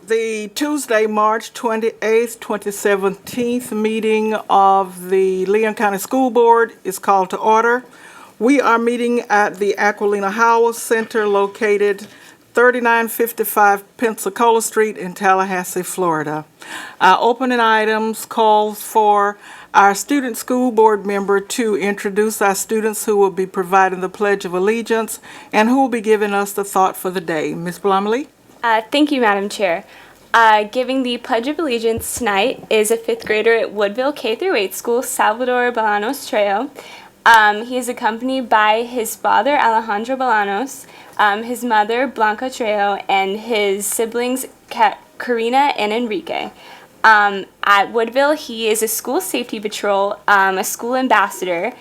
The Tuesday, March 28th, 2017 meeting of the Leon County School Board is called to order. We are meeting at the Aquilina Howell Center located 3955 Pensacola Street in Tallahassee, Florida. Our opening items calls for our student school board member to introduce our students who will be providing the Pledge of Allegiance and who will be giving us the thought for the day. Ms. Blumley? Thank you, Madam Chair. Giving the Pledge of Allegiance tonight is a fifth grader at Woodville K-8 school, Salvador Bolanos Trejo. He is accompanied by his father, Alejandro Bolanos, his mother, Blanca Trejo, and his siblings, Karina and Enrique. At Woodville, he is a school safety patrol, a school ambassador.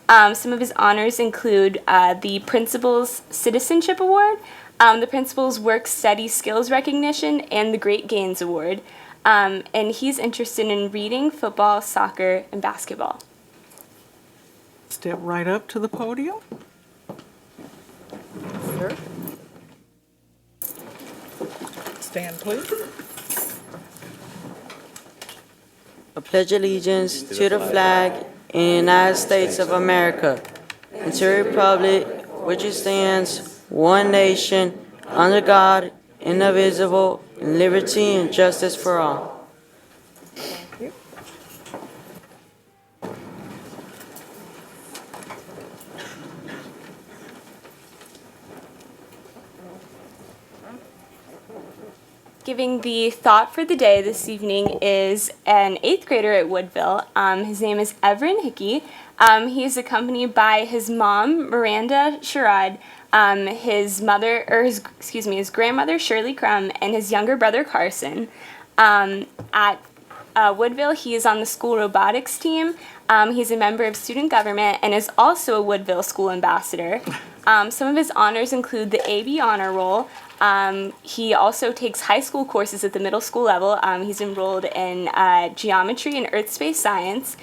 Some of his honors include the Principal's Citizenship Award, the Principal's Work Study Skills Recognition, and the Great Gains Award. And he's interested in reading, football, soccer, and basketball. Step right up to the podium. Sir. Stand, please. I pledge allegiance to the flag of the United States of America and to the republic which stands one nation under God, indivisible, and liberty and justice for all. Thank you. Giving the thought for the day this evening is an eighth grader at Woodville. His name is Everin Hickey. He is accompanied by his mom, Miranda Sherrod, his grandmother, Shirley Crum, and his younger brother, Carson. At Woodville, he is on the school robotics team. He's a member of student government and is also a Woodville school ambassador. Some of his honors include the AB Honor Roll. He also takes high school courses at the middle school level. He's enrolled in geometry and earth space science.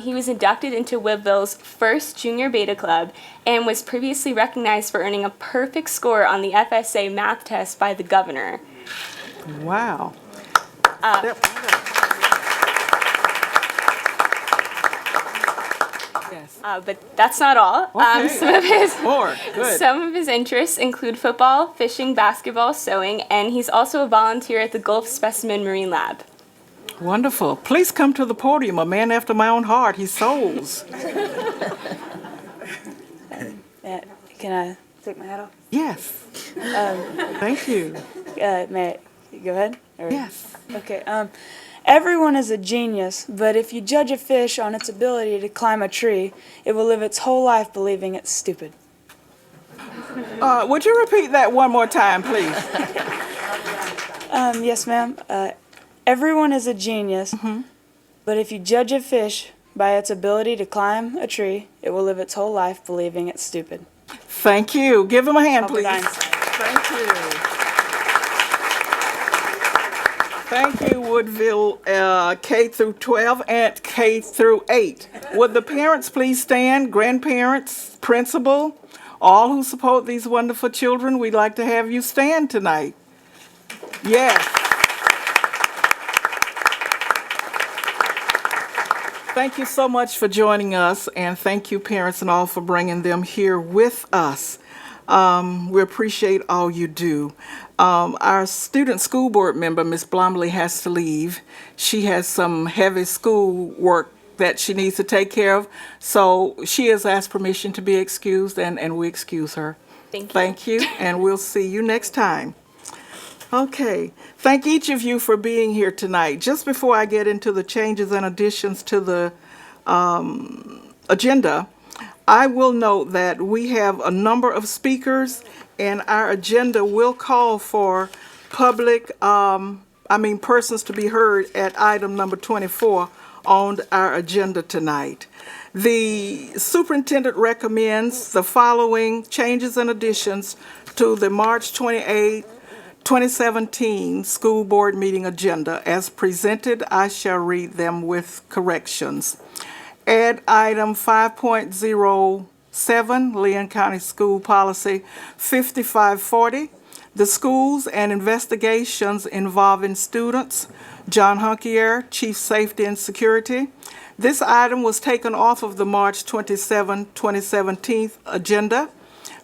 He was inducted into Woodville's first Junior Beta Club and was previously recognized for earning a perfect score on the FSA math test by the governor. Wow. Yes. But that's not all. Okay. Some of his interests include football, fishing, basketball, sewing, and he's also a volunteer at the Gulf Specimen Marine Lab. Wonderful. Please come to the podium. A man after my own heart. He souls. Can I take my hat off? Yes. Thank you. May I go ahead? Or- Yes. Okay. Everyone is a genius, but if you judge a fish on its ability to climb a tree, it will live its whole life believing it's stupid. Would you repeat that one more time, please? Yes, ma'am. Everyone is a genius, but if you judge a fish by its ability to climb a tree, it will live its whole life believing it's stupid. Thank you. Give him a hand, Albert please. Einstein. Thank you. Thank you, Woodville K through 12 and K through 8. Would the parents please stand? Grandparents, principal, all who support these wonderful children, we'd like to have you stand tonight. Yes. Thank you so much for joining us, and thank you, parents and all, for bringing them here with us. We appreciate all you do. Our student school board member, Ms. Blomley, has to leave. She has some heavy school work that she needs to take care of, so she has asked permission to be excused, and we excuse her. Thank you. Thank you, and we'll see you next time. Okay. Thank each of you for being here tonight. Just before I get into the changes and additions to the agenda, I will note that we have a number of speakers, and our agenda will call for persons to be heard at item number 24 on our agenda tonight. The superintendent recommends the following changes and additions to the March 28, 2017 school board meeting agenda. As presented, I shall read them with corrections. Add item 5.07, Leon County School Policy 5540, The Schools and Investigations Involving Students, John Hunkier, Chief Safety and Security. This item was taken off of the March 27, 2017 agenda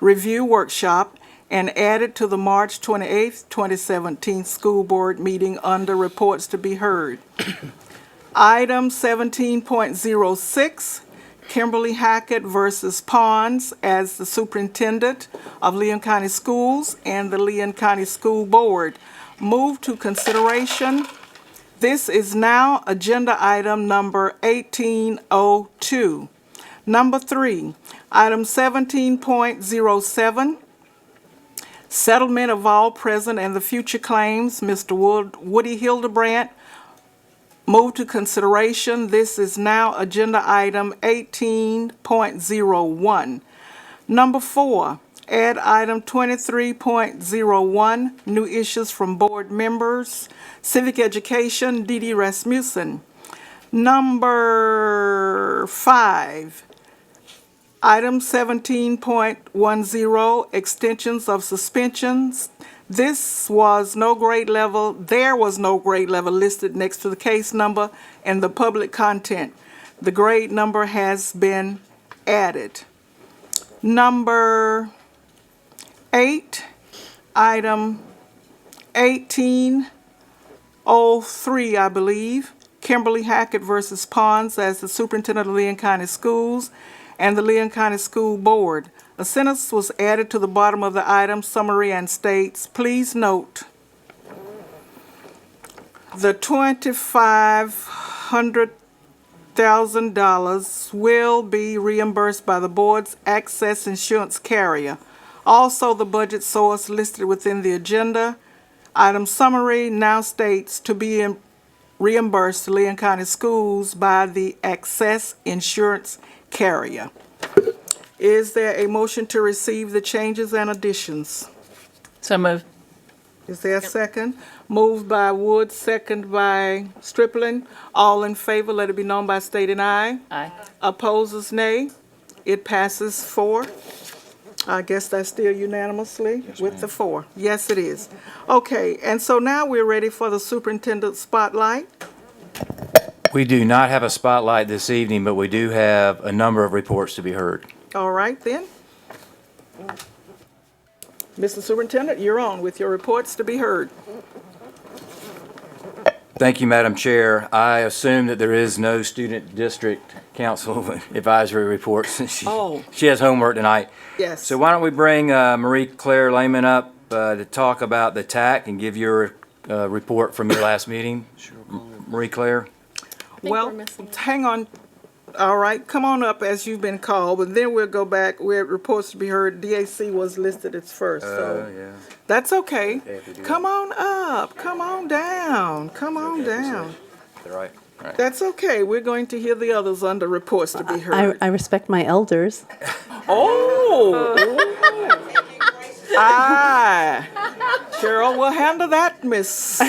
review workshop and added to the March 28, 2017 school board meeting under reports to be heard. Item 17.06, Kimberly Hackett versus Pons as the superintendent of Leon County Schools and the Leon County School Board. Move to consideration. This is now agenda item number 1802. Number 3, item 17.07, settlement of all present and the future claims, Mr. Woody Hildebrandt. Move to consideration. This is now agenda item 18.01. Number 4, add item 23.01, new issues from board members, civic education, Dee Dee Rasmussen. Number 5, item 17.10, extensions of suspensions. There was no grade level listed next to the case number and the public content. The grade number has been added. Number 8, item 1803, I believe, Kimberly Hackett versus Pons as the superintendent of Leon County Schools and the Leon County School Board. A sentence was added to the bottom of the item summary and states, please note, the $25,000 will be reimbursed by the board's excess insurance carrier. Also, the budget source listed within the agenda. Item summary now states to be reimbursed to Leon County Schools by the excess insurance carrier. Is there a motion to receive the changes and additions? So moved. Is there a second? Moved by Wood, second by Stripling. All in favor, let it be known by stating aye. Aye. Opposes, nay. It passes 4. I guess that's still unanimously with the 4. Yes, it is. Okay, and so now we're ready for the superintendent spotlight. We do not have a spotlight this evening, but we do have a number of reports to be heard. All right, then. Mr. Superintendent, you're on with your reports to be heard. Thank you, Madam Chair. I assume that there is no student district council advisory reports. Oh. She has homework tonight. Yes. So why don't we bring Marie Claire Lehman up to talk about the TAC and give your report from your last meeting. Marie Claire? Well, hang on. All right, come on up as you've been called, but then we'll go back where reports to be heard. DAC was listed as first, so Yeah. that's okay. Come on up, come on down, come on down. All right. All right. That's okay. We're going to hear the others under reports to be heard. I respect my elders. Oh! Aye. Cheryl will handle that, Miss.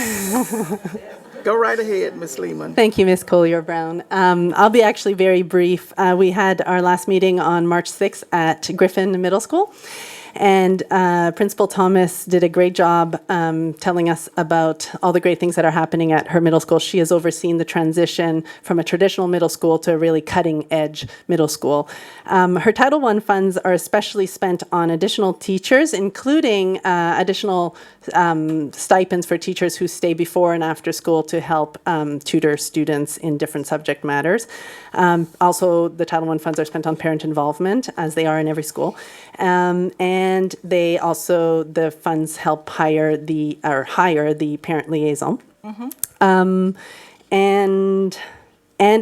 Go right ahead, Miss Lehman. Thank you, Ms. Collier-Brown. I'll be actually very brief. We had our last meeting on March 6th at Griffin Middle School, and Principal Thomas did a great job telling us about all the great things that are happening at her middle school. She has overseen the transition from a traditional middle school to a really cutting-edge middle school. Her Title I funds are especially spent on additional teachers, including additional stipends for teachers who stay before and after school to help tutor students in different subject matters. Also, the Title I funds are spent on parent involvement, as they are in every school. And they also, the funds help hire the parent liaison. And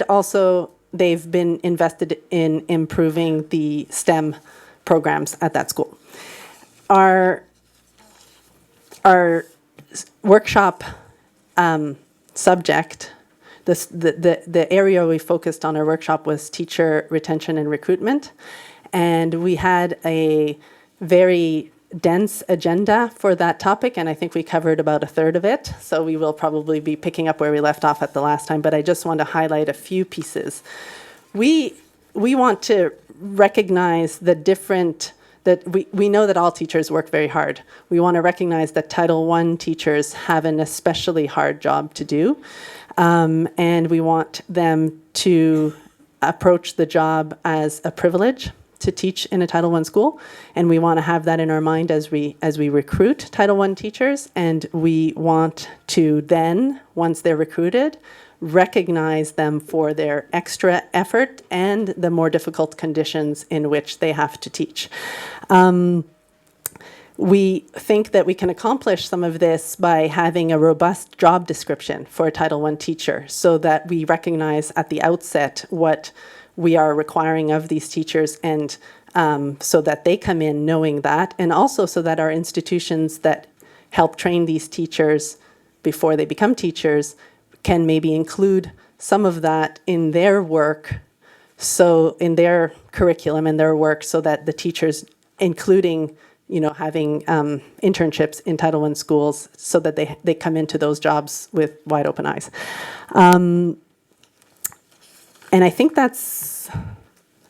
also, they've been invested in improving the STEM programs at that school. Our workshop subject, the area we focused on our workshop was teacher retention and recruitment. And we had a very dense agenda for that topic, and I think we covered about a third of it. So we will probably be picking up where we left off at the last time, but I just want to highlight a few pieces. We want to recognize the that we know that all teachers work very hard. We want to recognize that Title I teachers have an especially hard job to do, and we want them to approach the job as a privilege to teach in a Title I school, and we want to have that in our mind as we recruit Title I teachers, and we want to then, once they're recruited, recognize them for their extra effort and the more difficult conditions in which they have to teach. We think that we can accomplish some of this by having a robust job description for a Title I teacher, so that we recognize at the outset what we are requiring of these teachers, and so that they come in knowing that, and also so that our institutions that help train these teachers before they become teachers can maybe include some of that in their work, so in their curriculum and their work, so that the teachers, including having internships in Title I schools, so that they come into those jobs with wide open eyes. And I think that's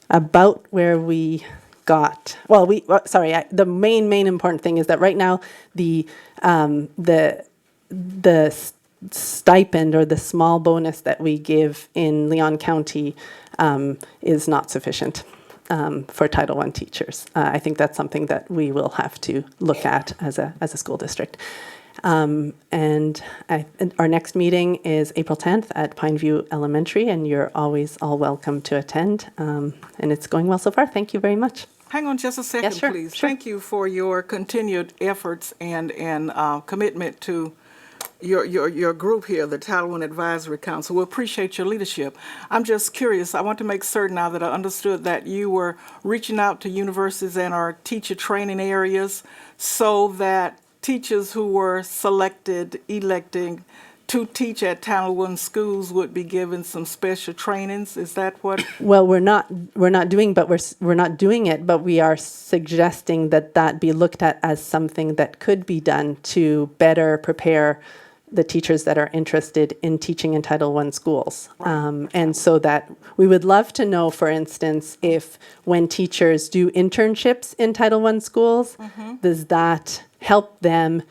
about where we got. Well, the main important thing is that right now the stipend or the small bonus that we give in Leon County is not sufficient for Title I teachers. I think that's something that we will have to look at as a school district. And our next meeting is April 10th at Pineview Elementary, and you're always all welcome to attend. And it's going well so far. Thank you very much. Hang on just a second, Yes, sure, please. sure. Thank you for your continued efforts and commitment to your group here, the Title I Advisory Council. We appreciate your leadership. I'm just curious. I want to make certain now that I understood that you were reaching out to universities and our teacher training areas so that teachers who were electing to teach at Title I schools would be given some special trainings. Is that what? Well, we're not doing it, but we are suggesting that be looked at as something that could be done to better prepare the teachers that are interested in teaching in Title I schools. And so that we would love to know, for instance, if when teachers do internships in Title I schools, does that help them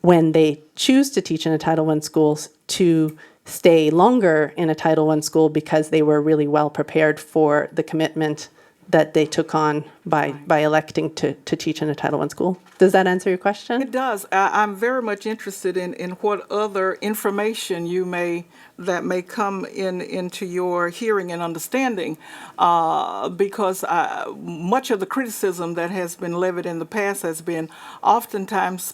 when they choose to teach in a Title I schools to stay longer in a Title I school because they were really well prepared for the commitment that they took on by electing to teach in a Title I school? Does that answer your question? It does. I'm very much interested in what other information that may come into your hearing and understanding, because much of the criticism that has been levied in the past has been oftentimes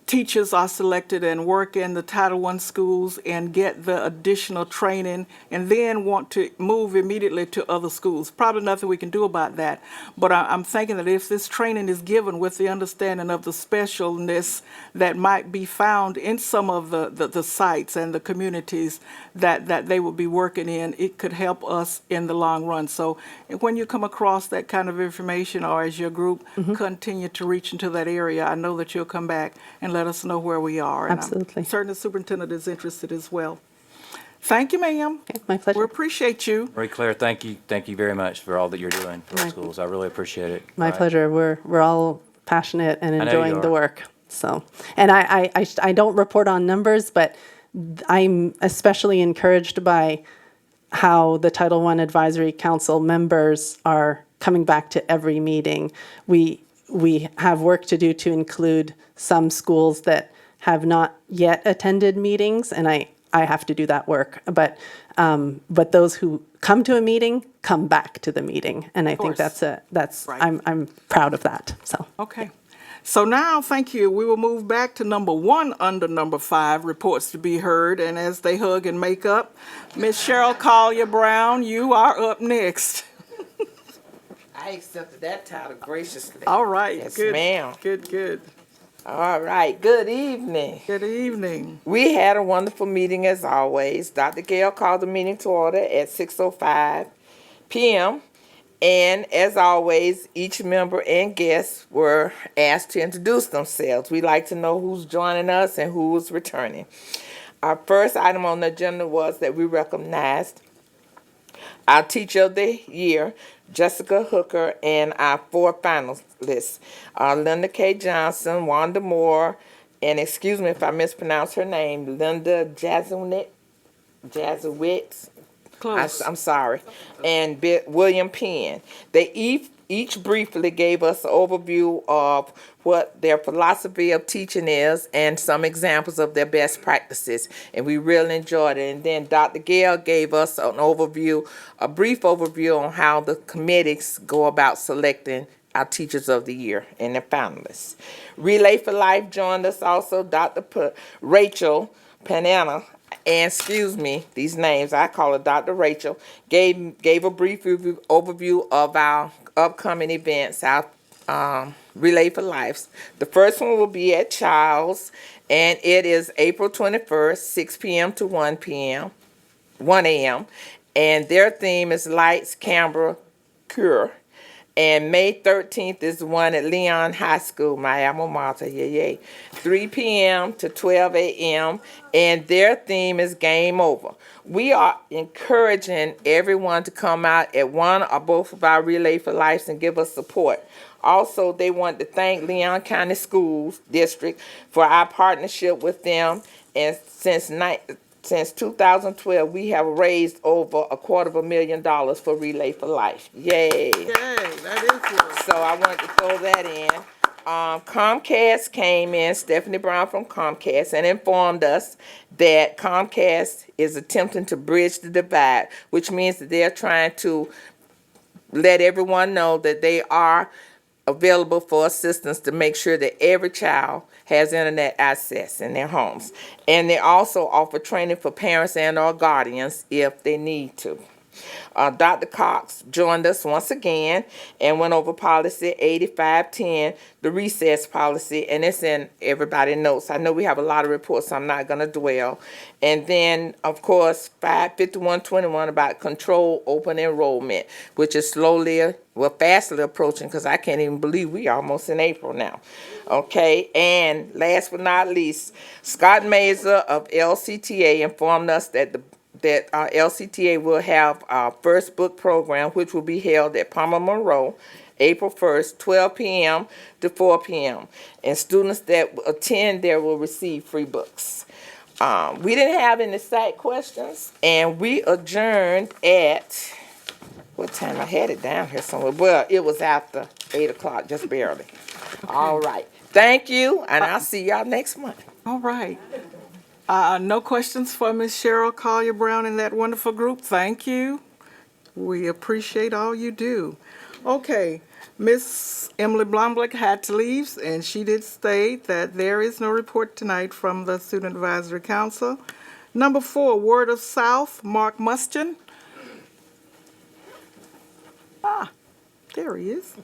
teachers are selected and work in the Title I schools and get the additional training and then want to move immediately to other schools. Probably nothing we can do about that. But I'm thinking that if this training is given with the understanding of the specialness that might be found in some of the sites and the communities that they will be working in, it could help us in the long run. So when you come across that kind of information, or as your group continue to reach into that area, I know that you'll come back and let us know where we are. And Absolutely. I'm certain the superintendent is interested as well. Thank you, ma'am. Okay, my pleasure. We appreciate you. Marie Claire, thank you very much for all that you're doing for our My- schools. I really appreciate it. My All right. pleasure. We're all passionate and know you enjoying the are. work. So, and I don't report on numbers, but I'm especially encouraged by how the Title I Advisory Council members are coming back to every meeting. We have work to do to include some schools that have not yet attended meetings, and I have to do that work. But those who come to a meeting come back to the meeting, and I think course. that's Right. I'm proud of that. So Okay. So now, thank you. We will move back to number 1 under number 5, reports to be heard. And as they hug and make up, Miss Cheryl Collier Brown, you are up next. I accepted that title graciously. All right. Yes, Good. ma'am. Good. All right, good evening. Good evening. We had a wonderful meeting as always. Dr. Gale called the meeting to order at 6:05 p.m. And as always, each member and guest were asked to introduce themselves. We like to know who's joining us and who's returning. Our first item on the agenda was that we recognized Our Teacher of the Year, Jessica Hooker, and our 4 finalists are Linda K. Johnson, Wanda Moore, and excuse me if I mispronounce her name, Linda Jazowitz. Close. I'm sorry, and William Penn. They each briefly gave us an overview of what their philosophy of teaching is and some examples of their best practices, and we really enjoyed it. And then Dr. Gale gave us a brief overview on how the committees go about selecting our Teachers of the Year and their finalists. Relay for Life joined us also, Dr. Rachel Panana, and excuse me, these names, I call her Dr. Rachel, gave a brief overview of our upcoming events, our Relay for Lives. The first one will be at Childs, and it is April 21st, 6 p.m. to 1 a.m., and their theme is Lights, Camera, Cure. And May 13th is the one at Leon High School, my alma mater, 3 p.m. to 12 a.m., and their theme is Game Over. We are encouraging everyone to come out at one or both of our Relay for Life and give us support. Also, they want to thank Leon County Schools District for our partnership with them, and since 2012, we have raised over $250,000 for Relay for Life. Yay. Yay, that is good. So I wanted to throw that in. Comcast came in, Stephanie Brown from Comcast, and informed us that Comcast is attempting to bridge the divide, which means that they're trying to let everyone know that they are available for assistance to make sure that every child has internet access in their homes. And they also offer training for parents and or guardians if they need to. Dr. Cox joined us once again and went over policy 8510, the recess policy, and it's in everybody's notes. I know we have a lot of reports, so I'm not going to dwell. And then, of course, 55121 about controlled open enrollment, which is fastly approaching, because I can't even believe we almost in April now. Okay, and last but not least, Scott Mazer of LCTA informed us that LCTA will have our first book program, which will be held at Palmer Monroe, April 1st, 12 p.m. to 4 p.m. And students that attend there will receive free books. We didn't have any site questions, and we adjourned at, what time? I had it down here somewhere. Well, it was after 8 o'clock, just barely. Okay. All right. Thank you, and I'll see y'all next month. All right. No questions for Ms. Cheryl Collier Brown and that wonderful group. Thank you. We appreciate all you do. Okay, Miss Emily Blomblick had to leave, and she did state that there is no report tonight from the Student Advisory Council. Number 4, Word of South, Mark Mustin. There he is.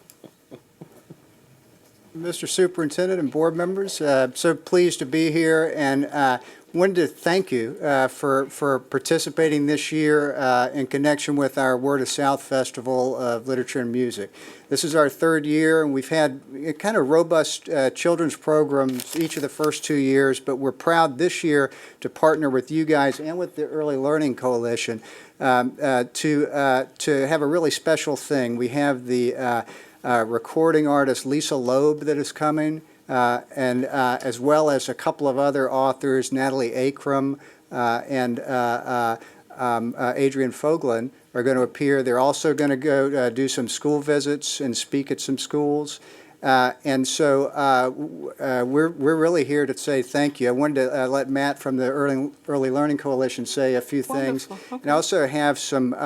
Mr. Superintendent and board members, so pleased to be here, and wanted to thank you for participating this year in connection with our Word of South Festival of Literature and Music. This is our 3rd year, and we've had kind of robust children's programs each of the first 2 years, but we're proud this year to partner with you guys and with the Early Learning Coalition to have a really special thing. We have the recording artist Lisa Loeb that is coming, and as well as a couple of other authors, Natalie Akram and Adrian Foglin are going to appear. They're also going to go do some school visits and speak at some schools. And so we're really here to say thank you. I wanted to let Matt from the Early Learning Coalition say a few things. Wonderful. Okay. And I also have some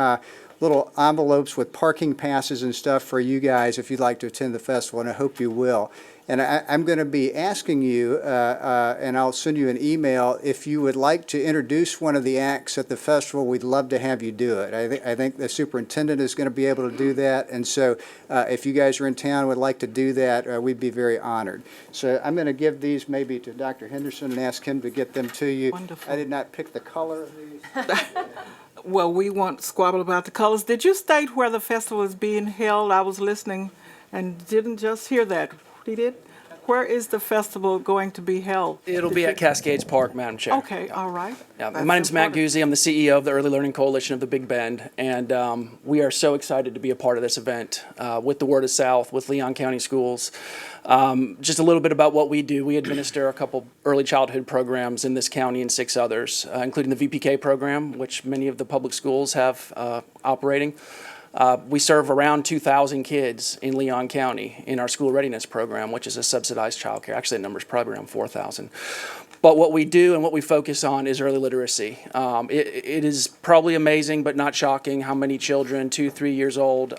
little envelopes with parking passes and stuff for you guys if you'd like to attend the festival, and I hope you will. And I'm going to be asking you, and I'll send you an email, if you would like to introduce one of the acts at the festival, we'd love to have you do it. I think the superintendent is going to be able to do that, and so if you guys are in town and would like to do that, we'd be very honored. So I'm going to give these maybe to Dr. Henderson and ask him to get them to you. Wonderful. I did not pick the color of these. Well, we won't squabble about the colors. Did you state where the festival is being held? I was listening and didn't just hear that. He did? Where is the festival going to be held? It'll be at Cascades Park, Madam Chair. Okay, all right. Yeah, That's my name's Matt important. Guzzi. I'm the CEO of the Early Learning Coalition of the Big Bend, and we are so excited to be a part of this event with the Word of South, with Leon County Schools. Just a little bit about what we do. We administer a couple early childhood programs in this county and 6 others, including the VPK program, which many of the public schools have operating. We serve around 2,000 kids in Leon County in our school readiness program, which is a subsidized childcare. Actually, the number's probably around 4,000. But what we do and what we focus on is early literacy. It is probably amazing, but not shocking, how many children, 2, 3 years old,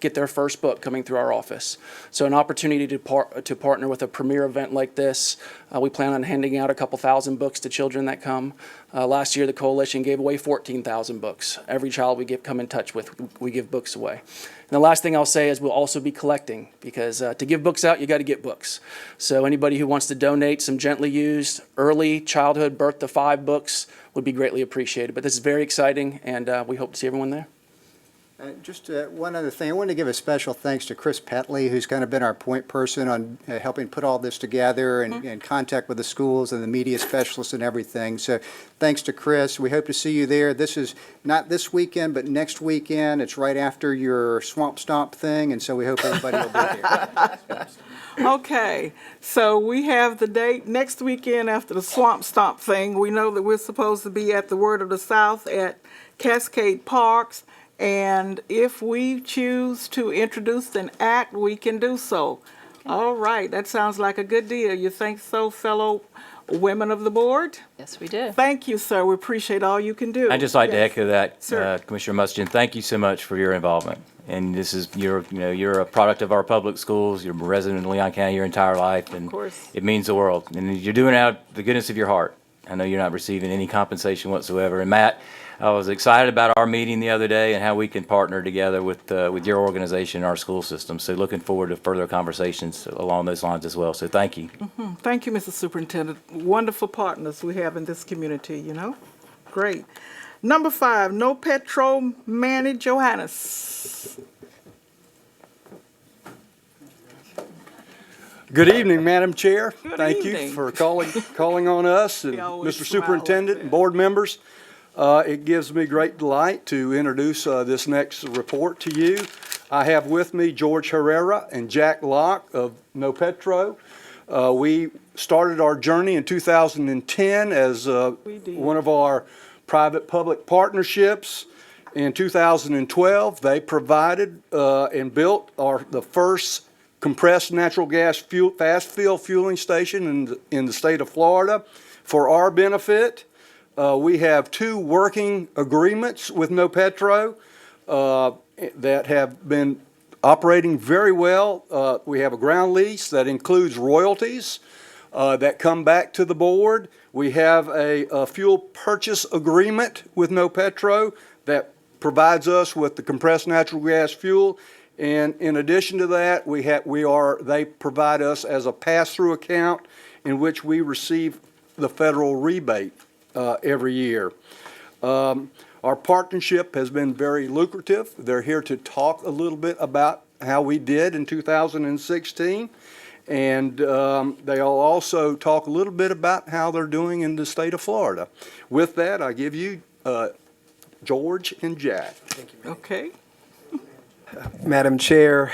get their first book coming through our office. So an opportunity to partner with a premier event like this. We plan on handing out a couple thousand books to children that come. Last year, the coalition gave away 14,000 books. Every child we come in touch with, we give books away. And the last thing I'll say is we'll also be collecting, because to give books out, you got to get books. So anybody who wants to donate some gently used early childhood birth to 5 books would be greatly appreciated. But this is very exciting, and we hope to see everyone there. Just one other thing, I wanted to give a special thanks to Chris Petley, who's kind of been our point person on helping put all this together and in contact with the schools and the media specialists and everything. So thanks to Chris. We hope to see you there. This is not this weekend, but next weekend. It's right after your Swamp Stomp thing, and so we hope everybody will be there. Okay, so we have the date next weekend after the Swamp Stomp thing. We know that we're supposed to be at the Word of the South at Cascade Parks. And if we choose to introduce an act, we can do so. All right, that sounds like a good deal. You think so, fellow women of the board? Yes, we do. Thank you, sir. We appreciate all you can do. I'd just like to Yes. echo that, Sir. Commissioner Mustin. Thank you so much for your involvement. And this is, you're a product of our public schools. You're a resident of Leon County your entire life. And course. it means the world. And you're doing it out of the goodness of your heart. I know you're not receiving any compensation whatsoever. And Matt, I was excited about our meeting the other day and how we can partner together with your organization and our school system. So looking forward to further conversations along those lines as well. So thank you. Thank you, Mr. Superintendent. Wonderful partners we have in this community, you know? Great. Number 5, No Petro, Manny Johannes. Good evening, Madam Chair. Good Thank evening. you for calling on us and He always Mr. smiles Superintendent there. and board members. It gives me great delight to introduce this next report to you. I have with me George Herrera and Jack Locke of No Petro. We started our journey in 2010 as We did. one of our private-public partnerships. In 2012, they provided and built the first compressed natural gas fast fill fueling station in the state of Florida. For our benefit, we have 2 working agreements with No Petro that have been operating very well. We have a ground lease that includes royalties that come back to the board. We have a fuel purchase agreement with No Petro that provides us with the compressed natural gas fuel. And in addition to that, they provide us as a pass-through account in which we receive the federal rebate every year. Our partnership has been very lucrative. They're here to talk a little bit about how we did in 2016. And they'll also talk a little bit about how they're doing in the state of Florida. With that, I give you George and Jack. Okay. Madam Chair,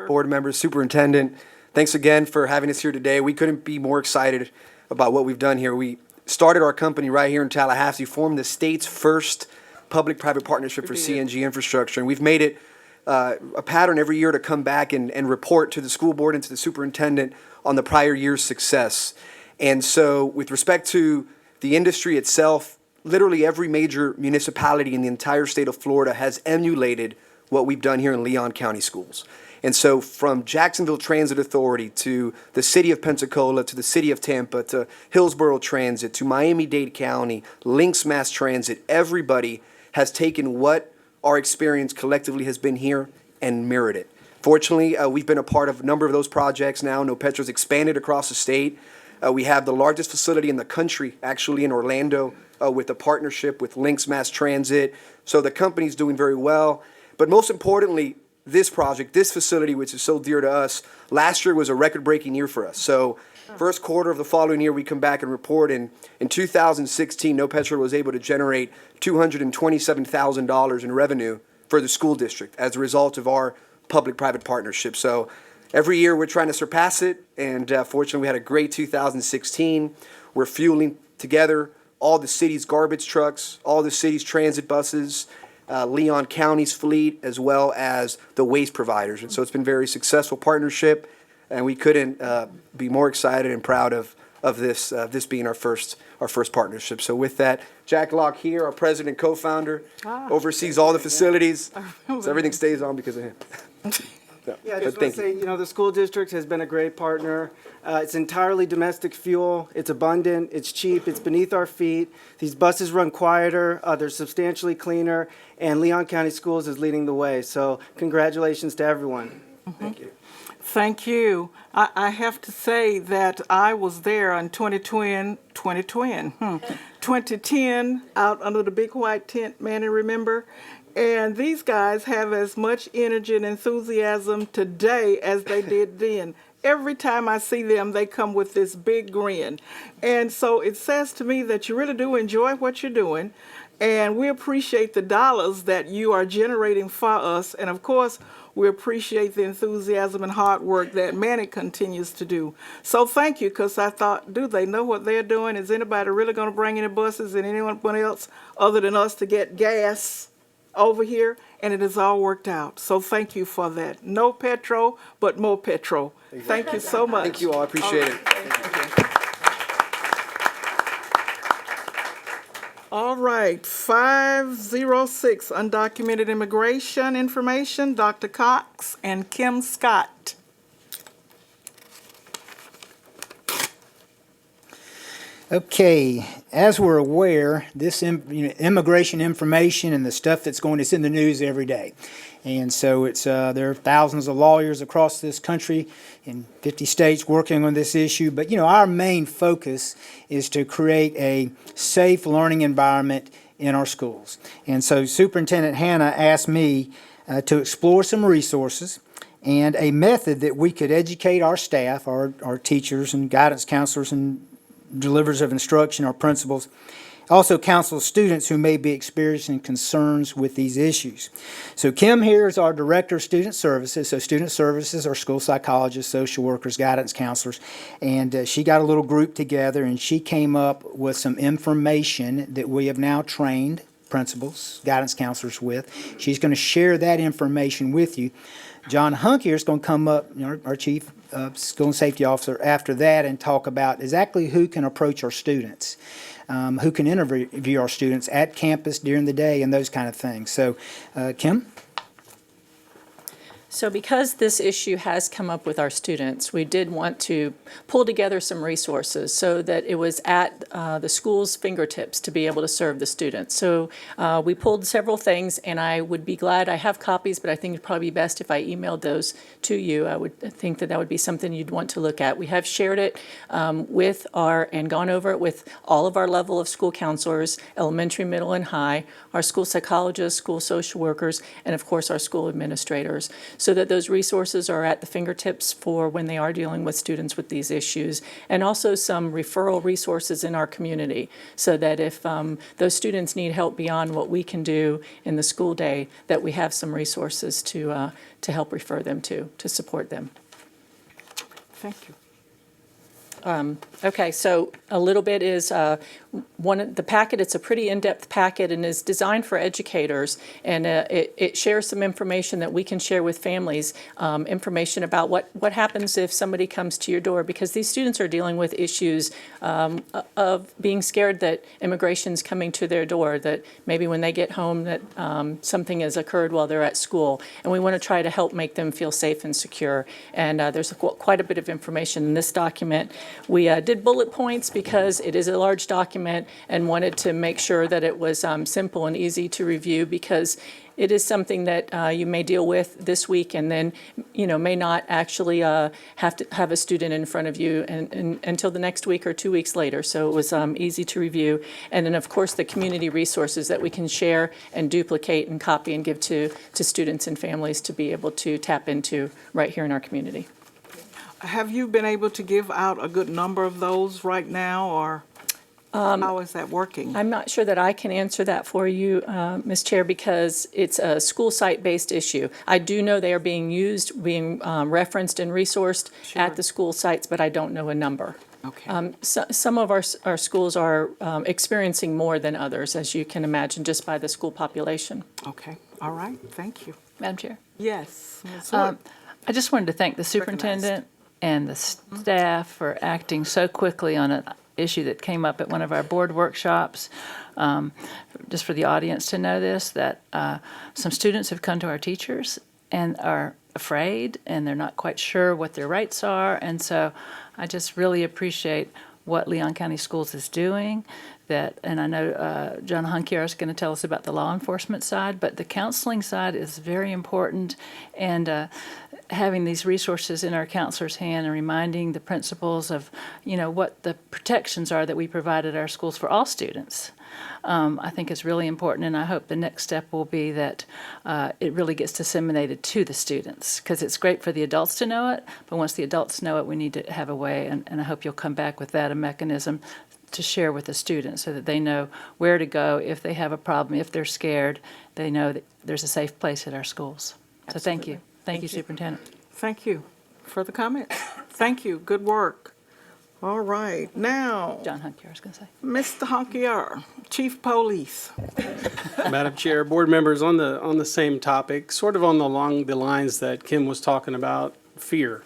board members, superintendent, thanks again for having us here today. We couldn't be more excited about what we've done here. We started our company right here in Tallahassee, formed the state's first public-private partnership for CNG infrastructure, and we've made it a pattern every year to come back and report to the school board and to the superintendent on the prior year's success. And so with respect to the industry itself, literally every major municipality in the entire state of Florida has emulated what we've done here in Leon County Schools. And so from Jacksonville Transit Authority to the city of Pensacola to the city of Tampa to Hillsborough Transit to Miami-Dade County, Lynx Mass Transit, everybody has taken what our experience collectively has been here and mirrored it. Fortunately, we've been a part of a number of those projects now. No Petro's expanded across the state. We have the largest facility in the country, actually in Orlando, with a partnership with Lynx Mass Transit. So the company's doing very well. But most importantly, this project, this facility, which is so dear to us, last year was a record-breaking year for us. So first quarter of the following year, we come back and report, and in 2016, No Petro was able to generate $227,000 in revenue for the school district as a result of our public-private partnership. So every year, we're trying to surpass it, and fortunately, we had a great 2016. We're fueling together all the city's garbage trucks, all the city's transit buses, Leon County's fleet, as well as the waste providers. And so it's been a very successful partnership, and we couldn't be more excited and proud of this being our first partnership. So with that, Jack Locke here, our president and co-founder, oversees all the facilities, so everything stays on because of him. So, Yeah, I but just want thank to you. say, the school district has been a great partner. It's entirely domestic fuel. It's abundant. It's cheap. It's beneath our feet. These buses run quieter. They're substantially cleaner. And Leon County Schools is leading the way. So congratulations to everyone. Thank you. Thank you. I have to say that I was there in 2010, out under the big white tent, Manny, remember? And these guys have as much energy and enthusiasm today as they did then. Every time I see them, they come with this big grin. And so it says to me that you really do enjoy what you're doing. And we appreciate the dollars that you are generating for us. And of course, we appreciate the enthusiasm and hard work that Manny continues to do. So thank you, because I thought, do they know what they're doing? Is anybody really going to bring any buses and anyone else other than us to get gas over here? And it has all worked out. So thank you for that. No petrol, but more petrol. Thank you so much. Thank you all, I appreciate it. All right, 506, undocumented immigration information, Dr. Cox and Kim Scott. Okay, as we're aware, this immigration information and the stuff that's going, it's in the news every day. And so there are thousands of lawyers across this country in 50 states working on this issue. But, our main focus is to create a safe learning environment in our schools. And so Superintendent Hannah asked me to explore some resources and a method that we could educate our staff, our teachers and guidance counselors and delivers of instruction, our principals, also counsel students who may be experiencing concerns with these issues. So Kim here is our Director of Student Services. So Student Services are school psychologists, social workers, guidance counselors. And she got a little group together and she came up with some information that we have now trained principals, guidance counselors with. She's going to share that information with you. John Hunk here is going to come up, our Chief School and Safety Officer, after that and talk about exactly who can approach our students, who can interview our students at campus during the day and those kind of things. So, Kim? So because this issue has come up with our students, we did want to pull together some resources so that it was at the school's fingertips to be able to serve the students. So we pulled several things, and I would be glad, I have copies, but I think it'd probably be best if I emailed those to you. I would think that would be something you'd want to look at. We have shared it and gone over it with all of our level of school counselors, elementary, middle, and high, our school psychologists, school social workers, and of course our school administrators, so that those resources are at the fingertips for when they are dealing with students with these issues, and also some referral resources in our community, so that if those students need help beyond what we can do in the school day, that we have some resources to help refer them to support them. Thank you. Okay, so a little bit is the packet. It's a pretty in-depth packet and is designed for educators, and it shares some information that we can share with families, information about what happens if somebody comes to your door, because these students are dealing with issues of being scared that immigration's coming to their door, that maybe when they get home that something has occurred while they're at school, and we want to try to help make them feel safe and secure. And there's quite a bit of information in this document. We did bullet points because it is a large document and wanted to make sure that it was simple and easy to review, because it is something that you may deal with this week and then, may not actually have to have a student in front of you until the next week or 2 weeks later. So it was easy to review. And then, of course, the community resources that we can share and duplicate and copy and give to students and families to be able to tap into right here in our community. Have you been able to give out a good number of those right now, or how is that working? I'm not sure that I can answer that for you, Ms. Chair, because it's a school site-based issue. I do know they are being used, being referenced and resourced at the school sites, but I don't know a number. Okay. Some of our schools are experiencing more than others, as you can imagine, just by the school population. Okay. All right. Thank you. Madam Chair? Yes. Ms. Wood. I just wanted to thank the superintendent and the staff for acting so quickly on an issue that came up at one of our board workshops. Just for the audience to know this, that some students have come to our teachers and are afraid, and they're not quite sure what their rights are. And so I just really appreciate what Leon County Schools is doing. And I know John Hunkier is going to tell us about the law enforcement side, but the counseling side is very important. And having these resources in our counselor's hand and reminding the principals of, what the protections are that we provide at our schools for all students, I think is really important. And I hope the next step will be that it really gets disseminated to the students, because it's great for the adults to know it, but once the adults know it, we need to have a way, and I hope you'll come back with that, a mechanism to share with the students so that they know where to go if they have a problem, if they're scared, they know that there's a safe place at our schools. So thank you. Thank you, Superintendent. Thank you. Further comments? Thank you. Good work. All right. Now, John Hunkier, I was going to say. Mr. Hunkier, Chief Police. Madam Chair, board members, on the same topic, sort of along the lines that Kim was talking about, fear.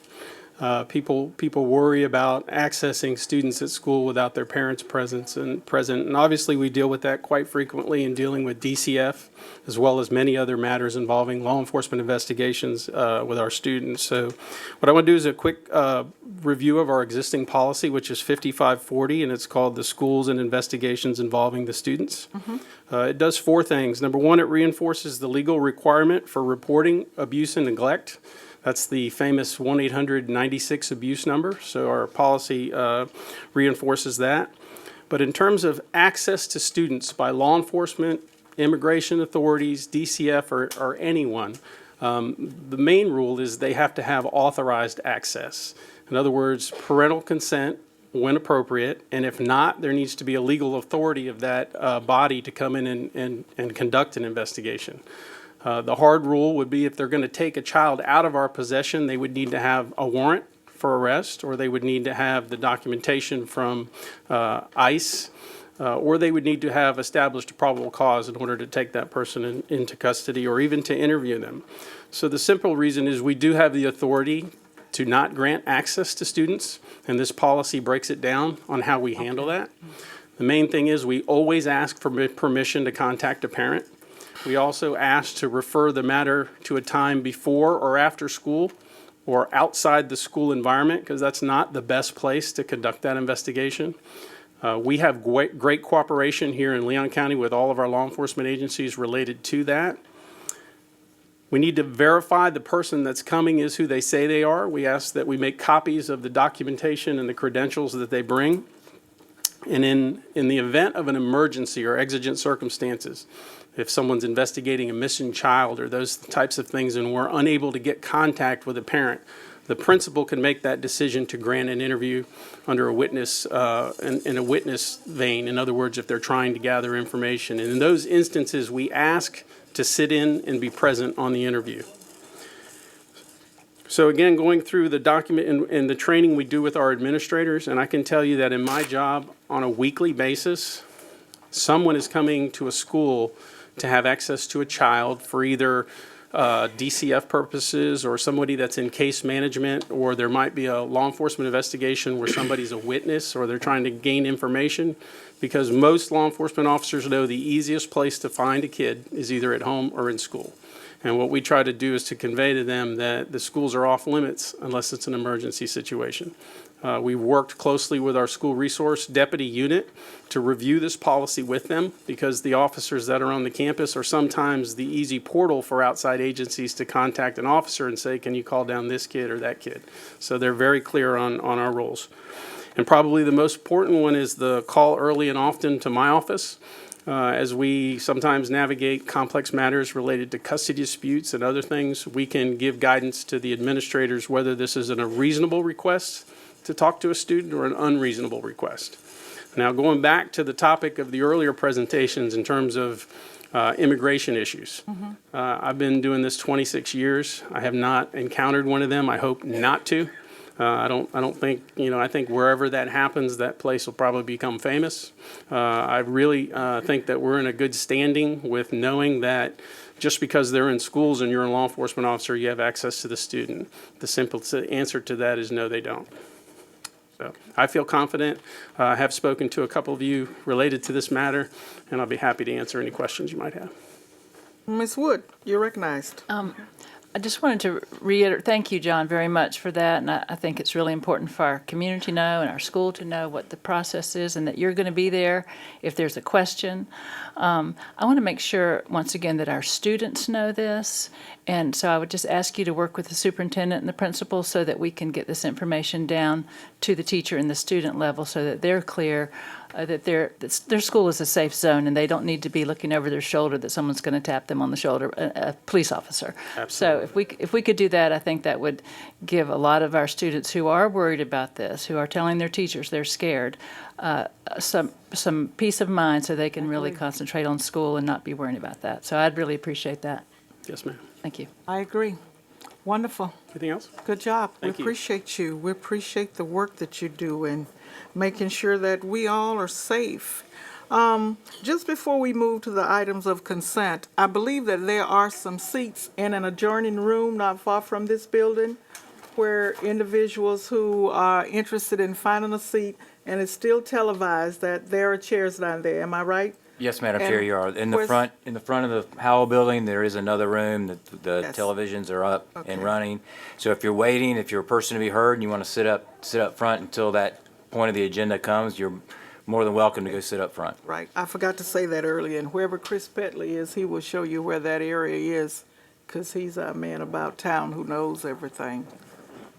People worry about accessing students at school without their parents present, and obviously we deal with that quite frequently in dealing with DCF, as well as many other matters involving law enforcement investigations with our students. So what I want to do is a quick review of our existing policy, which is 5540, and it's called the Schools and Investigations Involving the Students. It does 4 things. Number 1, it reinforces the legal requirement for reporting abuse and neglect. That's the famous 1-800-96 abuse number, so our policy reinforces that. But in terms of access to students by law enforcement, immigration authorities, DCF, or anyone, the main rule is they have to have authorized access. In other words, parental consent when appropriate, and if not, there needs to be a legal authority of that body to come in and conduct an investigation. The hard rule would be if they're going to take a child out of our possession, they would need to have a warrant for arrest, or they would need to have the documentation from ICE, or they would need to have established a probable cause in order to take that person into custody or even to interview them. So the simple reason is we do have the authority to not grant access to students, and this policy breaks it down on how we handle that. The main thing is we always ask for permission to contact a parent. We also ask to refer the matter to a time before or after school or outside the school environment, because that's not the best place to conduct that investigation. We have great cooperation here in Leon County with all of our law enforcement agencies related to that. We need to verify the person that's coming is who they say they are. We ask that we make copies of the documentation and the credentials that they bring. And in the event of an emergency or exigent circumstances, if someone's investigating a missing child or those types of things and we're unable to get contact with a parent, the principal can make that decision to grant an interview under a witness, in a witness vein. In other words, if they're trying to gather information. And in those instances, we ask to sit in and be present on the interview. So again, going through the document and the training we do with our administrators, and I can tell you that in my job on a weekly basis, someone is coming to a school to have access to a child for either DCF purposes or somebody that's in case management, or there might be a law enforcement investigation where somebody's a witness or they're trying to gain information, because most law enforcement officers know the easiest place to find a kid is either at home or in school. And what we try to do is to convey to them that the schools are off limits unless it's an emergency situation. We've worked closely with our school resource deputy unit to review this policy with them because the officers that are on the campus are sometimes the easy portal for outside agencies to contact an officer and say, can you call down this kid or that kid? So they're very clear on our rules. And probably the most important one is the call early and often to my office. As we sometimes navigate complex matters related to custody disputes and other things, we can give guidance to the administrators whether this is a reasonable request to talk to a student or an unreasonable request. Now, going back to the topic of the earlier presentations in terms of immigration issues. I've been doing this 26 years. I have not encountered one of them. I hope not to. I don't think, I think wherever that happens, that place will probably become famous. I really think that we're in a good standing with knowing that just because they're in schools and you're a law enforcement officer, you have access to the student. The simple answer to that is no, they don't. So I feel confident. I have spoken to a couple of you related to this matter, and I'll be happy to answer any questions you might have. Ms. Wood, you're recognized. I just wanted to reiterate, thank you, John, very much for that. And I think it's really important for our community to know and our school to know what the process is and that you're going to be there if there's a question. I want to make sure, once again, that our students know this. And so I would just ask you to work with the superintendent and the principal so that we can get this information down to the teacher and the student level so that they're clear that their school is a safe zone and they don't need to be looking over their shoulder that someone's going to tap them on the shoulder, a police officer. Absolutely. So if we could do that, I think that would give a lot of our students who are worried about this, who are telling their teachers they're scared, some peace of mind so they can really concentrate on school and not be worrying about that. So I'd really appreciate that. Yes, ma'am. Thank you. I agree. Wonderful. Anything else? Good job. Thank We you. appreciate you. We appreciate the work that you do and making sure that we all are safe. Just before we move to the items of consent, I believe that there are some seats in an adjoining room not far from this building where individuals who are interested in finding a seat, and it's still televised, that there are chairs down there. Am I right? Yes, Madam And Chair, you are. In the where's- front of the Howell Building, there is another room. The Yes. televisions are up Okay. and running. So if you're waiting, if you're a person to be heard and you want to sit up front until that point of the agenda comes, you're more than welcome to go sit up front. Right. I forgot to say that earlier. And wherever Chris Petley is, he will show you where that area is, because he's our man about town who knows everything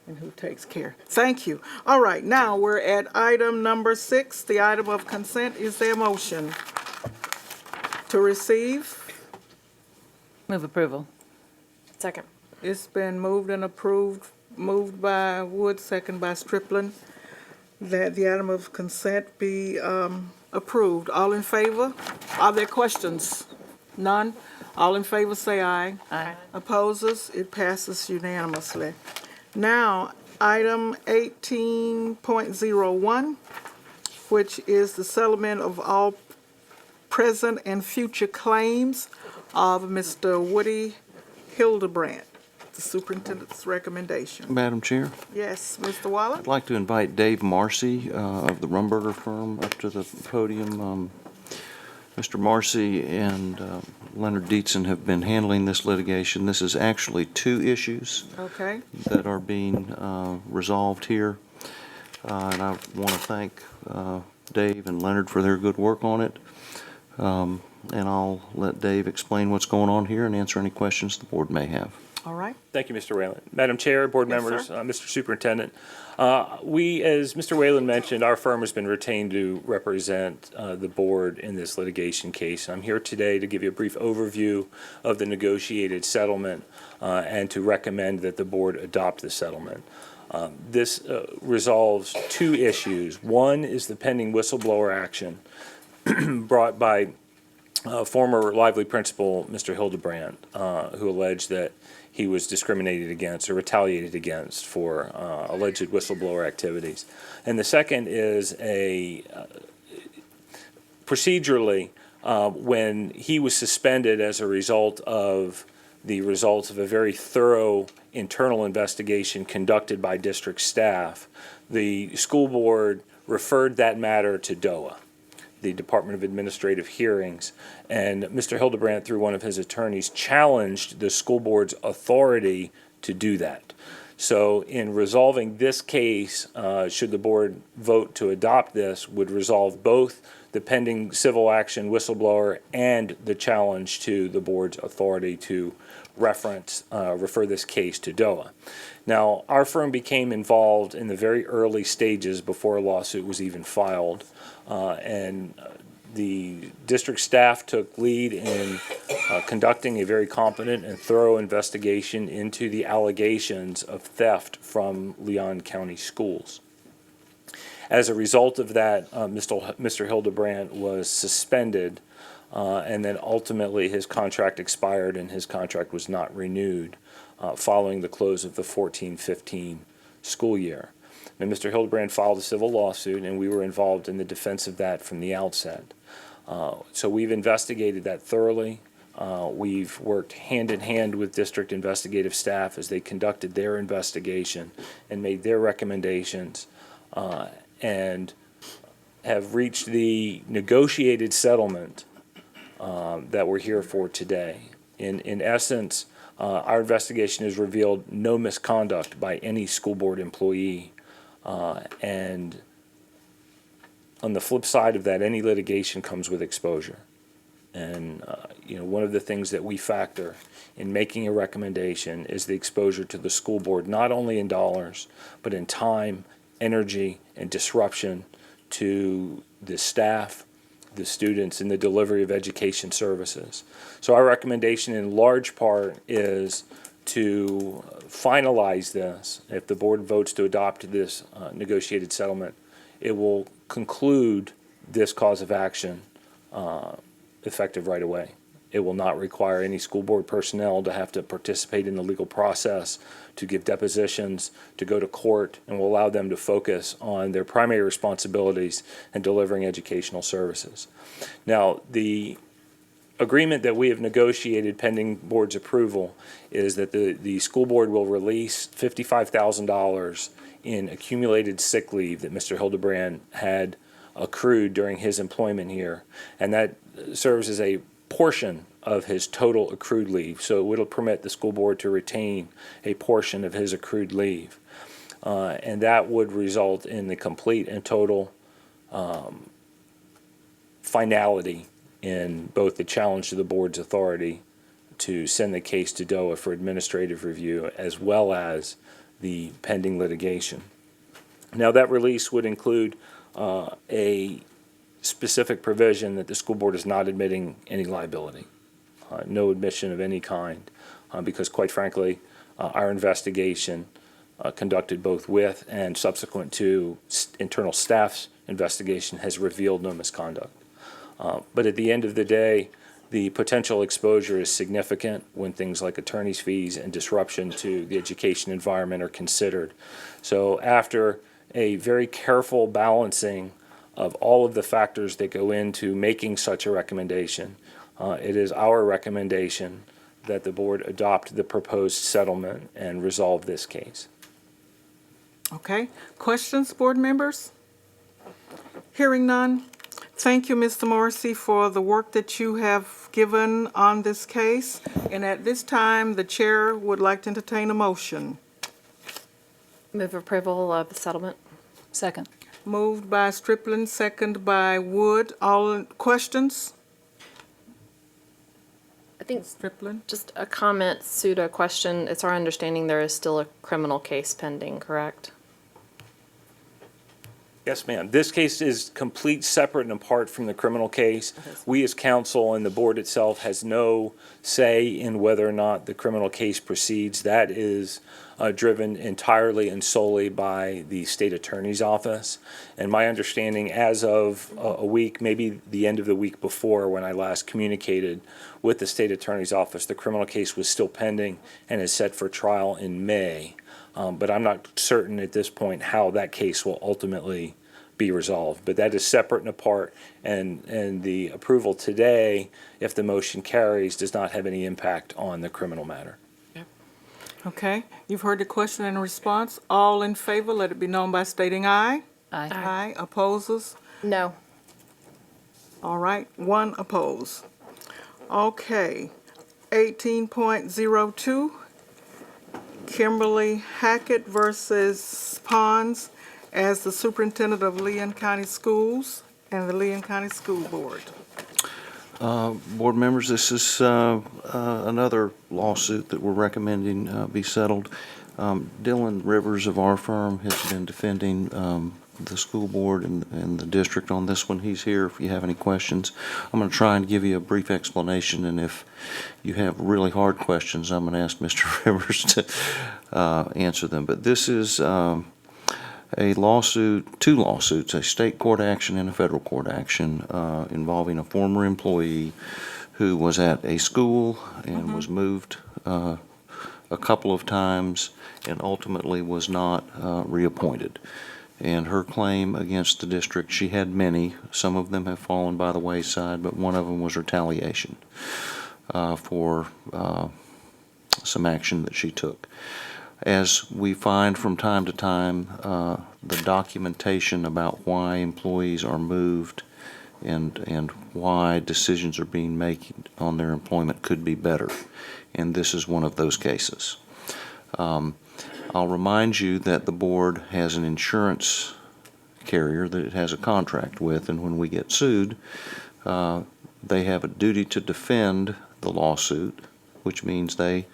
and who takes care. Thank you. All right, now we're at item number 6, the item of consent. Is there a motion to receive? Move approval. Second. It's been moved and approved, moved by Wood, second by Striplin, that the item of consent be approved. All in favor? Are there questions? None? All in favor, say aye. Aye. Opposes? It passes unanimously. Now, item 18.01, which is the settlement of all present and future claims of Mr. Woody Hildebrandt, the superintendent's recommendation. Madam Chair, Yes, Mr. Waller? I'd like to invite Dave Marcy of the Rumberger firm up to the podium. Mr. Marcy and Leonard Dietzen have been handling this litigation. This is actually 2 issues Okay. that are being resolved here. And I want to thank Dave and Leonard for their good work on it. And I'll let Dave explain what's going on here and answer any questions the board may have. All right. Thank you, Mr. Whalen. Madam Chair, board Yes, members, sir. Mr. Superintendent, we, as Mr. Whalen mentioned, our firm has been retained to represent the board in this litigation case. I'm here today to give you a brief overview of the negotiated settlement and to recommend that the board adopt the settlement. This resolves 2 issues. One is the pending whistleblower action brought by former Lively principal, Mr. Hildebrandt, who alleged that he was discriminated against or retaliated against for alleged whistleblower activities. And the second is procedurally, when he was suspended as a result of the results of a very thorough internal investigation conducted by district staff, the school board referred that matter to DOA, the Department of Administrative Hearings, and Mr. Hildebrandt, through one of his attorneys, challenged the school board's authority to do that. So in resolving this case, should the board vote to adopt this, would resolve both the pending civil action whistleblower and the challenge to the board's authority to refer this case to DOA. Now, our firm became involved in the very early stages before a lawsuit was even filed, and the district staff took lead in conducting a very competent and thorough investigation into the allegations of theft from Leon County schools. As a result of that, Mr. Hildebrandt was suspended, and then ultimately his contract expired and his contract was not renewed following the close of the 14-15 school year. Now, Mr. Hildebrandt filed a civil lawsuit, and we were involved in the defense of that from the outset. So we've investigated that thoroughly. We've worked hand in hand with district investigative staff as they conducted their investigation and made their recommendations, and have reached the negotiated settlement that we're here for today. In essence, our investigation has revealed no misconduct by any school board employee, and on the flip side of that, any litigation comes with exposure. And one of the things that we factor in making a recommendation is the exposure to the school board, not only in dollars, but in time, energy, and disruption to the staff, the students, and the delivery of education services. So our recommendation in large part is to finalize this. If the board votes to adopt this negotiated settlement, it will conclude this cause of action effective right away. It will not require any school board personnel to have to participate in the legal process, to give depositions, to go to court, and will allow them to focus on their primary responsibilities in delivering educational services. Now, the agreement that we have negotiated pending board's approval is that the school board will release $55,000 in accumulated sick leave that Mr. Hildebrandt had accrued during his employment here, and that serves as a portion of his total accrued leave. So it will permit the school board to retain a portion of his accrued leave, and that would result in the complete and total finality in both the challenge to the board's authority to send the case to DOA for administrative review, as well as the pending litigation. Now, that release would include a specific provision that the school board is not admitting any liability, no admission of any kind, because quite frankly, our investigation conducted both with and subsequent to internal staff's investigation has revealed no misconduct. But at the end of the day, the potential exposure is significant when things like attorney's fees and disruption to the education environment are considered. So after a very careful balancing of all of the factors that go into making such a recommendation, it is our recommendation that the board adopt the proposed settlement and resolve this case. Okay, questions, board members? Hearing none. Thank you, Mr. Morrissey, for the work that you have given on this case. And at this time, the chair would like to entertain a motion. Move approval of the settlement. Second. Moved by Strickland, second by Wood. All questions? I think Strickland? just a comment, pseudo question. It's our understanding there is still a criminal case pending, correct? Yes, ma'am. This case is complete, separate and apart from the criminal case. We as council and the board itself has no say in whether or not the criminal case proceeds. That is driven entirely and solely by the state attorney's office. And my understanding as of a week, maybe the end of the week before when I last communicated with the state attorney's office, the criminal case was still pending and is set for trial in May. But I'm not certain at this point how that case will ultimately be resolved. But that is separate and apart, and the approval today, if the motion carries, does not have any impact on the criminal matter. Okay, you've heard the question and response. All in favor, let it be known by stating aye. Aye. Aye. Opposes? No. All right, one oppose. Okay, 18.02. Kimberly Hackett versus Pons as the superintendent of Leon County Schools and the Leon County School Board. Board members, this is another lawsuit that we're recommending be settled. Dylan Rivers of our firm has been defending the school board and the district on this one. He's here if you have any questions. I'm going to try and give you a brief explanation, and if you have really hard questions, I'm going to ask Mr. Rivers to answer them. But this is a lawsuit, two lawsuits, a state court action and a federal court action involving a former employee who was at a school and was moved a couple of times and ultimately was not reappointed. And her claim against the district, she had many. Some of them have fallen by the wayside, but one of them was retaliation for some action that she took. As we find from time to time, the documentation about why employees are moved and why decisions are being made on their employment could be better. And this is one of those cases. I'll remind you that the board has an insurance carrier that it has a contract with, and when we get sued, they have a duty to defend the lawsuit, which means they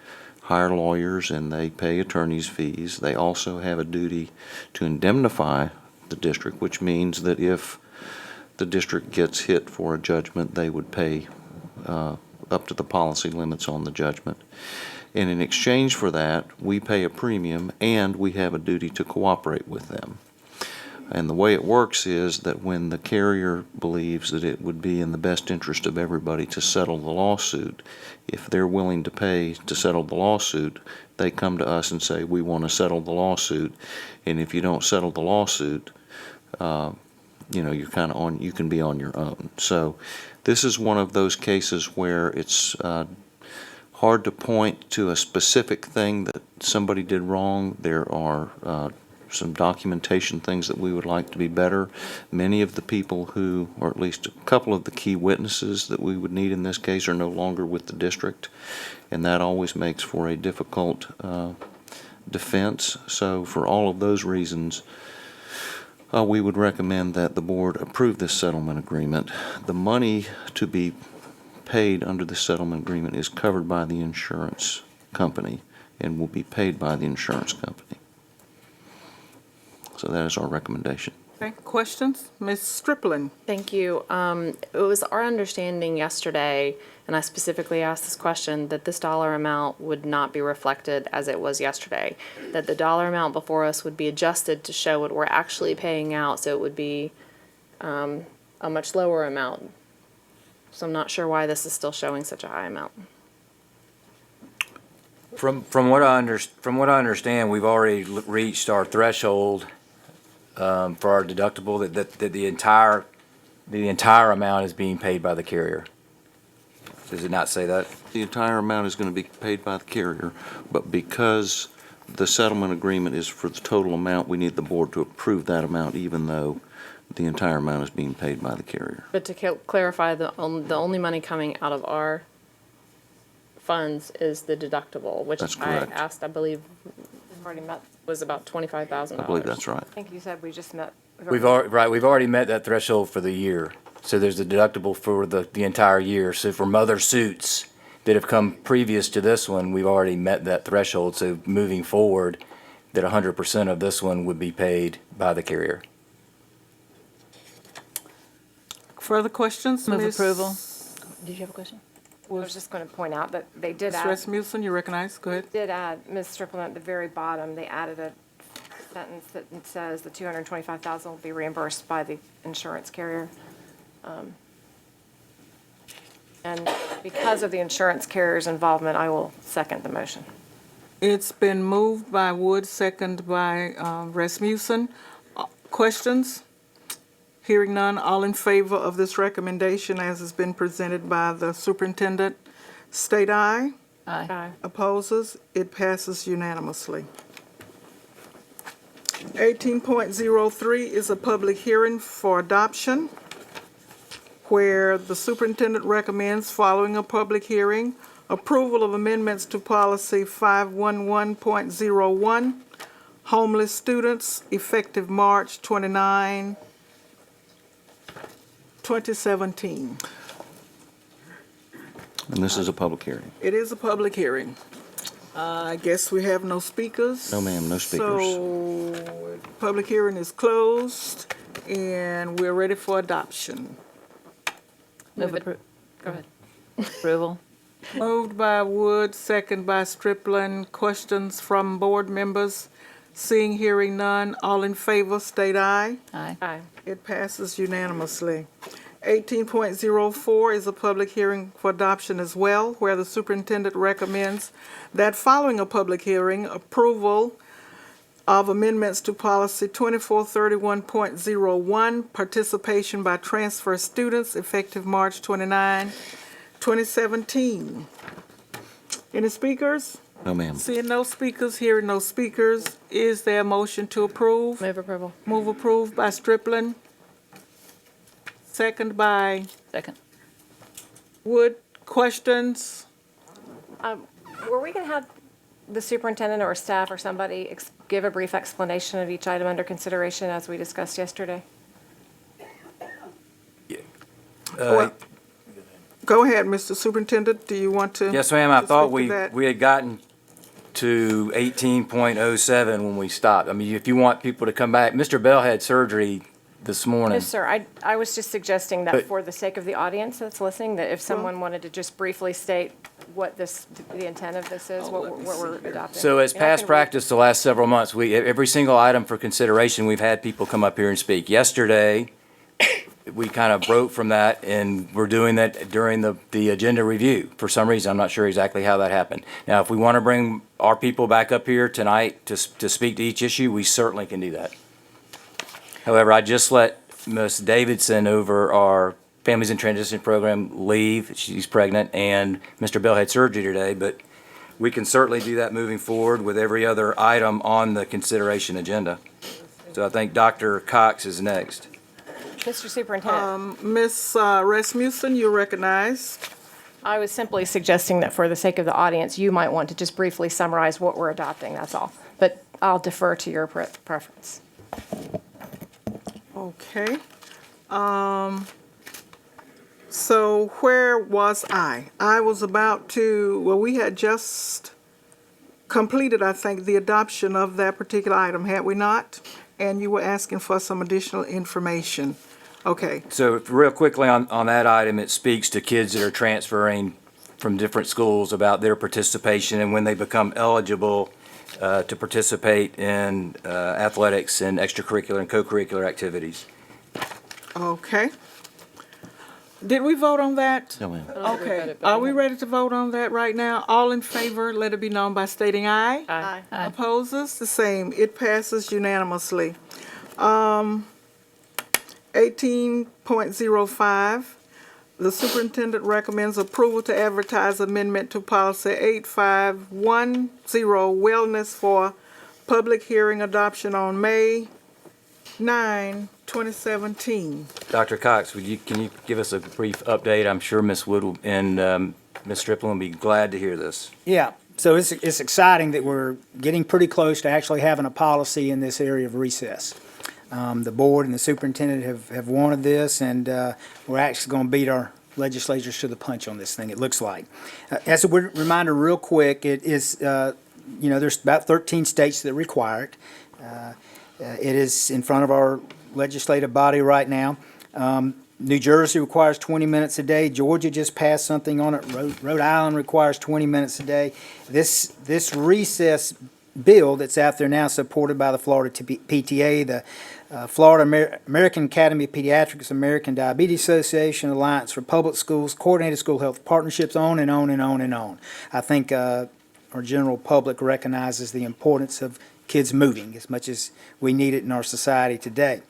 hire lawyers and they pay attorney's fees. They also have a duty to indemnify the district, which means that if the district gets hit for a judgment, they would pay up to the policy limits on the judgment. And in exchange for that, we pay a premium and we have a duty to cooperate with them. And the way it works is that when the carrier believes that it would be in the best interest of everybody to settle the lawsuit, if they're willing to pay to settle the lawsuit, they come to us and say, we want to settle the lawsuit. And if you don't settle the lawsuit, you're kind of on, you can be on your own. So this is one of those cases where it's hard to point to a specific thing that somebody did wrong. There are some documentation things that we would like to be better. Many of the people who, or at least a couple of the key witnesses that we would need in this case, are no longer with the district, and that always makes for a difficult defense. So for all of those reasons, we would recommend that the board approve this settlement agreement. The money to be paid under the settlement agreement is covered by the insurance company and will be paid by the insurance company. So that is our recommendation. Okay, questions? Ms. Stripling? Thank you. It was our understanding yesterday, and I specifically asked this question, that this dollar amount would not be reflected as it was yesterday, that the dollar amount before us would be adjusted to show what we're actually paying out, so it would be a much lower amount. So I'm not sure why this is still showing such a high amount. From what I understand, we've already reached our threshold for our deductible, that the entire amount is being paid by the carrier. Does it not say that? The entire amount is going to be paid by the carrier, but because the settlement agreement is for the total amount, we need the board to approve that amount, even though the entire amount is being paid by the carrier. But to clarify, the only money coming out of our funds is the deductible, which That's I correct. asked, I believe, already met, was about $25,000. I believe that's right. I think you said we just met. We've already met that threshold for the year. So there's a deductible for the entire year. So from other suits that have come previous to this one, we've already met that threshold. So moving forward, that 100% of this one would be paid by the carrier. Further questions? Move Ms. approval. Did you have a question? I was just going to point out that they did Ms. add. Rasmussen, you recognize? Go ahead. Did add, Ms. Stripling, at the very bottom, they added a sentence that says the $225,000 will be reimbursed by the insurance carrier. And because of the insurance carrier's involvement, I will second the motion. It's been moved by Wood, second by Rasmussen. Questions? Hearing none, all in favor of this recommendation as has been presented by the superintendent, state aye. Aye. Aye. Opposes? It passes unanimously. 18.03 is a public hearing for adoption, where the superintendent recommends, following a public hearing, Approval of amendments to policy 511.01, homeless students, effective March 29, 2017. And this is a public hearing. It is a public hearing. I guess we have no speakers. No, ma'am, no speakers. So, public hearing is closed, and we're ready for adoption. Move Go ahead. approval. Moved by Wood, second by Striplin. Questions from board members? Seeing, hearing none, all in favor, state aye. Aye. Aye. It passes unanimously. 18.04 is a public hearing for adoption as well, where the superintendent recommends that following a public hearing, approval of amendments to policy 2431.01, participation by transfer students, effective March 29, 2017. Any speakers? No, ma'am. Seeing no speakers, hearing no speakers, is there a motion to approve? Move approval. Move approved by Striplin. Second by Second. Wood. Questions? Were we going to have the superintendent or staff or somebody give a brief explanation of each item under consideration as we discussed yesterday? Well, go ahead, Mr. Superintendent. Do you want to? Yes, ma'am. I to thought speak to that? we had gotten to 18.07 when we stopped. I mean, if you want people to come back, Mr. Bell had surgery this morning. Yes, sir. I was just suggesting that But- for the sake of the audience that's listening, that if someone wanted to just briefly state what the intent of this is, what we're adopting. So as You're not past gonna read- practice the last several months, every single item for consideration, we've had people come up here and speak. Yesterday, we kind of broke from that, and we're doing that during the agenda review. For some reason, I'm not sure exactly how that happened. Now, if we want to bring our people back up here tonight to speak to each issue, we certainly can do that. However, I just let Ms. Davidson over our Families in Transition Program leave. She's pregnant, and Mr. Bell had surgery today, but we can certainly do that moving forward with every other item on the consideration agenda. So I think Dr. Cox is next. Mr. Superintendent, Ms. Rasmussen, you're recognized. I was simply suggesting that for the sake of the audience, you might want to just briefly summarize what we're adopting, that's all. But I'll defer to your preference. Okay. So where was I? I was about to, well, we had just completed, I think, the adoption of that particular item, had we not? And you were asking for some additional information. Okay. So real quickly on that item, it speaks to kids that are transferring from different schools about their participation and when they become eligible to participate in athletics and extracurricular and co-curricular activities. Okay. Did we vote on that? No, ma'am. Okay. Are we ready to vote on that right now? All in favor, let it be known by stating aye. Aye. Opposes, the same. It passes unanimously. 18.05, the superintendent recommends approval to advertise amendment to policy 8510, wellness for public hearing adoption on May 9, 2017. Dr. Cox, can you give us a brief update? I'm sure Ms. Wood and Ms. Striplin will be glad to hear this. Yeah, so it's exciting that we're getting pretty close to actually having a policy in this area of recess. The board and the superintendent have wanted this, and we're actually going to beat our legislatures to the punch on this thing, it looks like. As a reminder real quick, it is, there's about 13 states that require it. It is in front of our legislative body right now. New Jersey requires 20 minutes a day. Georgia just passed something on it. Rhode Island requires 20 minutes a day. This recess bill that's out there now, supported by the Florida PTA, the Florida American Academy of Pediatrics, American Diabetes Association, Alliance for Public Schools, Coordinated School Health Partnerships, on and on and on and on. I think our general public recognizes the importance of kids moving as much as we need it in our society today.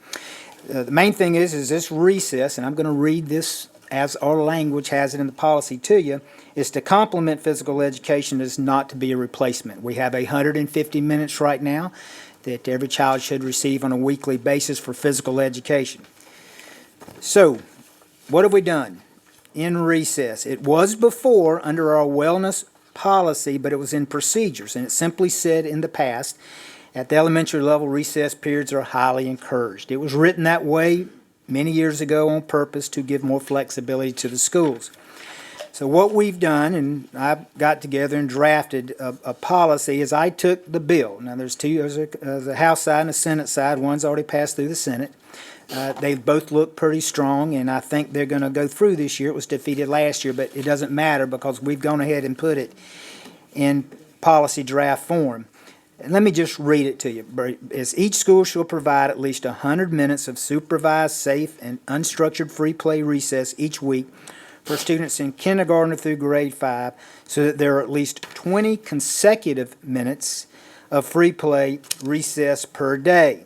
The main thing is this recess, and I'm going to read this as our language has it in the policy to you, is to complement physical education, is not to be a replacement. We have 150 minutes right now that every child should receive on a weekly basis for physical education. So, what have we done? in recess. It was before under our wellness policy, but it was in procedures, and it simply said in the past, at the elementary level, recess periods are highly encouraged. It was written that way many years ago on purpose to give more flexibility to the schools. So what we've done, and I got together and drafted a policy, is I took the bill. Now, there's a House side and a Senate side. One's already passed through the Senate. They both look pretty strong, and I think they're going to go through this year. It was defeated last year, but it doesn't matter because we've gone ahead and put it in policy draft form. And let me just read it to you. As each school shall provide at least 100 minutes of supervised, safe, and unstructured free play recess each week for students in kindergarten through grade 5, so that there are at least 20 consecutive minutes of free play recess per day.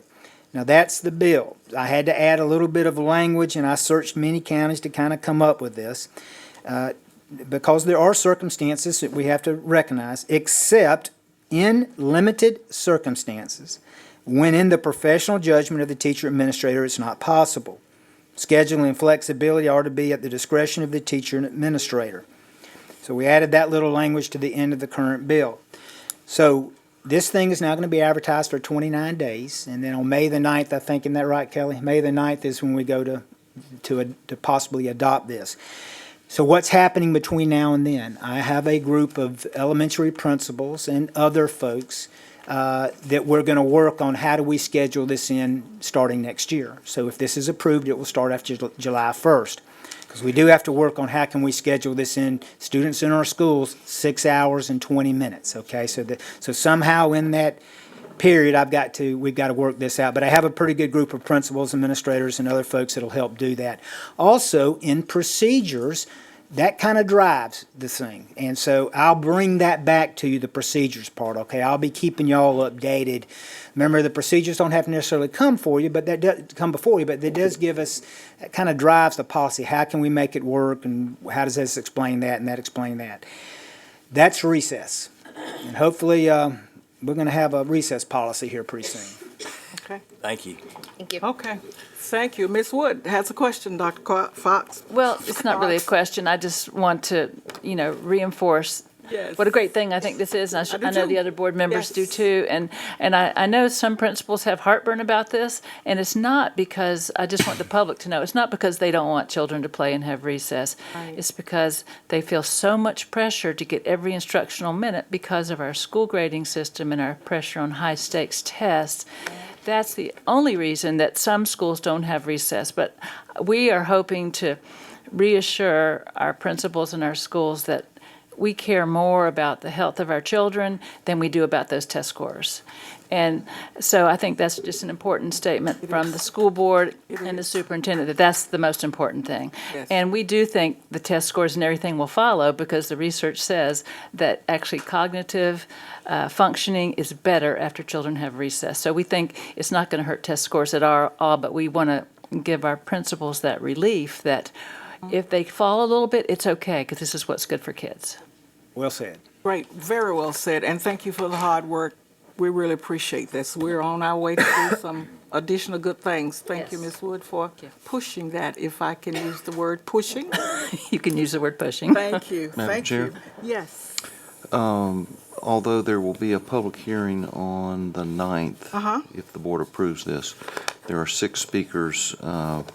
Now, that's the bill. I had to add a little bit of language, and I searched many counties to kind of come up with this, because there are circumstances that we have to recognize, except in limited circumstances, when in the professional judgment of the teacher administrator it's not possible. Scheduling and flexibility are to be at the discretion of the teacher and administrator. So we added that little language to the end of the current bill. So this thing is now going to be advertised for 29 days, and then on May the 9th, I think, isn't that right, Kelly? May the 9th is when we go to possibly adopt this. So what's happening between now and then? I have a group of elementary principals and other folks that we're going to work on how do we schedule this in starting next year. So if this is approved, it will start after July 1st. Because we do have to work on how can we schedule this in, students in our schools, 6 hours and 20 minutes, okay? So somehow in that period, we've got to work this out. But I have a pretty good group of principals, administrators, and other folks that'll help do that. Also, in procedures, that kind of drives the thing. And so I'll bring that back to you, the procedures part, okay? I'll be keeping y'all updated. Remember, the procedures don't have to necessarily come before you, but that does give us, that kind of drives the policy. How can we make it work, and how does this explain that, and that explain that? That's recess. And hopefully, we're going to have a recess policy here pretty soon. Okay. Thank you. Thank you. Okay. Thank you. Ms. Wood has a question, Dr. Fox. Well, it's not really a question. I just want to, reinforce Yes. what a great thing I think this is. And do I know too. the other board members do Yes. too. And I know some principals have heartburn about this. And it's not because, I just want the public to know, it's not because they don't want children to play and have recess. Right. It's because they feel so much pressure to get every instructional minute because of our school grading system and our pressure on high stakes tests. That's the only reason that some schools don't have recess. But we are hoping to reassure our principals in our schools that we care more about the health of our children than we do about those test scores. And so I think that's just an important statement from the school board and the superintendent, that that's the most important thing. Yes. And we do think the test scores and everything will follow, because the research says that actually cognitive functioning is better after children have recess. So we think it's not going to hurt test scores at all, but we want to give our principals that relief that if they fall a little bit, it's okay, because this is what's good for kids. Well said. Great, very well said, and thank you for the hard work. We really appreciate this. We're on our way to do some additional good things. Thank you, Ms. Wood, for pushing that, if I can use the word pushing. You can use the word pushing. Thank you, Madam thank Chair? you. Yes. Although there will be a public hearing on the 9th, Uh-huh. if the board approves this, there are 6 speakers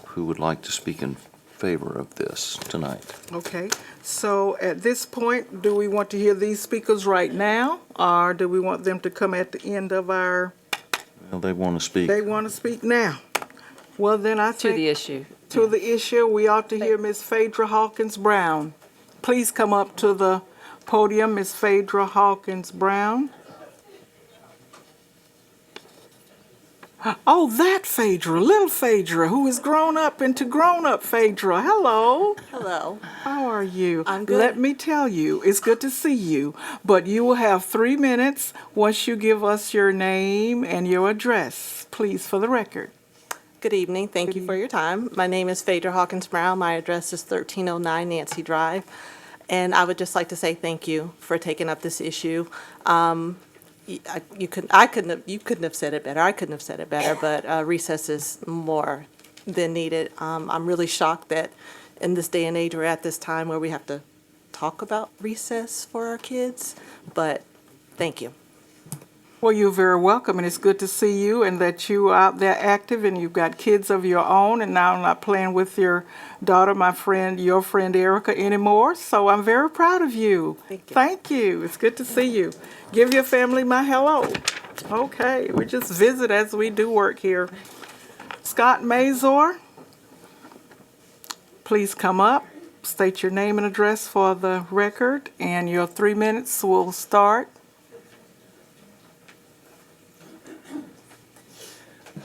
who would like to speak in favor of this tonight. Okay, so at this point, do we want to hear these speakers right now, or do we want them to come at the end of our, Well, they want to speak. they want to speak now? Well, then I To think. the issue. To the issue, we ought to hear Ms. Phaedra Hawkins Brown. Please come up to the podium, Ms. Phaedra Hawkins Brown. Oh, that Phaedra, little Phaedra, who has grown up into grown-up Phaedra. Hello. Hello. How are you? I'm good. Let me tell you, it's good to see you, but you will have 3 minutes once you give us your name and your address, please, for the record. Good evening. Thank you for your time. My name is Phaedra Hawkins Brown. My address is 1309 Nancy Drive. And I would just like to say thank you for taking up this issue. You couldn't have said it better. I couldn't have said it better, but recess is more than needed. I'm really shocked that in this day and age or at this time where we have to talk about recess for our kids, but thank you. Well, you're very welcome, and it's good to see you and that you are out there active and you've got kids of your own and now not playing with your daughter, your friend Erica anymore. So I'm very proud of you. Thank you. Thank you. It's good to see you. Give your family my hello. Okay, we just visit as we do work here. Scott Mazur, please come up, state your name and address for the record, and your 3 minutes will start.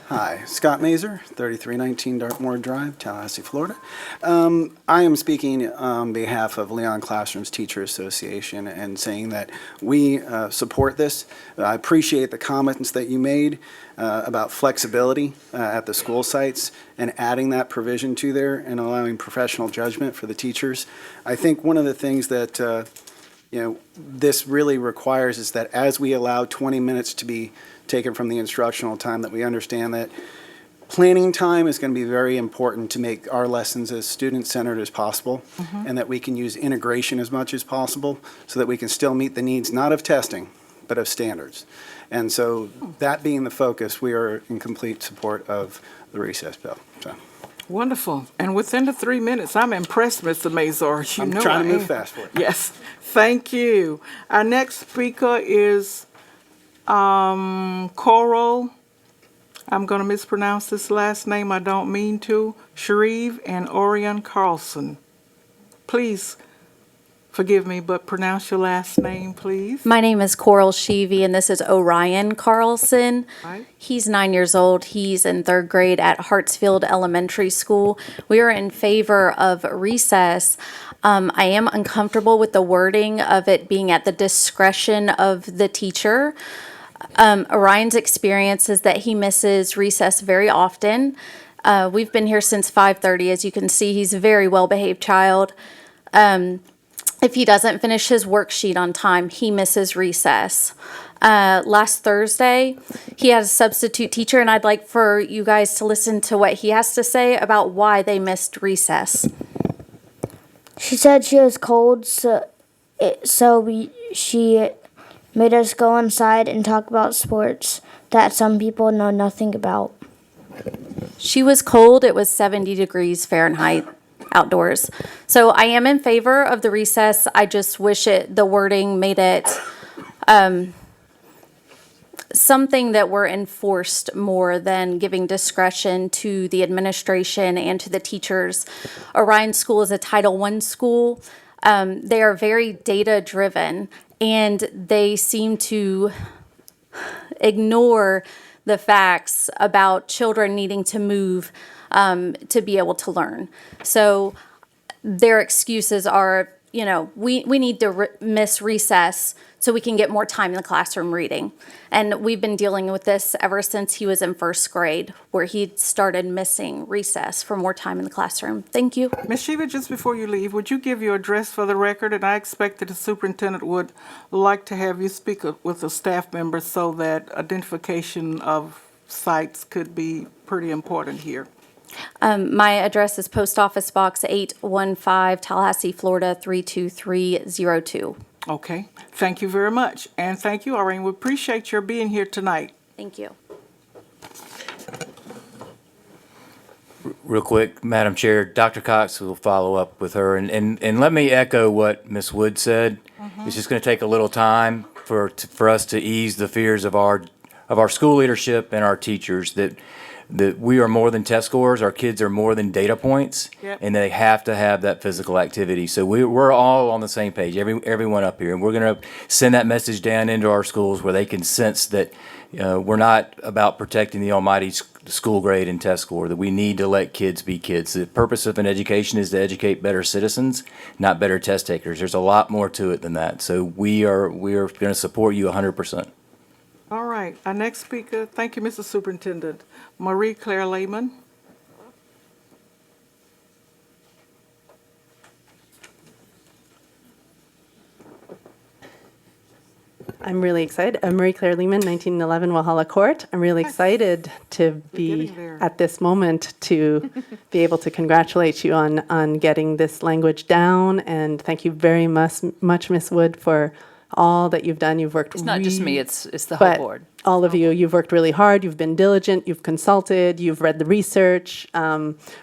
Hi, Scott Mazur, 3319 Dartmoor Drive, Tallahassee, Florida. I am speaking on behalf of Leon Classrooms Teacher Association and saying that we support this. I appreciate the comments that you made about flexibility at the school sites and adding that provision to there and allowing professional judgment for the teachers. I think one of the things that this really requires is that as we allow 20 minutes to be taken from the instructional time, that we understand that planning time is going to be very important to make our lessons as student-centered as possible, and that we can use integration as much as possible so that we can still meet the needs, not of testing, but of standards. And so that being the focus, we are in complete support of the recess bill. So. Wonderful. And within the 3 minutes, I'm impressed, Mr. Mazur. I'm trying to move fast for it. Yes, thank you. Our next speaker is Coral. I'm going to mispronounce this last name. I don't mean to. Shreve and Orion Carlson. Please forgive me, but pronounce your last name, please. My name is Coral Sheevy, and this is Orion Carlson. Right. He's 9 years old. He's in 3rd grade at Hartsfield Elementary School. We are in favor of recess. I am uncomfortable with the wording of it being at the discretion of the teacher. Orion's experience is that he misses recess very often. We've been here since 5:30. As you can see, he's a very well-behaved child. If he doesn't finish his worksheet on time, he misses recess. Last Thursday, he had a substitute teacher, and I'd like for you guys to listen to what he has to say about why they missed recess. She said she was cold, she made us go inside and talk about sports that some people know nothing about. She was cold. It was 70 degrees Fahrenheit outdoors. So I am in favor of the recess. I just wish the wording made it something that were enforced more than giving discretion to the administration and to the teachers. Orion School is a Title I school. They are very data driven, and they seem to ignore the facts about children needing to move to be able to learn. So their excuses are, we need to miss recess so we can get more time in the classroom reading. And we've been dealing with this ever since he was in 1st grade, where he started missing recess for more time in the classroom. Thank you. Ms. Shiva, just before you leave, would you give your address for the record? And I expect that the superintendent would like to have you speak with a staff member so that identification of sites could be pretty important here. My address is Post Office Box 815, Tallahassee, Florida 32302. Okay, thank you very much. And thank you, Irene. We appreciate your being here tonight. Thank you. Real quick, Madam Chair, Dr. Cox will follow up with her. And let me echo what Ms. Wood said. It's just going to take a little time for us to ease the fears of our school leadership and our teachers that we are more than test scores. Our kids are more than data points, and they have to have that physical activity. So we're all on the same page, everyone up here, and we're going to send that message down into our schools where they can sense that we're not about protecting the almighty school grade and test score, that we need to let kids be kids. The purpose of an education is to educate better citizens, not better test takers. There's a lot more to it than that. So we are going to support you 100%. All right, our next speaker, thank you, Mr. Superintendent, Marie Claire Lehman. I'm really excited. I'm Marie Claire Lehman, 1911 Walhalla Court. I'm really excited to be getting there. at this moment to be able to congratulate you on getting this language down. And thank you very much, Miss Wood, for all that you've done. You've worked It's not just me, it's the whole but board. all of you, you've worked really hard, you've been diligent, you've consulted, you've read the research.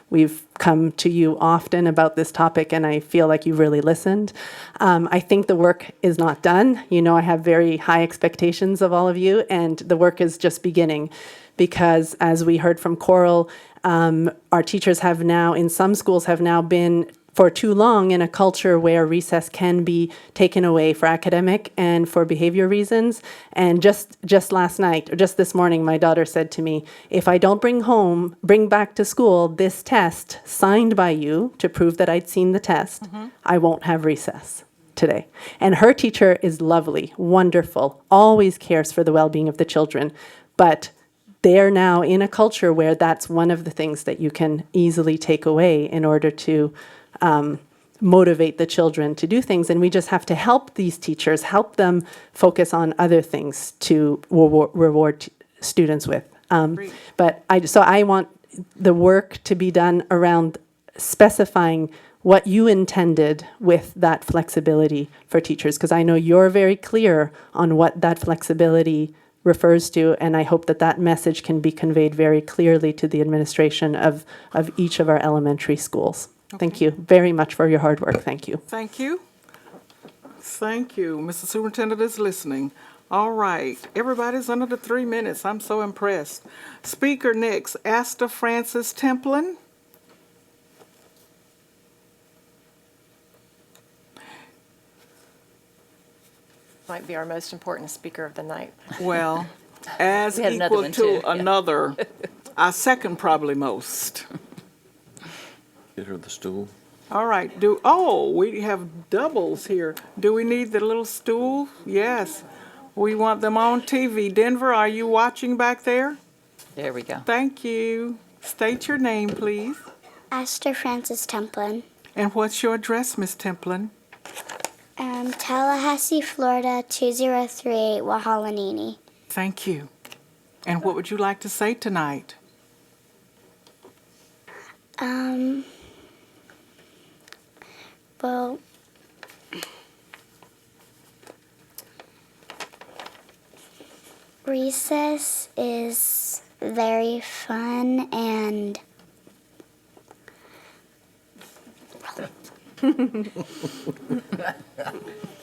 We've come to you often about this topic, and I feel like you've really listened. I think the work is not done. You know, I have very high expectations of all of you, and the work is just beginning. Because as we heard from Coral, our teachers have now, in some schools, have now been for too long in a culture where recess can be taken away for academic and for behavior reasons. And just last night, or just this morning, my daughter said to me, if I don't bring back to school this test signed by you to prove that I'd seen the test, I won't have recess today. And her teacher is lovely, wonderful, always cares for the well-being of the children. But they're now in a culture where that's one of the things that you can easily take away in order to motivate the children to do things. And we just have to help these teachers, help them focus on other things to reward students with. But I want the work to be done around specifying what you intended with that flexibility for teachers, because I know you're very clear on what that flexibility refers to, and I hope that that message can be conveyed very clearly to the administration of each of our elementary schools. Thank you very much for your hard work. Thank you. Thank you. Thank you. Mr. Superintendent is listening. All right. Everybody's under the 3 minutes. I'm so impressed. Speaker next, Asta Francis Templin. Might be our most important speaker of the night. Well, as We had another equal one, to too, yeah. another, our second probably most. Get her the stool. All right, we have doubles here. Do we need the little stool? Yes. We want them on TV. Denver, are you watching back there? There we go. Thank you. State your name, please. Esther Francis Templin. And what's your address, Miss Templin? Tallahassee, Florida, 2038, Wahalanini. Thank you. And what would you like to say tonight? Well, recess is very fun and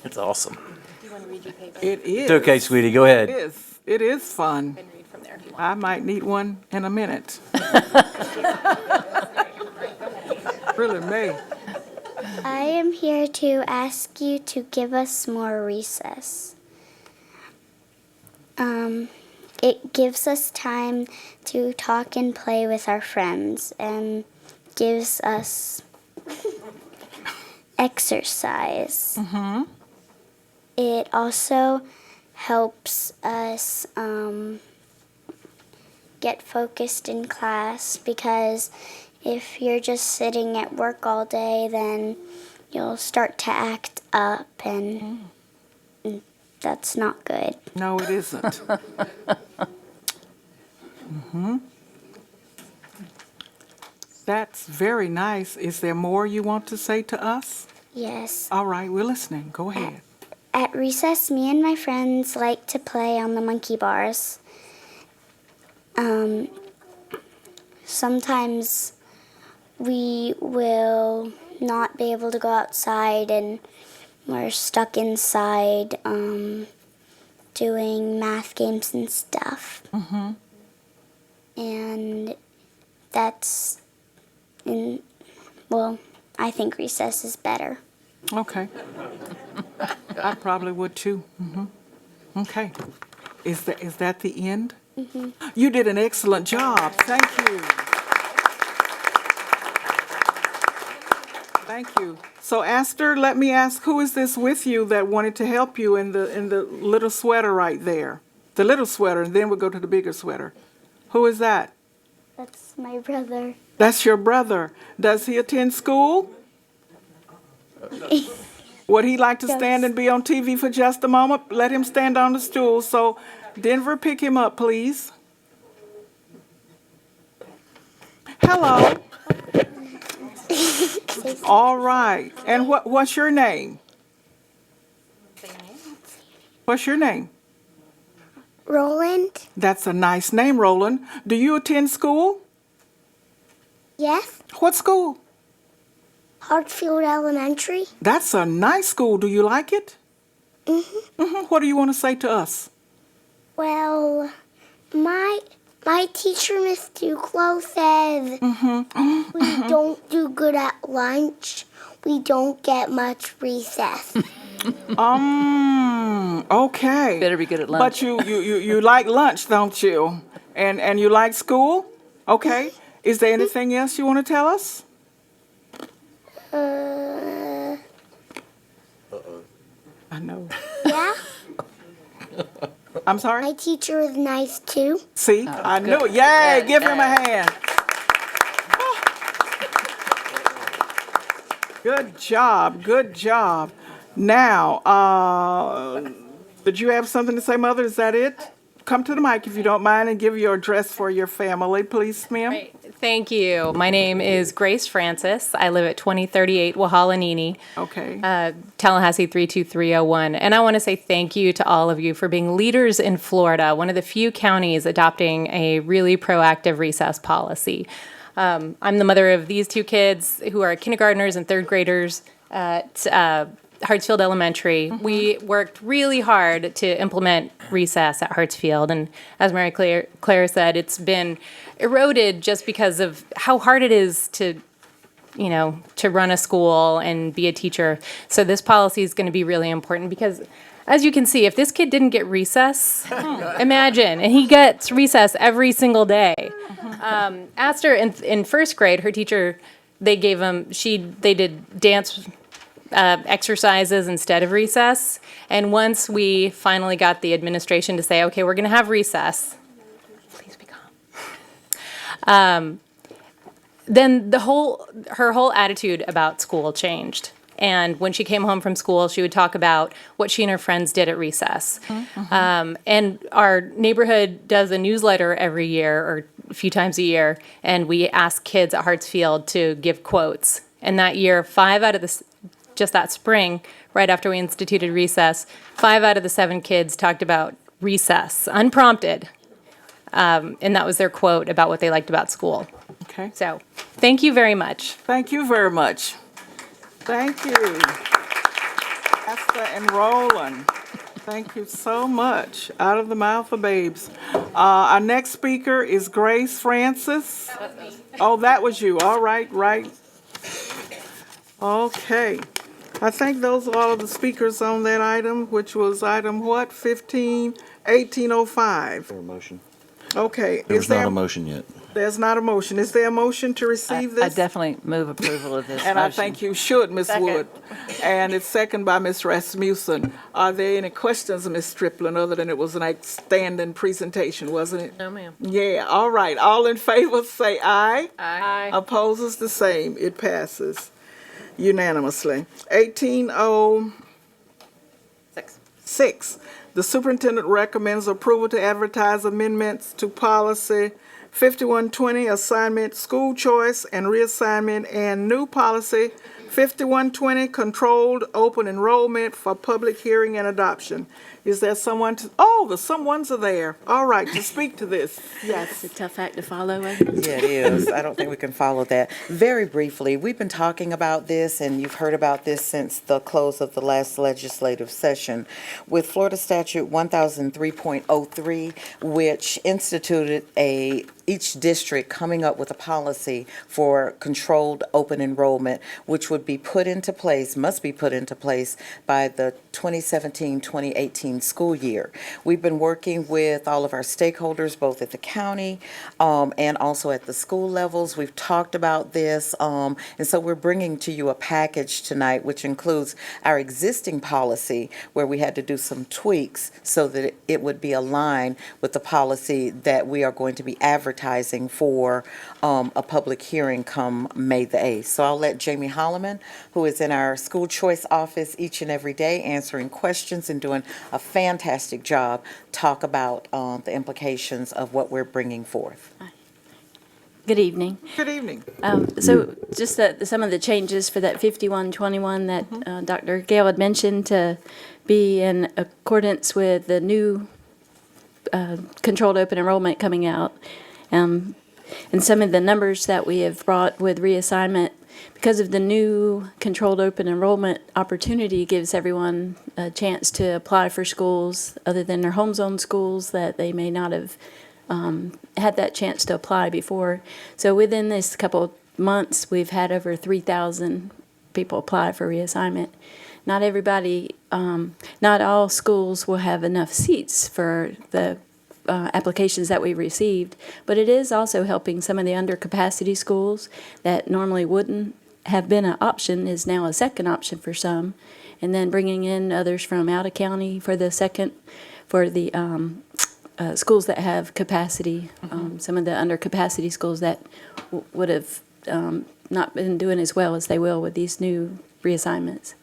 It's awesome. Do you want to read your paper? It is. It's okay, sweetie, go ahead. It is. It is fun. And read from there if you want. I might need one in a minute. Really may. I am here to ask you to give us more recess. It gives us time to talk and play with our friends and gives us exercise. It also helps us get focused in class, because if you're just sitting at work all day, then you'll start to act up, and that's not good. No, it isn't. That's very nice. Is there more you want to say to us? Yes. All right, we're listening. Go ahead. At recess, me and my friends like to play on the monkey bars. Sometimes we will not be able to go outside and we're stuck inside doing math games and stuff. And that's, I think recess is better. Okay. I probably would too. Okay. Is that the end? You did an excellent job. Thank you. Thank you. So Esther, let me ask, who is this with you that wanted to help you in the little sweater right there? The little sweater, and then we'll go to the bigger sweater. Who is that? That's my brother. That's your brother. Does he attend school? Would he like to stand and be on TV for just a moment? Let him stand on the stool. So Denver, pick him up, please. Hello. All right. And what's your name? What's your name? Roland? That's a nice name, Roland. Do you attend school? Yes. What school? Hartsfield Elementary? That's a nice school. Do you like it? Mm-hmm. What do you want to say to us? Well, my teacher, Miss Duclos, says we don't do good at lunch. We don't get much recess. Okay. Better be good at lunch. But you like lunch, don't you? And you like school? Okay. Is there anything else you want to tell us? I know. Yeah? I'm sorry? My teacher is nice too. See, I knew it. Yay, give him a hand. Good job, good job. Now, did you have something to say, Mother? Is that it? Come to the mic if you don't mind and give your address for your family, please, ma'am. Thank you. My name is Grace Francis. I live at 2038 Wahalanini, Okay. Tallahassee 32301. And I want to say thank you to all of you for being leaders in Florida, one of the few counties adopting a really proactive recess policy. I'm the mother of these two kids who are kindergartners and third graders at Hartsfield Elementary. We worked really hard to implement recess at Hartsfield, and as Mary Claire said, it's been eroded just because of how hard it is to run a school and be a teacher. So this policy is going to be really important because, as you can see, if this kid didn't get recess, imagine, and he gets recess every single day. Aster in first grade, her teacher, they did dance exercises instead of recess. And once we finally got the administration to say, okay, we're going to have recess, please be calm. Then her whole attitude about school changed. And when she came home from school, she would talk about what she and her friends did at recess. And our neighborhood does a newsletter every year or a few times a year, and we ask kids at Hartsfield to give quotes. And that year, just that spring, right after we instituted recess, 5 out of the 7 kids talked about recess, unprompted. And that was their quote about what they liked about school. Okay. So, thank you very much. Thank you very much. Thank you. Esther and Roland. Thank you so much. Out of the mouth of babes. Our next speaker is Grace Francis. Oh, that was you. All right, right. Okay. I think those are all of the speakers on that item, which was item what? 1805. For a motion. Okay. There's not a motion yet. There's not a motion. Is there a motion to receive this? I definitely move approval of this And motion. I think you should, Ms. Wood. And it's second by Ms. Rasmussen. Are there any questions, Ms. Striplin, other than it was an outstanding presentation, wasn't it? No, ma'am. Yeah, all right. All in favor, say aye. Aye. Opposes the same. It passes unanimously. 1806. The superintendent recommends approval to advertise amendments to policy 5120, assignment school choice and reassignment, and new policy 5120, controlled open enrollment for public hearing and adoption. Is there someone the someones are there. All right, to speak to this. Yes. It's a tough act to follow. Yeah, it is. I don't think we can follow that. Very briefly, we've been talking about this, and you've heard about this since the close of the last legislative session, with Florida Statute 1003.03, which instituted each district coming up with a policy for controlled open enrollment, which would be must be put into place by the 2017-2018 school year. We've been working with all of our stakeholders, both at the county and also at the school levels. We've talked about this, and so we're bringing to you a package tonight, which includes our existing policy, where we had to do some tweaks so that it would be aligned with the policy that we are going to be advertising for a public hearing come May the 8th. So I'll let Jamie Holloman, who is in our school choice office each and every day answering questions and doing a fantastic job, talk about the implications of what we're bringing forth. Good evening. Good evening. So just some of the changes for that 5121 that Dr. Gale had mentioned to be in accordance with the new controlled open enrollment coming out. And some of the numbers that we have brought with reassignment, because of the new controlled open enrollment opportunity, gives everyone a chance to apply for schools other than their home zone schools that they may not have had that chance to apply before. So within this couple of months, we've had over 3,000 people apply for reassignment. Not everybody, not all schools will have enough seats for the applications that we received, but it is also helping some of the undercapacity schools that normally wouldn't have been an option is now a second option for some, and then bringing in others from out of county for the second, for the schools that have capacity, some of the undercapacity schools that would have not been doing as well as they will with these new reassignments.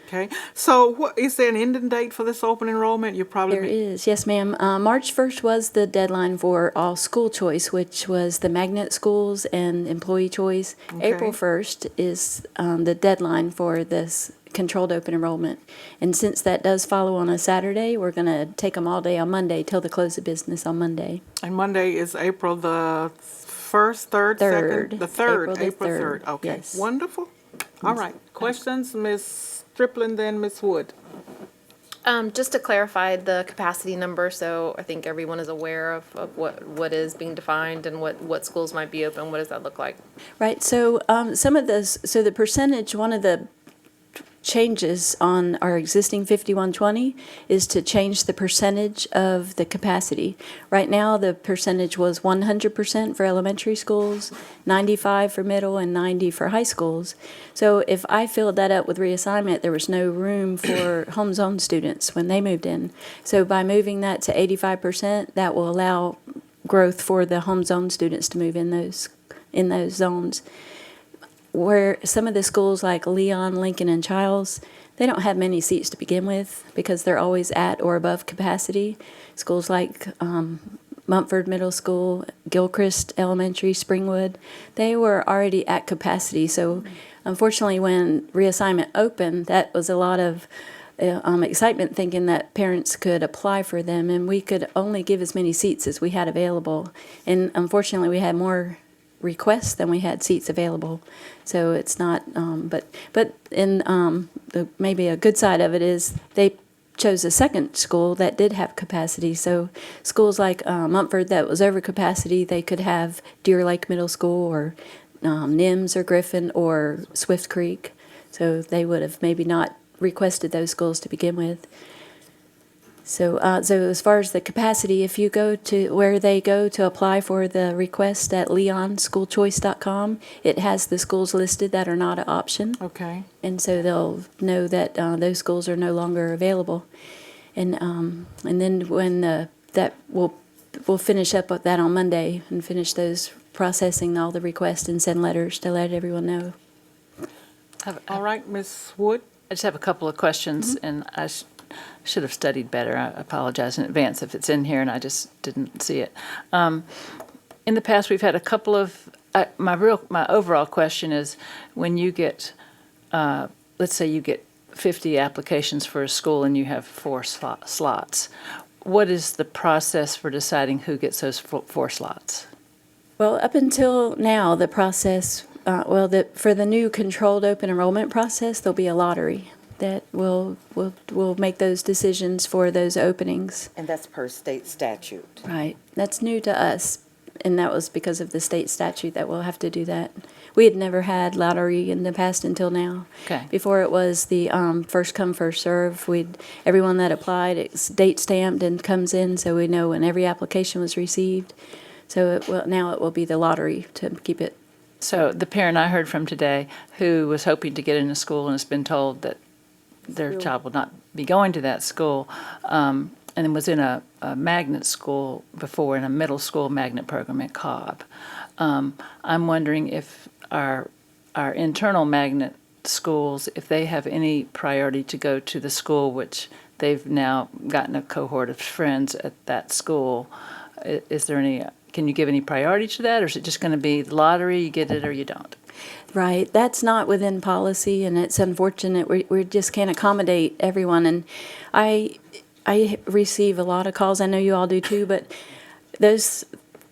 Okay, so is there an ending date for this open enrollment? You probably There is, yes, ma'am. March 1st was the deadline for all school choice, which was the magnet schools and employee choice. Okay. April 1st is the deadline for this controlled open enrollment. And since that does follow on a Saturday, we're going to take them all day on Monday till the close of business on Monday. And Monday is April the 1st, 3rd, 2nd? The 3rd, April 3rd. Okay, yes. wonderful. All right, questions, Ms. Striplin, then Ms. Wood. Just to clarify the capacity number, so I think everyone is aware of what is being defined and what schools might be open. What does that look like? Right, so some of this, so the percentage, one of the changes on our existing 5120 is to change the percentage of the capacity. Right now, the percentage was 100% for elementary schools, 95 for middle, and 90 for high schools. So if I filled that up with reassignment, there was no room for home zone students when they moved in. So by moving that to 85%, that will allow growth for the home zone students to move in those zones. Where some of the schools like Leon, Lincoln, and Childs, they don't have many seats to begin with because they're always at or above capacity. Schools like Mumford Middle School, Gilchrist Elementary, Springwood, they were already at capacity. So unfortunately, when reassignment opened, that was a lot of excitement thinking that parents could apply for them, and we could only give as many seats as we had available. And unfortunately, we had more requests than we had seats available. So it's not, but in maybe a good side of it is they chose a second school that did have capacity. So schools like Mumford that was over capacity, they could have Deer Lake Middle School or NIMS or Griffin or Swift Creek. So they would have maybe not requested those schools to begin with. So as far as the capacity, if you go to where they go to apply for the request at leonschoolchoice.com, it has the schools listed that are not an option. Okay. And so they'll know that those schools are no longer available. And then when that we'll finish up with that on Monday and finish those processing all the requests and send letters to let everyone know. All right, Ms. Wood. I just have a couple of questions, and I should have studied better. I apologize in advance if it's in here and I just didn't see it. In the past, we've had a couple of, my overall question is, when you get, let's say you get 50 applications for a school and you have 4 slots, what is the process for deciding who gets those 4 slots? Well, up until now, the process, for the new controlled open enrollment process, there'll be a lottery that will make those decisions for those openings. And that's per state statute. Right. That's new to us, and that was because of the state statute that we'll have to do that. We had never had lottery in the past until now. Okay. Before it was the first come, first serve. Everyone that applied, it's date stamped and comes in, so we know when every application was received. So now it will be the lottery to keep it. So the parent I heard from today who was hoping to get into school and has been told that their child will not be going to that school, and was in a magnet school before, in a middle school magnet program at Cobb. I'm wondering if our internal magnet schools, if they have any priority to go to the school, which they've now gotten a cohort of friends at that school. Is there any, can you give any priority to that, or is it just going to be the lottery, you get it or you don't? Right, that's not within policy, and it's unfortunate. We just can't accommodate everyone, and I receive a lot of calls. I know you all do too, but those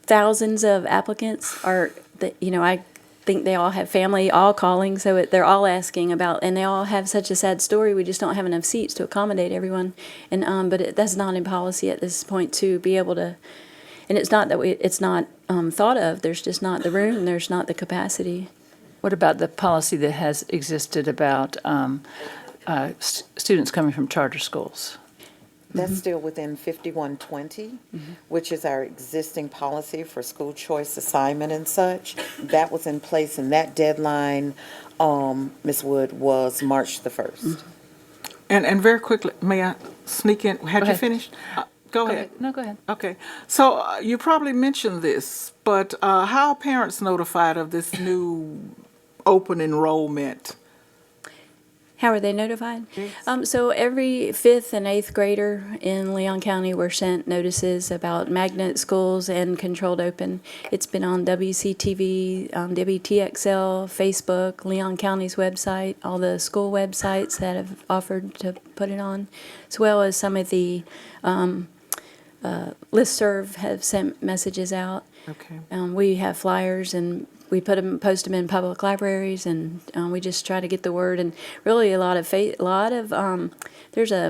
thousands of applicants are, I think they all have family all calling, so they're all asking about, and they all have such a sad story. We just don't have enough seats to accommodate everyone, and but that's not in policy at this point to be able to. And it's not that it's not thought of. There's just not the room. There's not the capacity. What about the policy that has existed about students coming from charter schools? That's still within 5120, which is our existing policy for school choice assignment and such. That was in place, and that deadline, Ms. Wood, was March the 1st. And very quickly, may I sneak in? Had you finished? Go ahead. No, go ahead. Okay. So you probably mentioned this, but how are parents notified of this new open enrollment? How are they notified? So every 5th and 8th grader in Leon County were sent notices about magnet schools and controlled open. It's been on WCTV, WTXL, Facebook, Leon County's website, all the school websites that have offered to put it on, as well as some of the listserv have sent messages out. Okay. We have flyers, and we post them in public libraries, and we just try to get the word. And really, there's a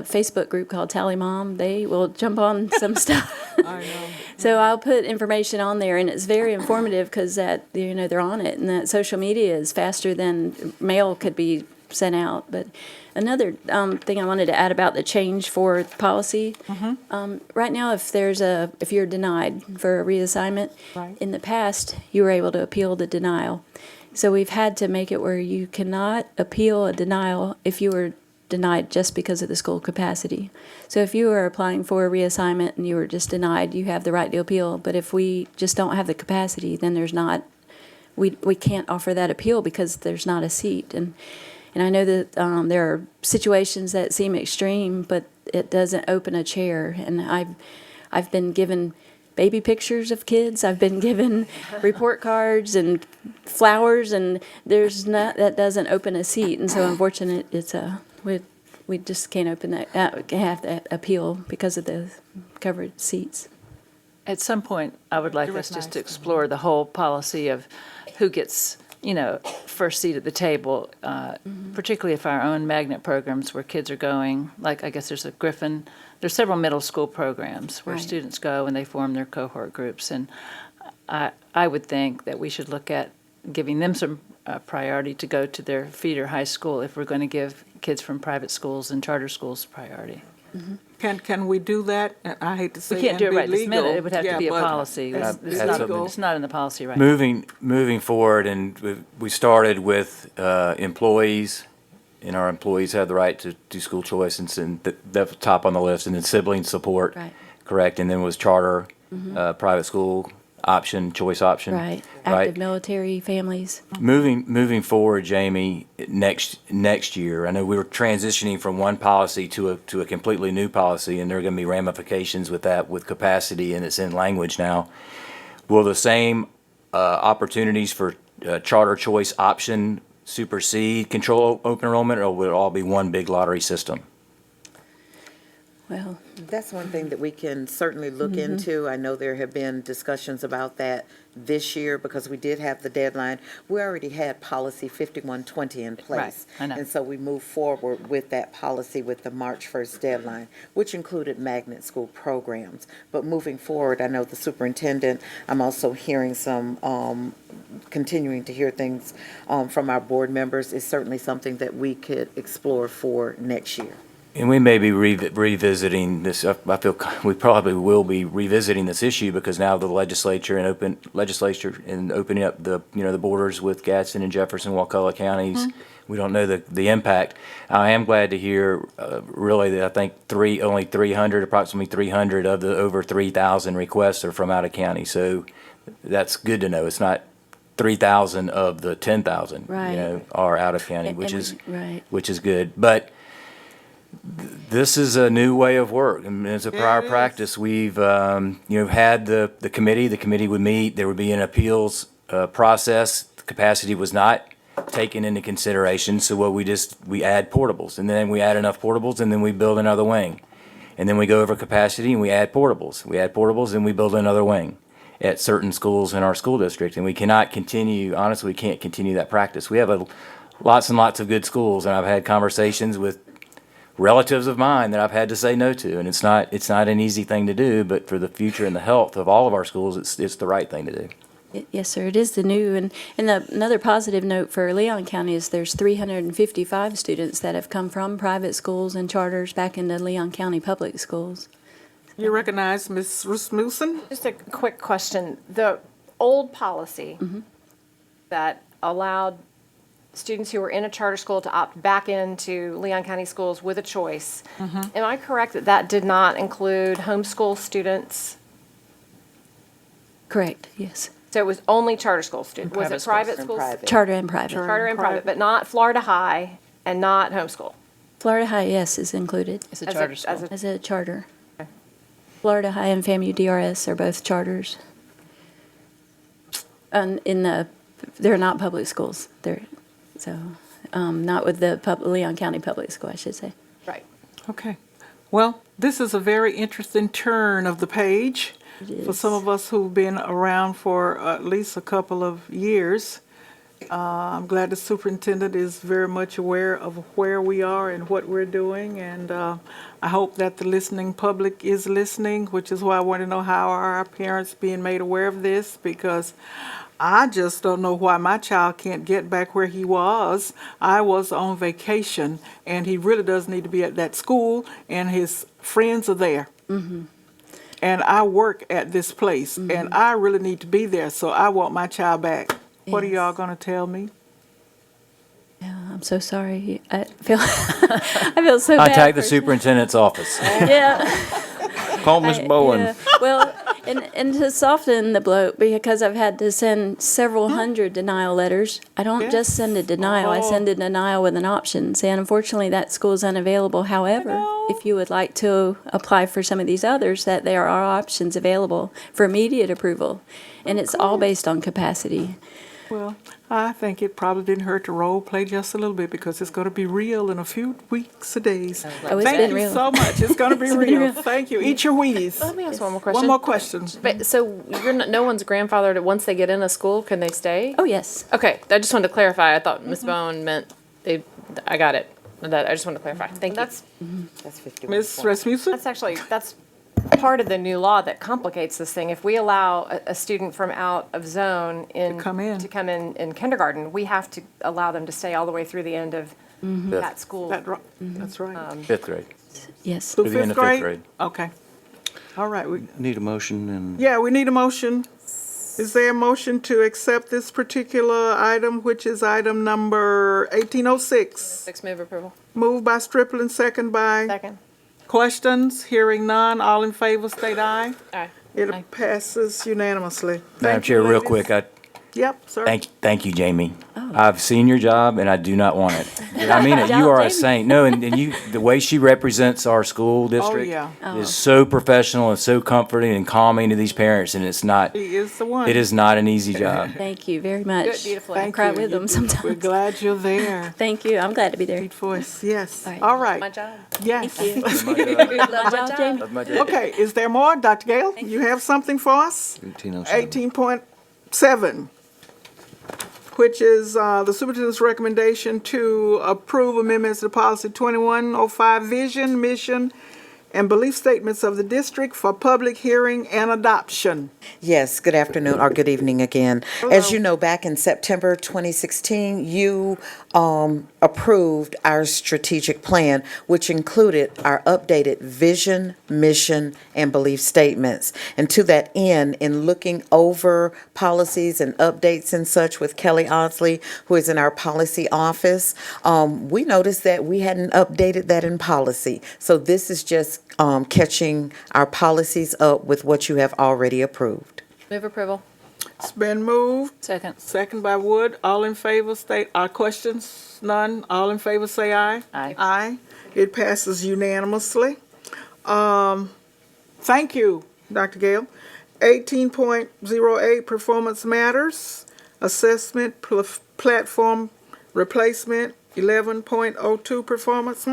Facebook group called Tally Mom. They will jump on some stuff. I know. So I'll put information on there, and it's very informative because they're on it, and that social media is faster than mail could be sent out. But another thing I wanted to add about the change for policy, right now, if you're denied for a reassignment, in the past, you were able to appeal the denial. So we've had to make it where you cannot appeal a denial if you were denied just because of the school capacity. So if you were applying for a reassignment and you were just denied, you have the right to appeal. But if we just don't have the capacity, then we can't offer that appeal because there's not a seat. And I know that there are situations that seem extreme, but it doesn't open a chair. And I've been given baby pictures of kids. I've been given report cards and flowers, and that doesn't open a seat. And so, unfortunate, we just can't open that. Have that appeal because of the covered seats. At some point, I would like us just to explore the whole policy of who gets, first seat at the table, particularly if our own magnet programs where kids are going, like I guess there's there's several middle school programs where students go and they form their cohort groups. And I would think that we should look at giving them some priority to go to their feeder high school if we're going to give kids from private schools and charter schools priority. Can we do that? I hate to say We can't do it right this legal. minute. It would have to be a but policy. It's not in the policy right now. Moving forward, and we started with employees, and our employees have the right to do school choice, and that's top on the list, and then sibling support, correct, and then was charter, private school option, choice option. Right. Active military families. Moving forward, Jamie, next year, I know we were transitioning from one policy to a completely new policy, and there are going to be ramifications with that, with capacity, and it's in language now. Will the same opportunities for charter choice option supersede control open enrollment, or will it all be one big lottery system? Well, that's one thing that we can certainly look into. I know there have been discussions about that this year because we did have the deadline. We already had policy 5120 in place. Right, I know. And so we moved forward with that policy with the March 1st deadline, which included magnet school programs. But moving forward, I know the superintendent, I'm also hearing some, continuing to hear things from our board members is certainly something that we could explore for next year. And we may be revisiting this. I feel we probably will be revisiting this issue because now the legislature and opening up the borders with Gadsden and Jefferson, Wakulla counties. We don't know the impact. I am glad to hear really that I think approximately 300 of the over 3,000 requests are from out of county. So that's good to know. It's not 3,000 of the 10,000, Right. you know, are out of county, And- which and is, right. which is good. But this is a new way of work. I mean, it's a prior practice. We've, had the committee. The committee would meet. There would be an appeals process. The capacity was not taken into consideration. So what we add portables, and then we add enough portables, and then we build another wing, and then we go over capacity and we add portables. We add portables and we build another wing at certain schools in our school district, and we cannot continue. Honestly, we can't continue that practice. We have lots and lots of good schools, and I've had conversations with relatives of mine that I've had to say no to, and it's not an easy thing to do, but for the future and the health of all of our schools, it's the right thing to do. Yes, sir, it is the new, and another positive note for Leon County is there's 355 students that have come from private schools and charters back into Leon County public schools. You recognize Ms. Rasmussen? Just a quick question. The old policy that allowed students who were in a charter school to opt back into Leon County schools with a choice, am I correct that that did not include homeschool students? Correct, yes. So it was only charter school students? Was private it private schools. schools? And private. Charter and private. Charter and private, but not Florida High and not homeschool? Florida High, yes, is included It's a As a- charter as school. a- as a charter. Florida High and FAMU DRS are both charters. And they're not public schools. Not with the Leon County Public School, I should say. Right. Okay. Well, this is a very interesting turn of the page for some of us who've been around for at least a couple of years. I'm glad the superintendent is very much aware of where we are and what we're doing, and I hope that the listening public is listening, which is why I want to know how are our parents being made aware of this, because I just don't know why my child can't get back where he was. I was on vacation, and he really does need to be at that school, and his friends are there. And I work at this place, and I really need to be there, so I want my child back. What are Yes. y'all gonna tell me? Yeah, I'm so sorry. I feel I feel so bad. Contact the for- superintendent's office. Yeah. Call Miss Bowen. Yeah. Well, and to soften the blow, because I've had to send several hundred denial letters, I don't just send a denial, I send a denial with an option, saying unfortunately that school is unavailable. However, if you would like to apply for some of these others, that there are options available for immediate approval. And it's all based on capacity. Well, I think it probably didn't hurt to role play just a little bit, because it's gonna be real in a few weeks or days. Oh, it's Thank been you real. so much. It's gonna be It's been real. real. Thank you. Eat your Wheaties. Let me ask one more question. One more question. But, so no one's grandfathered, once they get in a school, can they stay? Oh, yes. Okay, I just wanted to clarify. I thought Ms. Bowen meant I got it. I just wanted to clarify. Thank you. That's 51. Ms. Rasmussen? That's part of the new law that complicates this thing. If we allow a student from out of zone to come in kindergarten, we have to allow them to stay all the way through the end of that school. That's right. Fifth grade. Yes. Through the end of fifth grade. Okay. All right. Need a motion and. Yeah, we need a motion. Is there a motion to accept this particular item, which is item number 1806? 6 move approval. Moved by Striplin, second by? Second. Questions? Hearing none. All in favor, state aye. Aye. It passes unanimously. Madam Thank Chair, you, real ladies. quick, Yep, sir. thank you, Jamie. I've seen your job, and I do not want it. I mean it. You Job, are a Jamie. saint. No, and you, the way she represents our school district yeah. is so professional and so comforting and calming to these parents, and it's not. He is the one. It is not an easy job. Thank you very much. Do it beautifully. I cry with them We're sometimes. glad you're there. Thank you. I'm glad to be there. Sweet voice, yes. All right. All right. My job. Yes. Good job, Jamie. Okay, is there more? Dr. Gale, you have something for us? 1807. 18.7, which is the superintendent's recommendation to approve amendments to policy 2105 vision, mission, and belief statements of the district for public hearing and adoption. Yes, good afternoon or good evening again. As you know, back in September 2016, you approved our strategic plan, which included our updated vision, mission, and belief statements. And to that end, in looking over policies and updates and such with Kelly Osley, who is in our policy office, we noticed that we hadn't updated that in policy. So this is just catching our policies up with what you have already approved. Move approval. It's been moved. Second. Second by Wood. All in favor state, questions? None. All in favor say aye. Aye. Aye. It passes unanimously. Thank you, Dr. Gale. 18.08 Performance Matters, Assessment Platform Replacement, 11.02 Performance.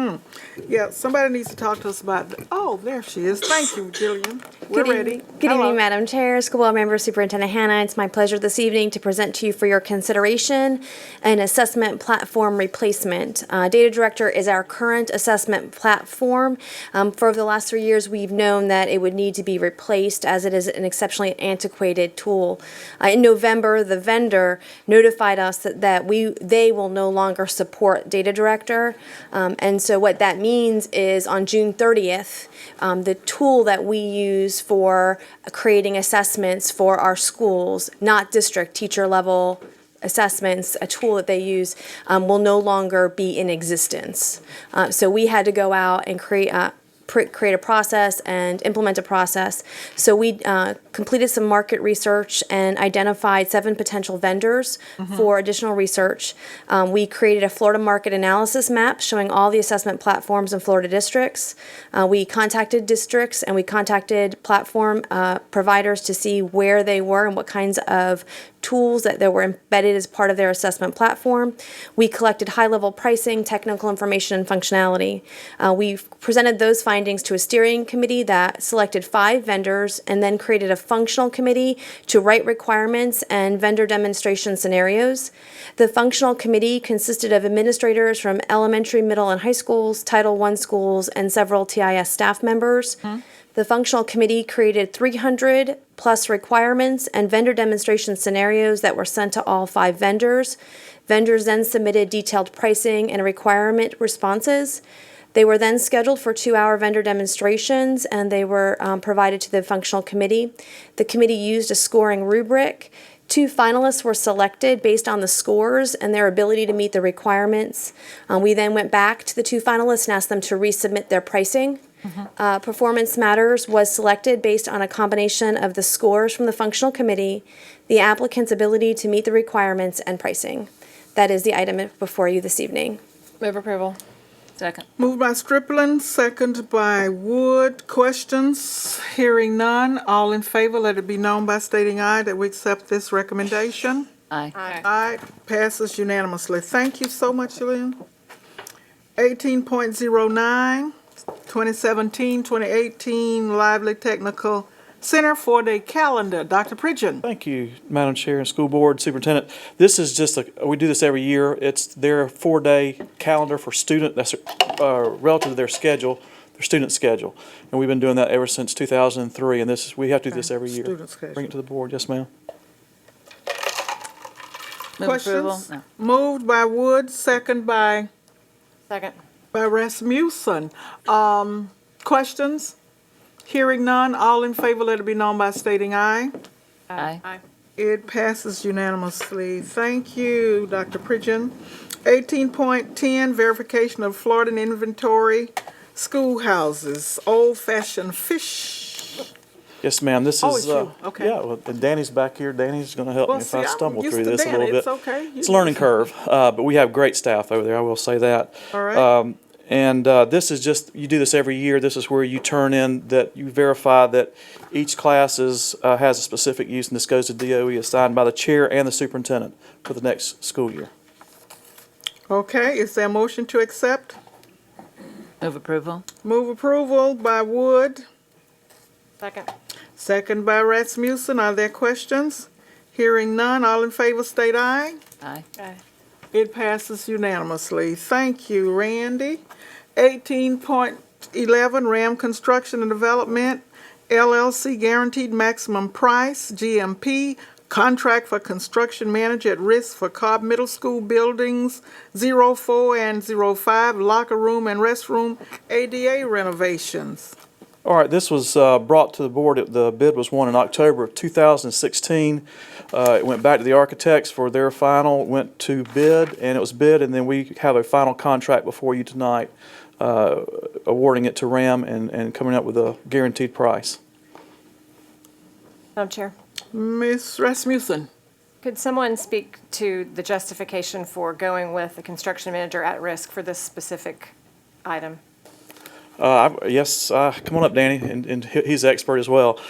Yeah, somebody needs to talk to us about, oh, there she is. Thank you, Jillian. We're ready. Good Hello. evening, Madam Chair, School Board Member, Superintendent Hannah. It's my pleasure this evening to present to you for your consideration an assessment platform replacement. Data Director is our current assessment platform. For the last 3 years, we've known that it would need to be replaced as it is an exceptionally antiquated tool. In November, the vendor notified us that they will no longer support Data Director. And so what that means is on June 30th, the tool that we use for creating assessments for our schools, not district teacher level assessments, a tool that they use, will no longer be in existence. So we had to go out and create a process and implement a process. So we completed some market research and identified 7 potential vendors for additional research. We created a Florida market analysis map showing all the assessment platforms in Florida districts. We contacted districts and we contacted platform providers to see where they were and what kinds of tools that were embedded as part of their assessment platform. We collected high-level pricing, technical information, and functionality. We presented those findings to a steering committee that selected 5 vendors and then created a functional committee to write requirements and vendor demonstration scenarios. The functional committee consisted of administrators from elementary, middle, and high schools, Title I schools, and several TIS staff members. The functional committee created 300 plus requirements and vendor demonstration scenarios that were sent to all 5 vendors. Vendors then submitted detailed pricing and requirement responses. They were then scheduled for 2-hour vendor demonstrations, and they were provided to the functional committee. The committee used a scoring rubric. 2 finalists were selected based on the scores and their ability to meet the requirements. We then went back to the 2 finalists and asked them to resubmit their pricing. Performance Matters was selected based on a combination of the scores from the functional committee, the applicant's ability to meet the requirements, and pricing. That is the item before you this evening. Move approval. Second. Moved by Striplin, second by Wood. Questions? Hearing none. All in favor, let it be known by stating aye that we accept this recommendation. Aye. Aye. Passes unanimously. Thank you so much, Lynn. 18.09, 2017-2018 Lively Technical Center 4-day calendar. Dr. Pridgeon. Thank you, Madam Chair and School Board Superintendent. This is just we do this every year. It's their 4-day calendar for student that's relative to their schedule, their student schedule. And we've been doing that ever since 2003, and we have to do this every year. Student schedule. Bring it to the board. Yes, ma'am. Move approval. Questions? No. Moved by Wood, second by Rasmussen. Questions? Hearing none, all in favor, let it be known by stating aye. Aye. It passes unanimously. Thank you, Dr. Pridgeon. 18.10, verification of Florida inventory, schoolhouses, old-fashioned fish. Yes, ma'am. This Oh, is it's you. Okay. yeah. Well, and Danny's back here. Danny's going to help Well, me if see, I I'm stumble used through to this a Danny. little bit. It's okay. It's a learning curve, but we have great staff over there. I will say that. All right. And this is just, you do this every year. This is where you turn in that you verify that each class has a specific use, and this goes to DOE assigned by the chair and the superintendent for the next school year. Okay, is there a motion to accept? Move approval. Move approval by Wood, Second. second by Rasmussen. Are there questions? Hearing none, all in favor state aye. Aye. It passes unanimously. Thank you, Randy. 18.11, Ram Construction and Development, LLC, Guaranteed Maximum Price, GMP, Contract for Construction Manager at Risk for Cobb Middle School Buildings 04 and 05, Locker Room and Restroom, ADA renovations. All right, this was brought to the board. The bid was won in October of 2016. It went back to the architects for their final, went to bid, and it was bid, and then we have a final contract before you tonight, awarding it to RAM and coming up with a guaranteed price. Madam Chair. Ms. Rasmussen? Could someone speak to the justification for going with the construction manager at risk for this specific item? Yes, come on up, Danny, and he's the expert as well.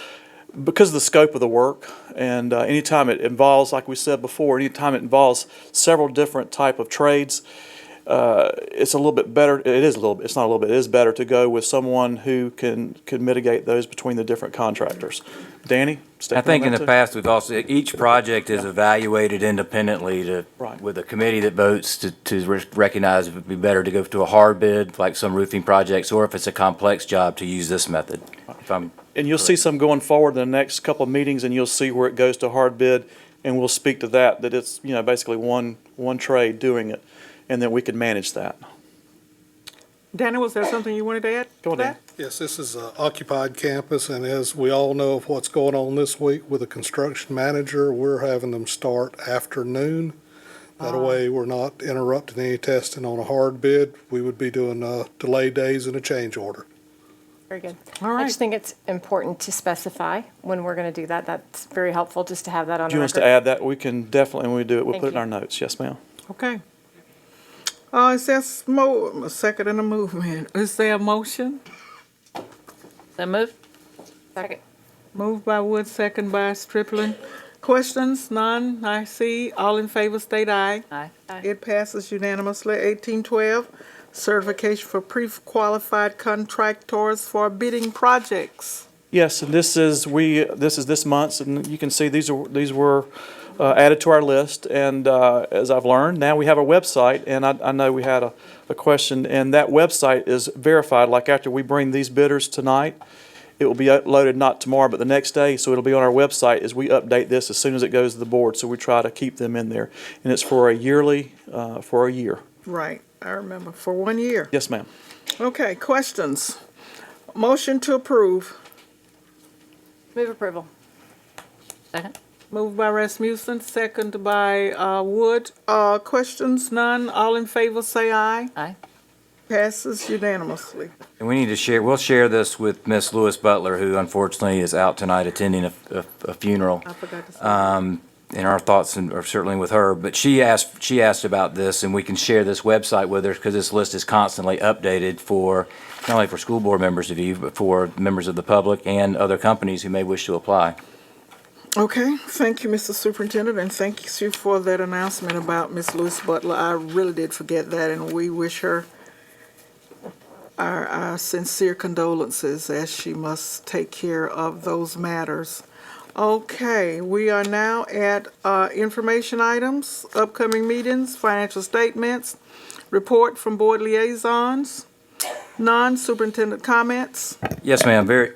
Because of the scope of the work, and anytime it involves, like we said before, anytime it involves several different type of trades, it's a little bit better. It is a little bit. It's not a little bit. It is better to go with someone who can mitigate those between the different contractors. Danny, I think in the past, we've also, each project is evaluated independently with a committee that votes to recognize if it'd be better to go to a hard bid, like some roofing projects, or if it's a complex job, to use this method. And you'll see some going forward in the next couple of meetings, and you'll see where it goes to hard bid, and we'll speak to that it's, basically one trade doing it, and then we can manage that. Danny, was there something you wanted to add? Go on, Dan. Yes, this is an occupied campus, and as we all know of what's going on this week with the construction manager, we're having them start after noon. That way, we're not interrupting any testing on a hard bid. We would be doing delay days and a change order. Very good. All right. I just think it's important to specify when we're going to do that. That's very helpful just to have that on Do the you want us record. to add that? We can definitely, when we do it, we'll Thank put it in you. our notes. Yes, ma'am. Okay. Is there a second in the movement? Is there a motion? So move. Second. Moved by Wood, second by Stripling. Questions? None? I see. All in favor state aye. Aye. It passes unanimously. 1812, certification for pre-qualified contractors for bidding projects. Yes, and this is this month's, and you can see these were added to our list. And as I've learned, now we have a website, and I know we had a question, and that website is verified. Like after we bring these bidders tonight, it will be uploaded not tomorrow, but the next day. So it'll be on our website as we update this as soon as it goes to the board. So we try to keep them in there, and it's for a yearly, for a year. Right, I remember, for 1 year. Yes, ma'am. Okay, questions? Motion to approve. Move approval. Second. Moved by Rasmussen, second by Wood. Questions? None? All in favor say aye. Aye. Passes unanimously. And we need to share, we'll share this with Miss Lewis Butler, who unfortunately is out tonight attending a funeral. I forgot to say. And our thoughts are certainly with her, but she asked about this, and we can share this website with her, because this list is constantly updated for, not only for school board members to view, but for members of the public and other companies who may wish to apply. Okay, thank you, Mr. Superintendent, and thank you for that announcement about Miss Lewis Butler. I really did forget that, and we wish her our sincere condolences as she must take care of those matters. Okay, we are now at information items, upcoming meetings, financial statements, report from board liaisons, non-superintendent comments. Yes, ma'am. Very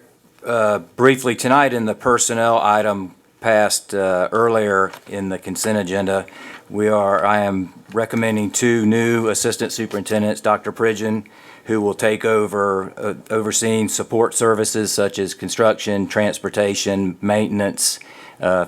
briefly, tonight in the personnel item passed earlier in the consent agenda, I am recommending 2 new assistant superintendents, Dr. Pridgeon, who will take over overseeing support services such as construction, transportation, maintenance,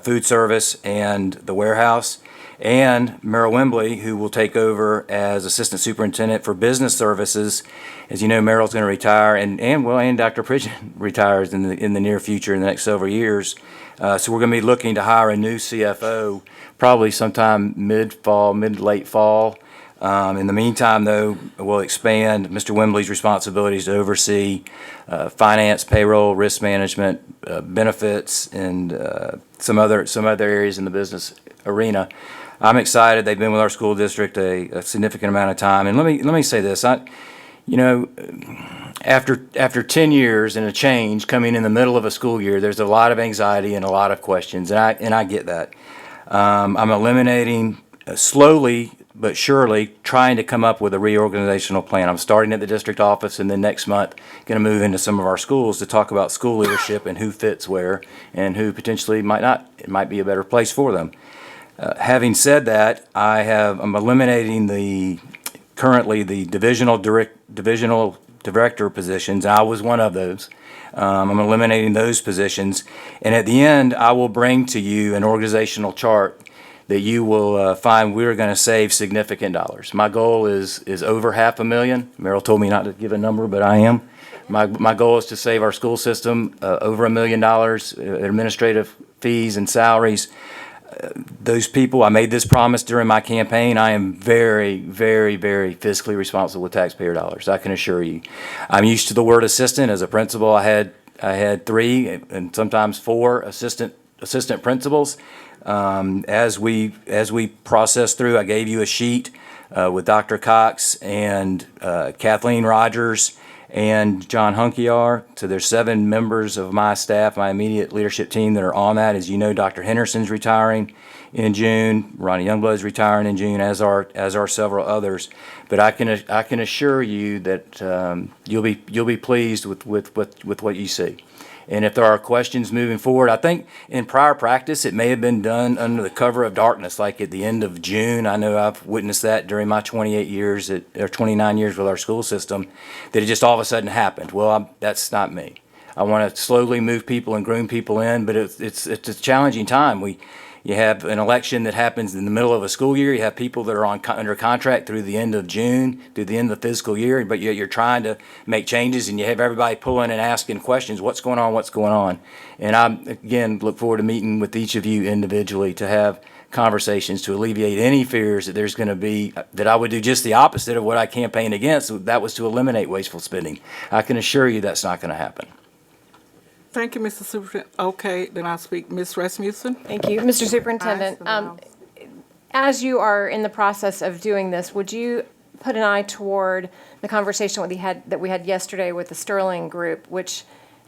food service, and the warehouse, and Merrill Wembley, who will take over as assistant superintendent for business services. As you know, Merrill's going to retire, and Dr. Pridgeon retires in the near future, in the next several years. So we're going to be looking to hire a new CFO probably sometime mid to late fall. In the meantime, though, we'll expand Mr. Wembley's responsibilities to oversee finance, payroll, risk management, benefits, and some other areas in the business arena. I'm excited. They've been with our school district a significant amount of time. And let me say this. After 10 years and a change coming in the middle of a school year, there's a lot of anxiety and a lot of questions, and I get that. I'm eliminating slowly but surely trying to come up with a reorganizational plan. I'm starting at the district office, and then next month going to move into some of our schools to talk about school leadership and who fits where and who potentially might not. It might be a better place for them. Having said that, I'm eliminating currently the divisional director positions. I was one of those. I'm eliminating those positions, and at the end, I will bring to you an organizational chart that you will find we're going to save significant dollars. My goal is over $500,000. Merrill told me not to give a number, but I am. My goal is to save our school system over $1 million administrative fees and salaries. Those people, I made this promise during my campaign. I am very, very, very fiscally responsible with taxpayer dollars. I can assure you. I'm used to the word assistant. As a principal, I had 3 and sometimes 4 assistant principals. As we process through, I gave you a sheet with Dr. Cox and Kathleen Rogers and John Hunkiar. So there's 7 members of my staff, my immediate leadership team, that are on that. As you know, Dr. Henderson's retiring in June. Ronnie Youngblood's retiring in June, as are several others. But I can assure you that you'll be pleased with what you see. And if there are questions moving forward, I think in prior practice, it may have been done under the cover of darkness, like at the end of June. I know I've witnessed that during my 28 years, or 29 years with our school system, that it just all of a sudden happened. Well, that's not me. I want to slowly move people and groom people in, but it's a challenging time. You have an election that happens in the middle of a school year. You have people that are under contract through the end of June, through the end of the fiscal year, but you're trying to make changes, and you have everybody pulling and asking questions, what's going on, what's going on? And I, again, look forward to meeting with each of you individually to have conversations to alleviate any fears that there's going to be, that I would do just the opposite of what I campaigned against. That was to eliminate wasteful spending. I can assure you that's not going to happen. Thank you, Mr. Superintendent. Okay, then I'll speak. Ms. Rasmussen? Thank you. Mr. Superintendent, as you are in the process of doing this, would you put an eye toward the conversation that we had yesterday with the Sterling Group, which,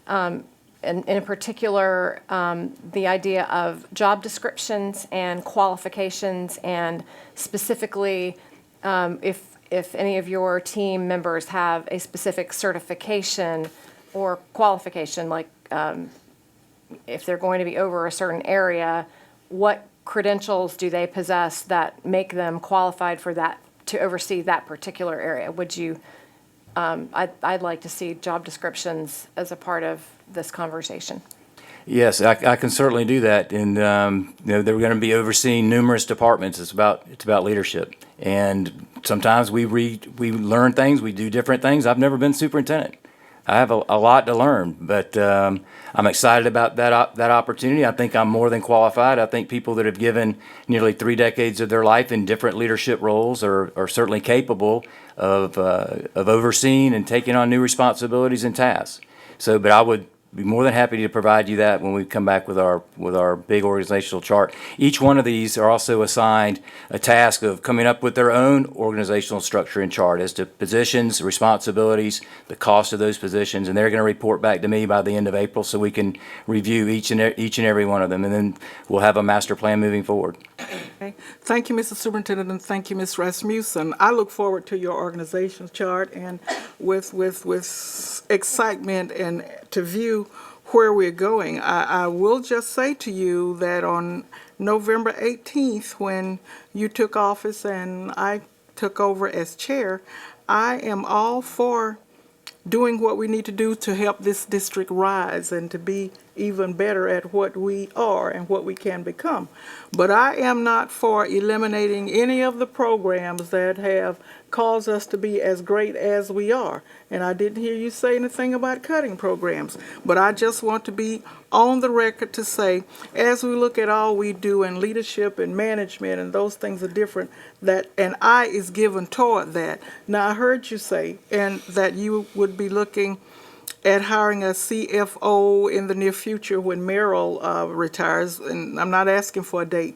in particular, the idea of job descriptions and qualifications, and specifically if any of your team members have a specific certification or qualification, like if they're going to be over a certain area, what credentials do they possess that make them qualified for that, to oversee that particular area? Would you, I'd like to see job descriptions as a part of this conversation. Yes, I can certainly do that. And they're going to be overseeing numerous departments. It's about leadership. And sometimes we learn things, we do different things. I've never been superintendent. I have a lot to learn, but I'm excited about that opportunity. I think I'm more than qualified. I think people that have given nearly 3 decades of their life in different leadership roles are certainly capable of overseeing and taking on new responsibilities and tasks. So, but I would be more than happy to provide you that when we come back with our big organizational chart. Each one of these are also assigned a task of coming up with their own organizational structure and chart as to positions, responsibilities, the cost of those positions, and they're going to report back to me by the end of April so we can review each and every one of them, and then we'll have a master plan moving forward. Okay. Thank you, Mr. Superintendent, and thank you, Ms. Rasmussen. I look forward to your organizational chart and with excitement and to view where we're going. I will just say to you that on November 18th, when you took office and I took over as chair, I am all for doing what we need to do to help this district rise and to be even better at what we are and what we can become. But I am not for eliminating any of the programs that have caused us to be as great as we are. And I didn't hear you say anything about cutting programs. But I just want to be on the record to say, as we look at all we do in leadership and management, and those things are different, that an eye is given toward that. Now, I heard you say and that you would be looking at hiring a CFO in the near future when Merrill retires, and I'm not asking for a date.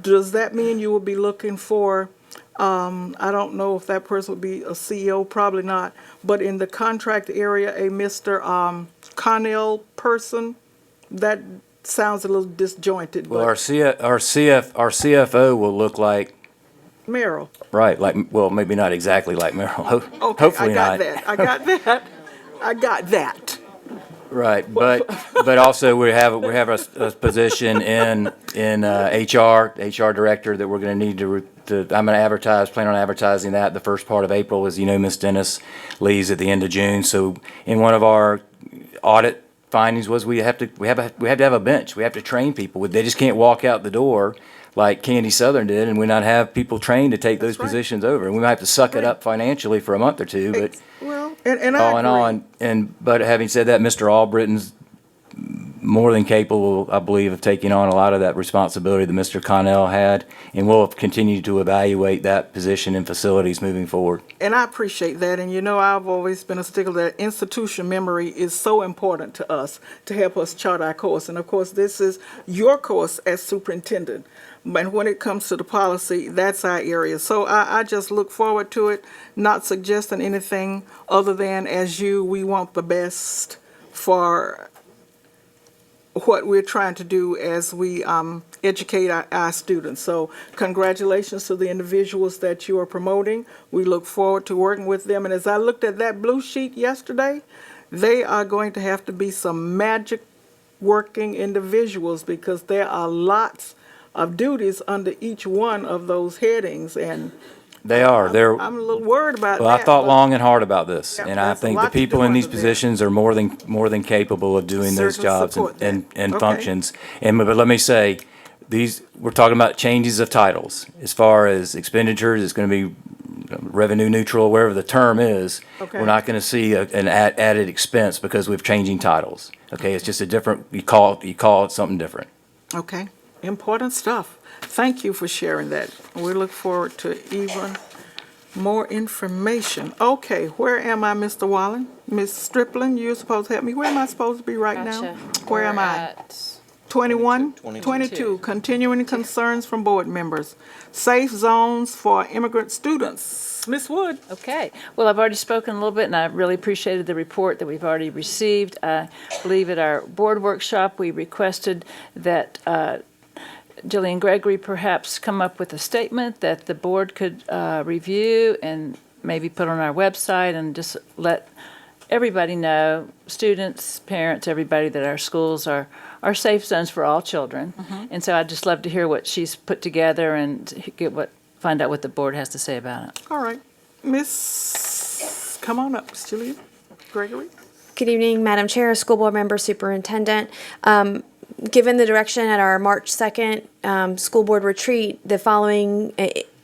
Does that mean you will be looking for, I don't know if that person would be a CEO, probably not, but in the contract area, a Mr. Connell person? That sounds a little disjointed. Well, our CFO will look like Merrill. Right, well, maybe not exactly like Merrill. Okay, Hopefully not. I got that. Right, but also we have a position in HR director that we're going to need to. I'm going to plan on advertising that the first part of April. As you know, Ms. Dennis leaves at the end of June. So in one of our audit findings was we have to have a bench. We have to train people. They just can't walk out the door like Candy Southern did, and we not have people trained to take those positions over. And we might have to suck it up financially for a month or two, but well, and all in all, but having said that, Mr. Albritton's more than capable, I believe, of taking on a lot of that responsibility that Mr. Connell had, and we'll continue to evaluate that position in facilities moving forward. And I appreciate that. And you know, I've always been a stickler that institution memory is so important to us to help us chart our course. And of course, this is your course as superintendent. But when it comes to the policy, that's our area. So I just look forward to it, not suggesting anything other than, as you, we want the best for what we're trying to do as we educate our students. So congratulations to the individuals that you are promoting. We look forward to working with them. And as I looked at that blue sheet yesterday, they are going to have to be some magic working individuals because there are lots of duties under each one of those headings. And They are. They're, I'm a little worried about well, that. I thought but long and hard about this, Yeah, and I there's a think the lot to people do in these under there. positions are more than capable of doing those Certainly jobs support that. and Okay. functions. And, but let me say, we're talking about changes of titles. As far as expenditures, it's gonna be revenue neutral, wherever the term is. Okay. We're not gonna see an added expense because we're changing titles. Okay, it's just a different, you call it something different. Okay, important stuff. Thank you for sharing that. We look forward to even more information. Okay, where am I, Mr. Wallen? Ms. Stripling, you're supposed to help me. Where am I supposed to be right now? Gotcha. Where am We're I? at 21? 22. 22, continuing concerns from board members. Safe zones for immigrant students. Ms. Wood? Okay. Well, I've already spoken a little bit, and I really appreciated the report that we've already received. I believe at our board workshop, we requested that Jillian Gregory perhaps come up with a statement that the board could review and maybe put on our website and just let everybody know, students, parents, everybody, that our schools are safe zones for all children. And so I'd just love to hear what she's put together and find out what the board has to say about it. All right. Come on up, Ms. Jillian Gregory. Good evening, Madam Chair, School Board Member, Superintendent. Given the direction at our March 2nd school board retreat, the following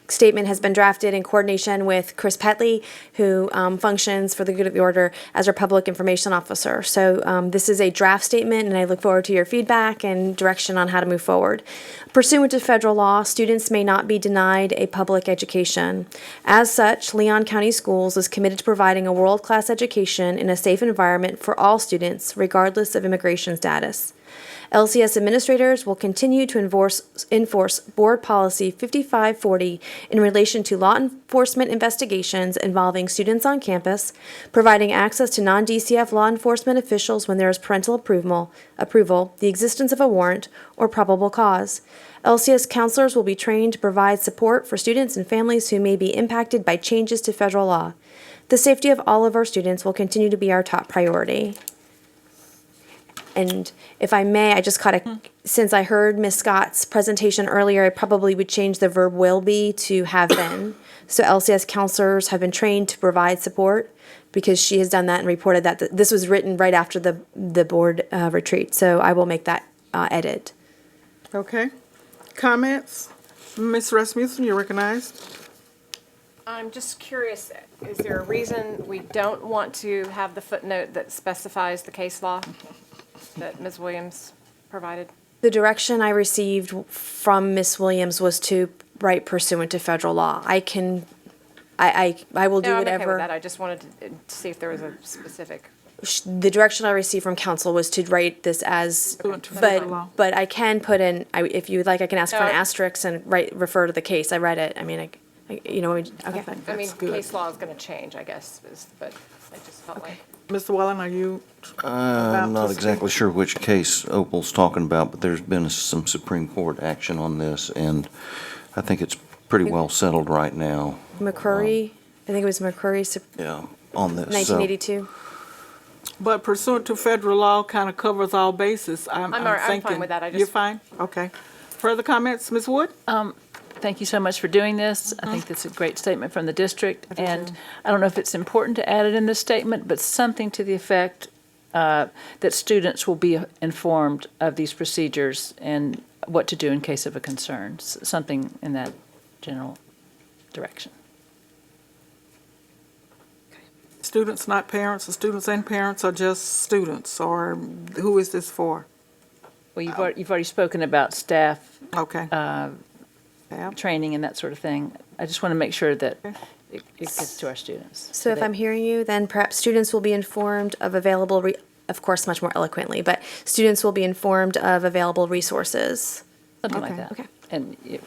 statement has been drafted in coordination with Chris Petley, who functions for the good of the order as our public information officer. So this is a draft statement, and I look forward to your feedback and direction on how to move forward. Pursuant to federal law, students may not be denied a public education. As such, Leon County Schools is committed to providing a world-class education in a safe environment for all students, regardless of immigration status. LCS administrators will continue to enforce Board Policy 5540 in relation to law enforcement investigations involving students on campus, providing access to non-DCF law enforcement officials when there is parental approval, the existence of a warrant, or probable cause. LCS counselors will be trained to provide support for students and families who may be impacted by changes to federal law. The safety of all of our students will continue to be our top priority. And if I may, I just since I heard Ms. Scott's presentation earlier, I probably would change the verb will be to have been. So LCS counselors have been trained to provide support because she has done that and reported that this was written right after the board retreat. So I will make that edit. Okay. Comments? Ms. Rasmussen, you're recognized. I'm just curious, is there a reason we don't want to have the footnote that specifies the case law that Ms. Williams provided? The direction I received from Ms. Williams was to write pursuant to federal law. I will do No, I'm whatever. okay with that. I just wanted to see if there was a specific. The direction I received from council was to write this as, but I can put in, if you would like, I can ask for an No. asterisk and refer to the case. I read it. I mean, okay. I mean, case law is going to change, I guess, but I just felt like. Mr. Wallen, are you? I'm not exactly sure which case Opal's talking about, but there's been some Supreme Court action on this, and I think it's pretty well settled right now. McCurry, I think it was McCurry, Yeah, on this. 1982. But pursuant to federal law kind of covers all bases. I'm fine thinking. with that. You're fine? Okay. Further comments, Ms. Wood? Thank you so much for doing this. I think that's a great statement from the district. And I don't know if it's important to add it in this statement, but something to the effect that students will be informed of these procedures and what to do in case of a concern, something in that general direction. Students, not parents, or students and parents, or just students, or who is this for? Well, you've already spoken about staff Okay. training and that sort of thing. I just want to make sure that it gets to our students. So if that- I'm hearing you, then perhaps students will be informed of available, of course, much more eloquently, but students will be informed of available resources. Something like Okay. that. Okay. And, yeah,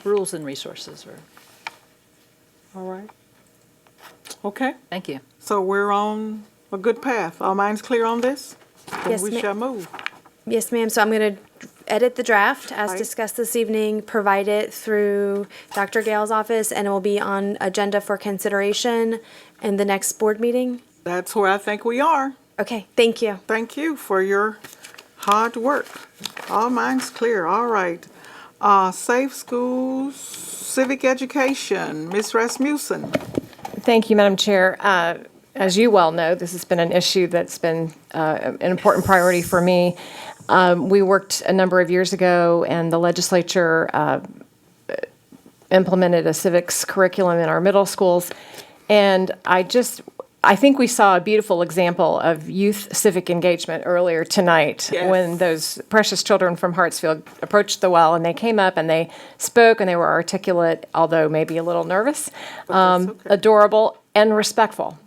rules and resources are, All right. Okay, thank you. so we're on a good path. Our minds clear on this? Then Yes, we ma'am. shall move. Yes, ma'am. So I'm going to edit the draft as Right. discussed this evening, provide it through Dr. Gale's office, and it will be on agenda for consideration in the next board meeting. That's where I think we are. Okay, thank you. Thank you for your hard work. All minds clear, all right. Safe schools, civic education, Ms. Rasmussen. Thank you, Madam Chair. As you well know, this has been an issue that's been an important priority for me. We worked a number of years ago, and the legislature implemented a civics curriculum in our middle schools. And I think we saw a beautiful example of youth civic engagement earlier tonight when those precious children from Hartsfield approached the well, and they came up and they spoke, and they were articulate, although maybe a little nervous, adorable, and respectful.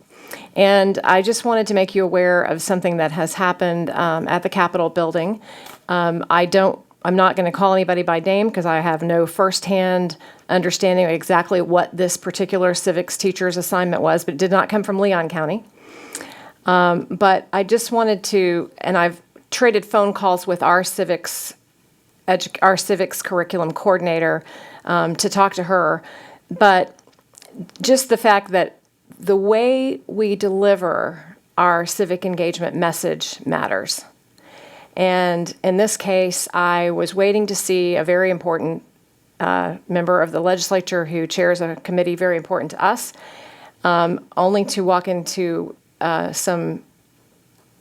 And I just wanted to make you aware of something that has happened at the Capitol building. I'm not going to call anybody by name because I have no firsthand understanding of exactly what this particular civics teacher's assignment was, but it did not come from Leon County. But I just wanted to, and I've traded phone calls with our civics curriculum coordinator to talk to her. But just the fact that the way we deliver our civic engagement message matters. And in this case, I was waiting to see a very important member of the legislature who chairs a committee very important to us, only to walk into some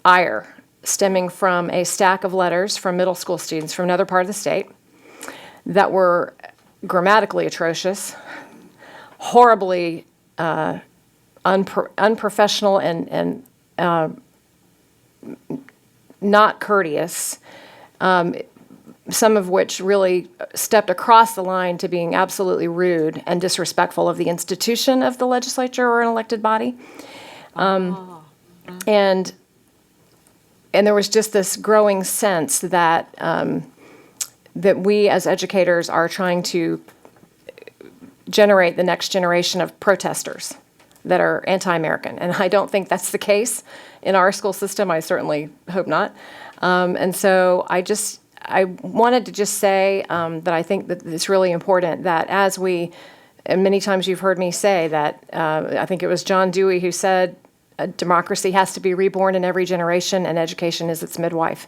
ire stemming from a stack of letters from middle school students from another part of the state that were grammatically atrocious, horribly unprofessional and not courteous, some of which really stepped across the line to being absolutely rude and disrespectful of the institution of the legislature or an elected body. And there was just this growing sense that that we as educators are trying to generate the next generation of protesters that are anti-American. And I don't think that's the case in our school system. I certainly hope not. And so I wanted to just say that I think that it's really important that as we, and many times you've heard me say that, I think it was John Dewey who said, democracy has to be reborn in every generation and education is its midwife.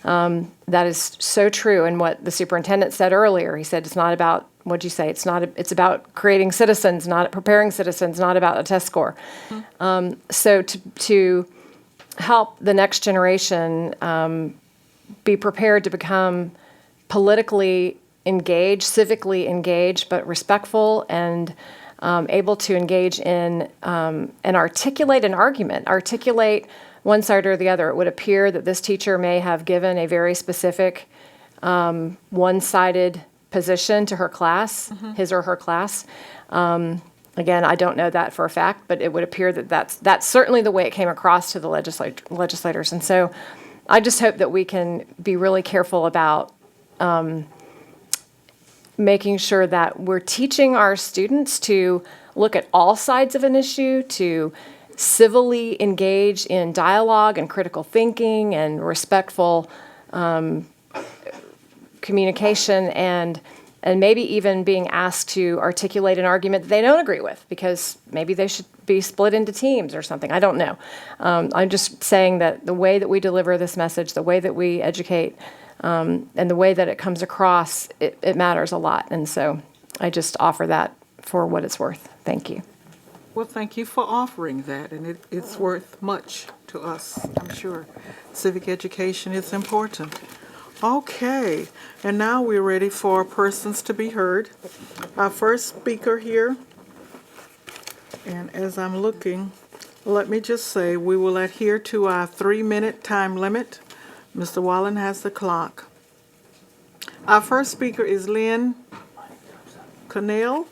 That is so true. And what the superintendent said earlier, he said, it's not about, what'd you say? It's about creating citizens, not preparing citizens, not about a test score. So to help the next generation be prepared to become politically engaged, civically engaged, but respectful and able to engage in and articulate an argument, articulate one side or the other. It would appear that this teacher may have given a very specific one-sided position to her class, his or her class. Again, I don't know that for a fact, but it would appear that that's certainly the way it came across to the legislators. And so I just hope that we can be really careful about making sure that we're teaching our students to look at all sides of an issue, to civilly engage in dialogue and critical thinking and respectful communication, and maybe even being asked to articulate an argument that they don't agree with, because maybe they should be split into teams or something. I don't know. I'm just saying that the way that we deliver this message, the way that we educate, and the way that it comes across, it matters a lot. And so I just offer that for what it's worth. Thank you. Well, thank you for offering that, and it's worth much to us, I'm sure. Civic education is important. Okay, and now we're ready for persons to be heard. Our first speaker here, and as I'm looking, let me just say we will adhere to our 3-minute time limit. Mr. Wallen has the clock. Our first speaker is Lynn Connell.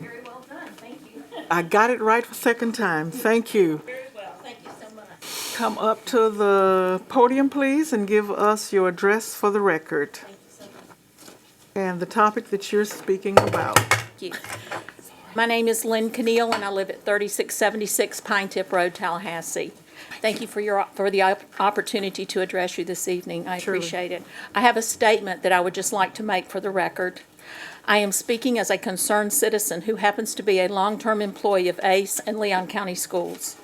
Very well done, thank you. I got it right for second time. Thank you. Very well, thank you so much. Come up to the podium, please, and give us your address for the record. Thank you so much. And the topic that you're speaking about. Thank you. My name is Lynn Keneal, and I live at 3676 Pine Tip Road, Tallahassee. Thank you for the opportunity to address you this evening. I appreciate it. I have a statement that I would just like to make for the record. I am speaking as a concerned citizen who happens to be a long-term employee of ACE and Leon County Schools.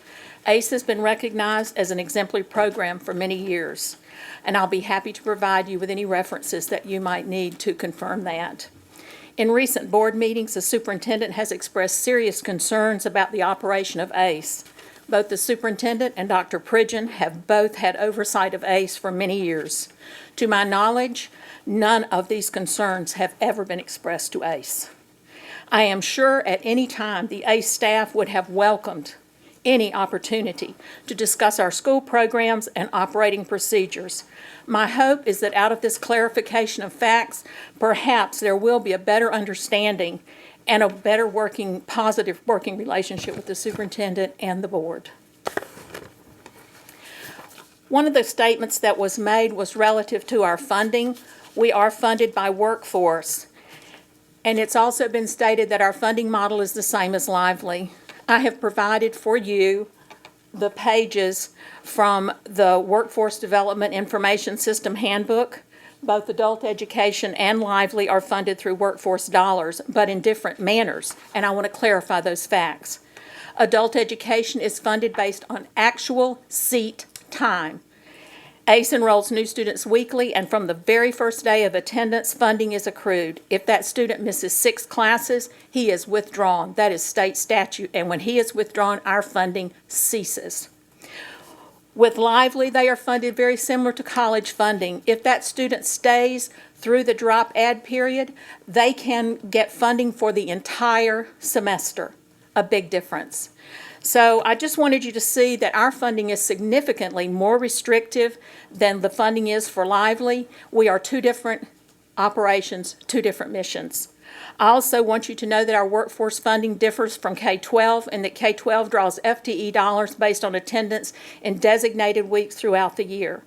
ACE has been recognized as an exemplary program for many years, and I'll be happy to provide you with any references that you might need to confirm that. In recent board meetings, the superintendent has expressed serious concerns about the operation of ACE. Both the superintendent and Dr. Pridgeon have both had oversight of ACE for many years. To my knowledge, none of these concerns have ever been expressed to ACE. I am sure at any time the ACE staff would have welcomed any opportunity to discuss our school programs and operating procedures. My hope is that out of this clarification of facts, perhaps there will be a better understanding and a better positive working relationship with the superintendent and the board. One of the statements that was made was relative to our funding. We are funded by workforce, and it's also been stated that our funding model is the same as Lively. I have provided for you the pages from the Workforce Development Information System Handbook. Both adult education and Lively are funded through workforce dollars, but in different manners, and I want to clarify those facts. Adult education is funded based on actual seat time. ACE enrolls new students weekly, and from the very first day of attendance, funding is accrued. If that student misses 6 classes, he is withdrawn. That is state statute, and when he is withdrawn, our funding ceases. With Lively, they are funded very similar to college funding. If that student stays through the drop-add period, they can get funding for the entire semester, a big difference. So I just wanted you to see that our funding is significantly more restrictive than the funding is for Lively. We are 2 different operations, 2 different missions. I also want you to know that our workforce funding differs from K-12 and that K-12 draws FTE dollars based on attendance in designated weeks throughout the year.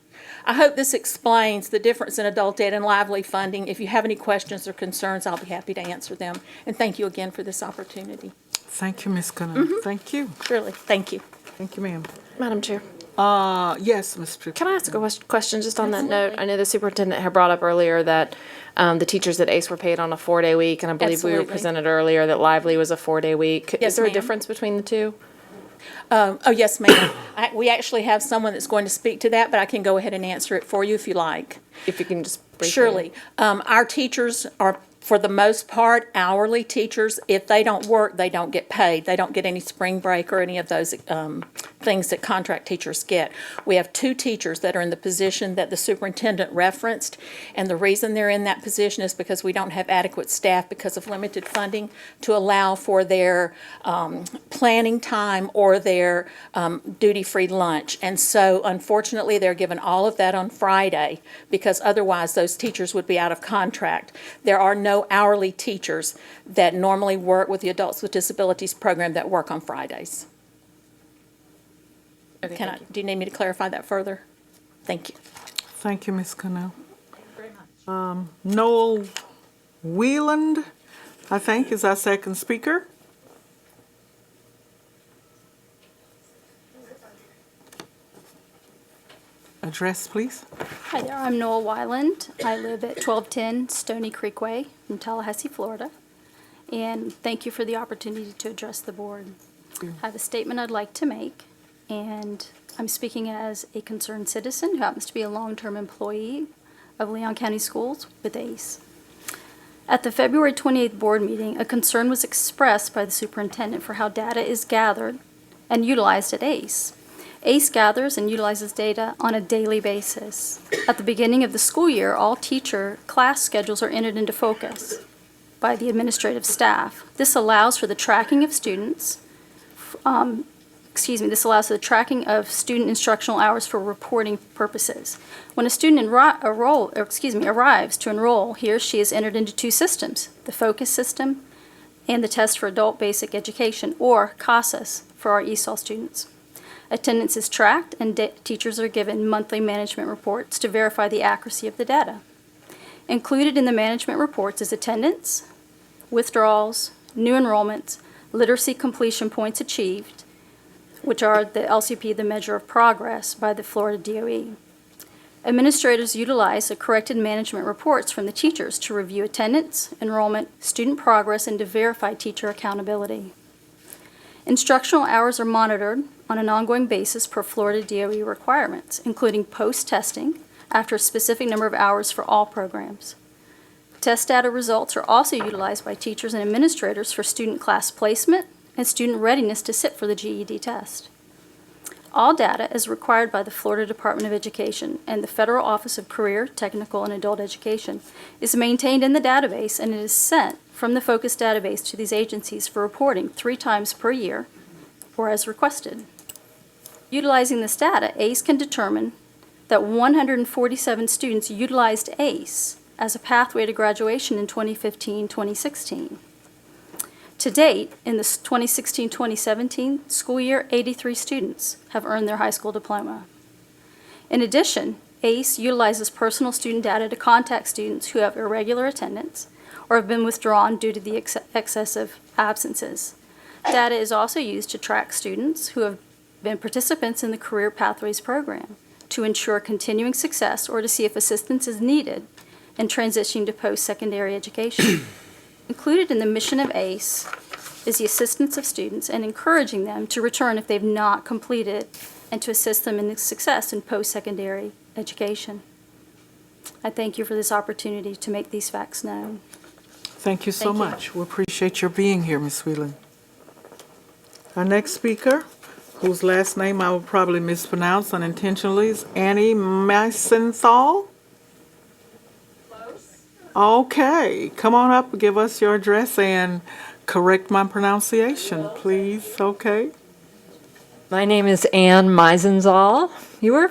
I hope this explains the difference in adult ed and Lively funding. If you have any questions or concerns, I'll be happy to answer them. And thank you again for this opportunity. Thank you, Ms. Connell. Thank you. Surely. Thank you. Thank you, ma'am. Madam Chair. Yes, Ms. Tripp. Can I ask a question just on that note? I know the superintendent had brought up earlier that the teachers at ACE were paid on a 4-day week, and I believe we were Absolutely. presented earlier that Lively was a 4-day week. Yes, Is there a ma'am. difference between the two? Oh, yes, ma'am. We actually have someone that's going to speak to that, but I can go ahead and answer it for you if you like. If you can just briefly. Surely. Our teachers are, for the most part, hourly teachers. If they don't work, they don't get paid. They don't get any spring break or any of those things that contract teachers get. We have 2 teachers that are in the position that the superintendent referenced, and the reason they're in that position is because we don't have adequate staff because of limited funding to allow for their planning time or their duty-free lunch. And so unfortunately, they're given all of that on Friday because otherwise those teachers would be out of contract. There are no hourly teachers that normally work with the Adults with Disabilities program that work on Fridays. Okay, Do you need me to clarify that further? Thank you. Thank you, Ms. Connell. Noel Wieland, I think, is our second speaker. Address, please. Hi there, I'm Noel Wyland. I live at 1210 Stony Creek Way in Tallahassee, Florida. And thank you for the opportunity to address the board. I have a statement I'd like to make, and I'm speaking as a concerned citizen who happens to be a long-term employee of Leon County Schools with ACE. At the February 28th board meeting, a concern was expressed by the superintendent for how data is gathered and utilized at ACE. ACE gathers and utilizes data on a daily basis. At the beginning of the school year, all teacher class schedules are entered into Focus by the administrative staff. This allows for the tracking of students this allows for the tracking of student instructional hours for reporting purposes. When a student arrives to enroll, he or she is entered into two systems, the FOCUS system and the Test for Adult Basic Education, or CASAS, for our ESOL students. Attendance is tracked, and teachers are given monthly management reports to verify the accuracy of the data. Included in the management reports is attendance, withdrawals, new enrollments, literacy completion points achieved, which are the LCP, the measure of progress by the Florida DOE. Administrators utilize the corrected management reports from the teachers to review attendance, enrollment, student progress, and to verify teacher accountability. Instructional hours are monitored on an ongoing basis per Florida DOE requirements, including post-testing after a specific number of hours for all programs. Test data results are also utilized by teachers and administrators for student class placement and student readiness to sit for the GED test. All data is required by the Florida Department of Education, and the Federal Office of Career, Technical, and Adult Education is maintained in the database, and it is sent from the FOCUS database to these agencies for reporting 3 times per year or as requested. Utilizing this data, ACE can determine that 147 students utilized ACE as a pathway to graduation in 2015-2016. To date, in the 2016-2017 school year, 83 students have earned their high school diploma. In addition, ACE utilizes personal student data to contact students who have irregular attendance or have been withdrawn due to the excessive absences. Data is also used to track students who have been participants in the Career Pathways program to ensure continuing success or to see if assistance is needed in transitioning to post-secondary education. Included in the mission of ACE is the assistance of students and encouraging them to return if they've not completed and to assist them in the success in post-secondary education. I thank you for this opportunity to make these facts known. Thank you so Thank you. much. We appreciate your being here, Ms. Whelan. Our next speaker, whose last name I will probably mispronounce unintentionally, is Annie Meisenthal. Okay, come on up, give us your address and correct my pronunciation, please. Okay. My name is Ann Meisenthal. You were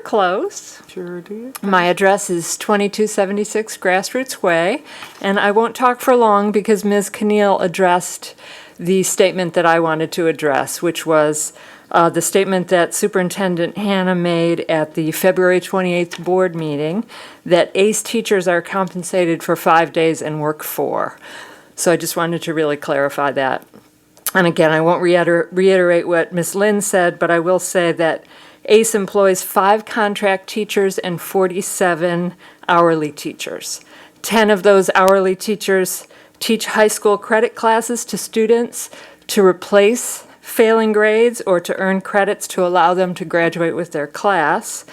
close. Sure did. My address is 2276 Grassroots Way, and I won't talk for long because Ms. Keneal addressed the statement that I wanted to address, which was the statement that Superintendent Hannah made at the February 28th board meeting, that ACE teachers are compensated for 5 days and work 4. So I just wanted to really clarify that. And again, I won't reiterate what Ms. Lynn said, but I will say that ACE employs 5 contract teachers and 47 hourly teachers. 10 of those hourly teachers teach high school credit classes to students to replace failing grades or to earn credits to allow them to graduate with their class.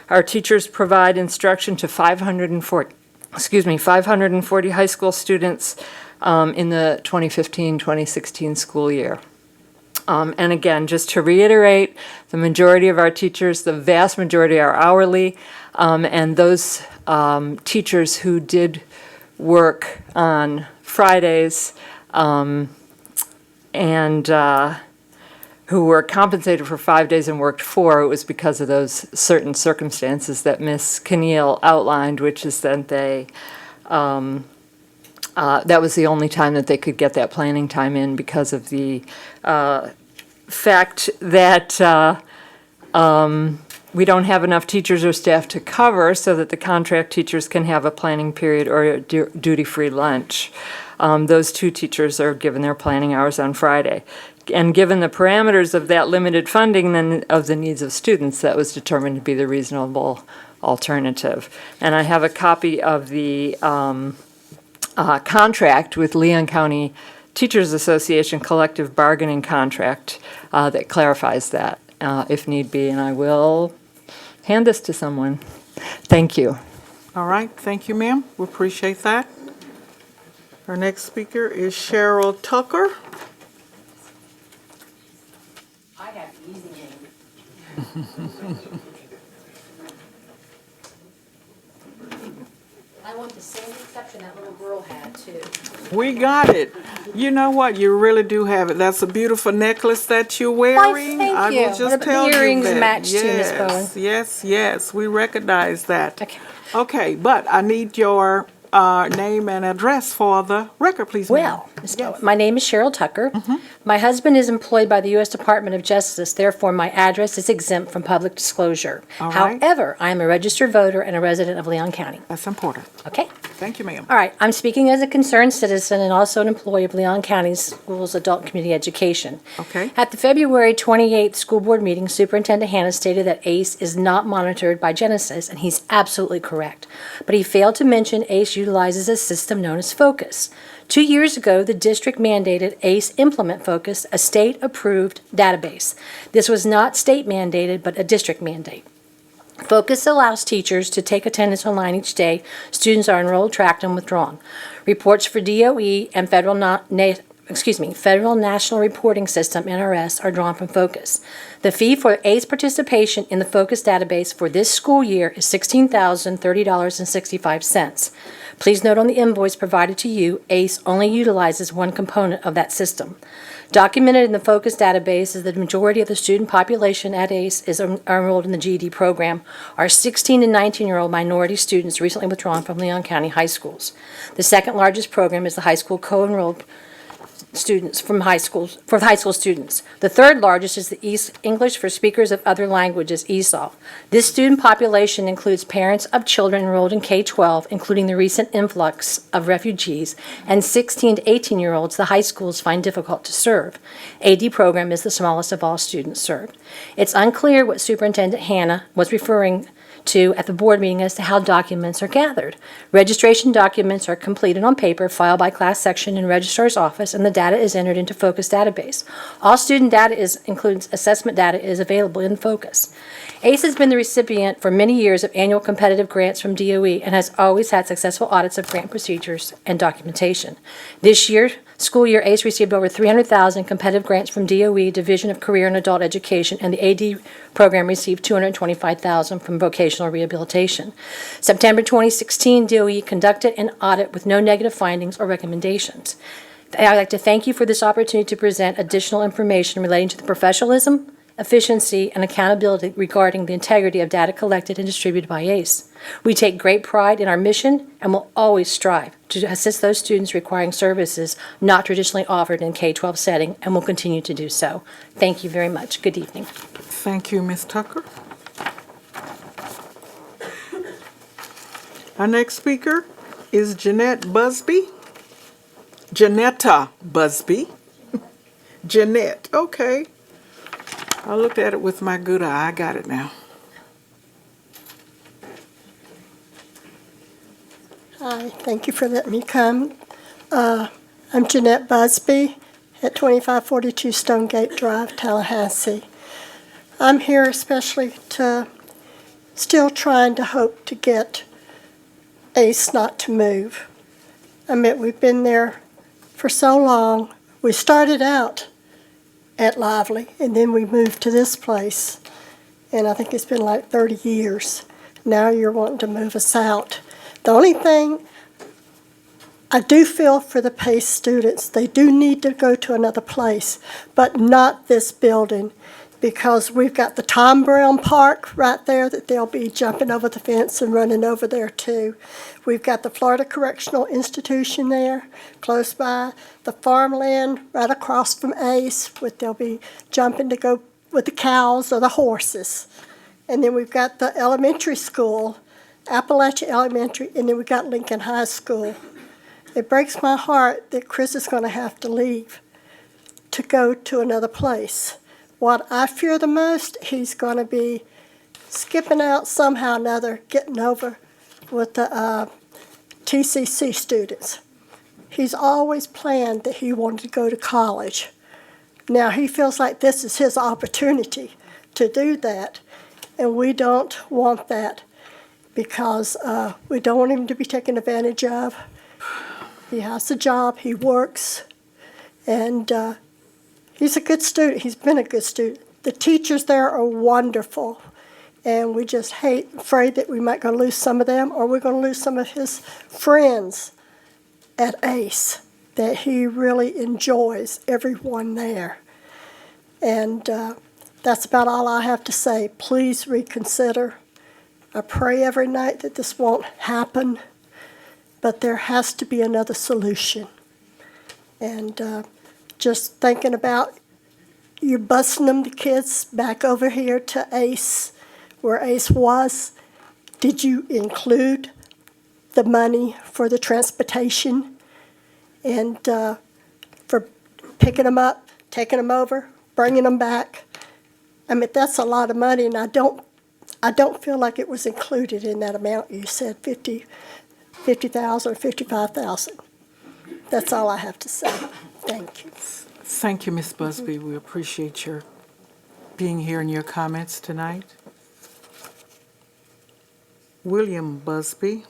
Our teachers provide instruction to 540 high school students in the 2015-2016 school year. And again, just to reiterate, the majority of our teachers, the vast majority are hourly, and those teachers who did work on Fridays and who were compensated for 5 days and worked 4, it was because of those certain circumstances that Ms. Keneal outlined, which is that they that was the only time that they could get that planning time in because of the fact that we don't have enough teachers or staff to cover so that the contract teachers can have a planning period or a duty-free lunch. Those 2 teachers are given their planning hours on Friday. And given the parameters of that limited funding then of the needs of students, that was determined to be the reasonable alternative. And I have a copy of the contract with Leon County Teachers Association collective bargaining contract that clarifies that if need be. And I will hand this to someone. Thank you. All right, thank you, ma'am. We appreciate that. Our next speaker is Cheryl Tucker. I have easy name. I want the same reception that little girl had, too. We got it. You know what? You really do have it. That's a beautiful necklace that you're wearing. thank I you. will just The tell you earrings that. match too, Miss Yes, Bowen. yes, yes. We recognize that. Okay. Okay, but I need your name and address for the record, please, ma'am. Well, Ms. Bowen, my name is Cheryl Tucker. My husband is employed by the U.S. Department of Justice, therefore my address is exempt from public disclosure. All right. However, I am a registered voter and a resident of Leon County. That's important. Okay? Thank you, ma'am. All right, I'm speaking as a concerned citizen and also an employee of Leon County Schools Adult Community Education. Okay. At the February 28th school board meeting, Superintendent Hannah stated that ACE is not monitored by Genesis, and he's absolutely correct. But he failed to mention ACE utilizes a system known as Focus. 2 years ago, the district mandated ACE implement Focus, a state-approved database. This was not state mandated, but a district mandate. Focus allows teachers to take attendance online each day students are enrolled, tracked, and withdrawn. Reports for DOE and Federal National Reporting System, NRS, are drawn from Focus. The fee for ACE participation in the Focus database for this school year is $16,030.65. Please note on the invoice provided to you, ACE only utilizes one component of that system. Documented in the Focus database is the majority of the student population at ACE are enrolled in the GED program are 16 to 19-year-old minority students recently withdrawn from Leon County high schools. The second largest program is the high school co-enrolled students for high school students. The third largest is the English for Speakers of Other Languages, ESOL. This student population includes parents of children enrolled in K-12, including the recent influx of refugees, and 16 to 18-year-olds the high schools find difficult to serve. AD program is the smallest of all students served. It's unclear what Superintendent Hannah was referring to at the board meeting as to how documents are gathered. Registration documents are completed on paper, filed by class section in registrar's office, and the data is entered into Focus database. All student data includes assessment data is available in Focus. ACE has been the recipient for many years of annual competitive grants from DOE and has always had successful audits of grant procedures and documentation. This school year, ACE received over $300,000 competitive grants from DOE, Division of Career and Adult Education, and the AD program received $225,000 from Vocational Rehabilitation. September 2016, DOE conducted an audit with no negative findings or recommendations. I'd like to thank you for this opportunity to present additional information relating to the professionalism, efficiency, and accountability regarding the integrity of data collected and distributed by ACE. We take great pride in our mission and will always strive to assist those students requiring services not traditionally offered in K-12 setting, and will continue to do so. Thank you very much. Good evening. Thank you, Ms. Tucker. Our next speaker is Jeanette Busby. Janetta Busby. Jeanette, okay. I looked at it with my good eye. I got it now. Hi, thank you for letting me come. I'm Jeanette Busby at 2542 Stonegate Drive, Tallahassee. I'm here especially still trying to hope to get ACE not to move. I mean, we've been there for so long. We started out at Lively, and then we moved to this place, and I think it's been like 30 years. Now you're wanting to move us out. The only thing I do feel for the PACE students, they do need to go to another place, but not this building, because we've got the Tom Brown Park right there that they'll be jumping over the fence and running over there too. We've got the Florida Correctional Institution there, close by, the farmland right across from ACE, they'll be jumping to go with the cows or the horses. And then we've got the elementary school, Appalachia Elementary, and then we've got Lincoln High School. It breaks my heart that Chris is going to have to leave to go to another place. What I fear the most, he's going to be skipping out somehow or another, getting over with the TCC students. He's always planned that he wanted to go to college. Now he feels like this is his opportunity to do that, and we don't want that because we don't want him to be taken advantage of. He has a job, he works, and he's a good student. He's been a good student. The teachers there are wonderful, And we just afraid that we might go lose some of them, or we're going to lose some of his friends at ACE, that he really enjoys everyone there. And that's about all I have to say. Please reconsider. I pray every night that this won't happen, but there has to be another solution. And just thinking about you busing them, the kids, back over here to ACE, where ACE was. Did you include the money for the transportation and for picking them up, taking them over, bringing them back? I mean, that's a lot of money, and I don't feel like it was included in that amount. You said 50,000 or 55,000. That's all I have to say. Thank you. Thank you, Ms. Busby. We appreciate your being here and your comments tonight. William Busby.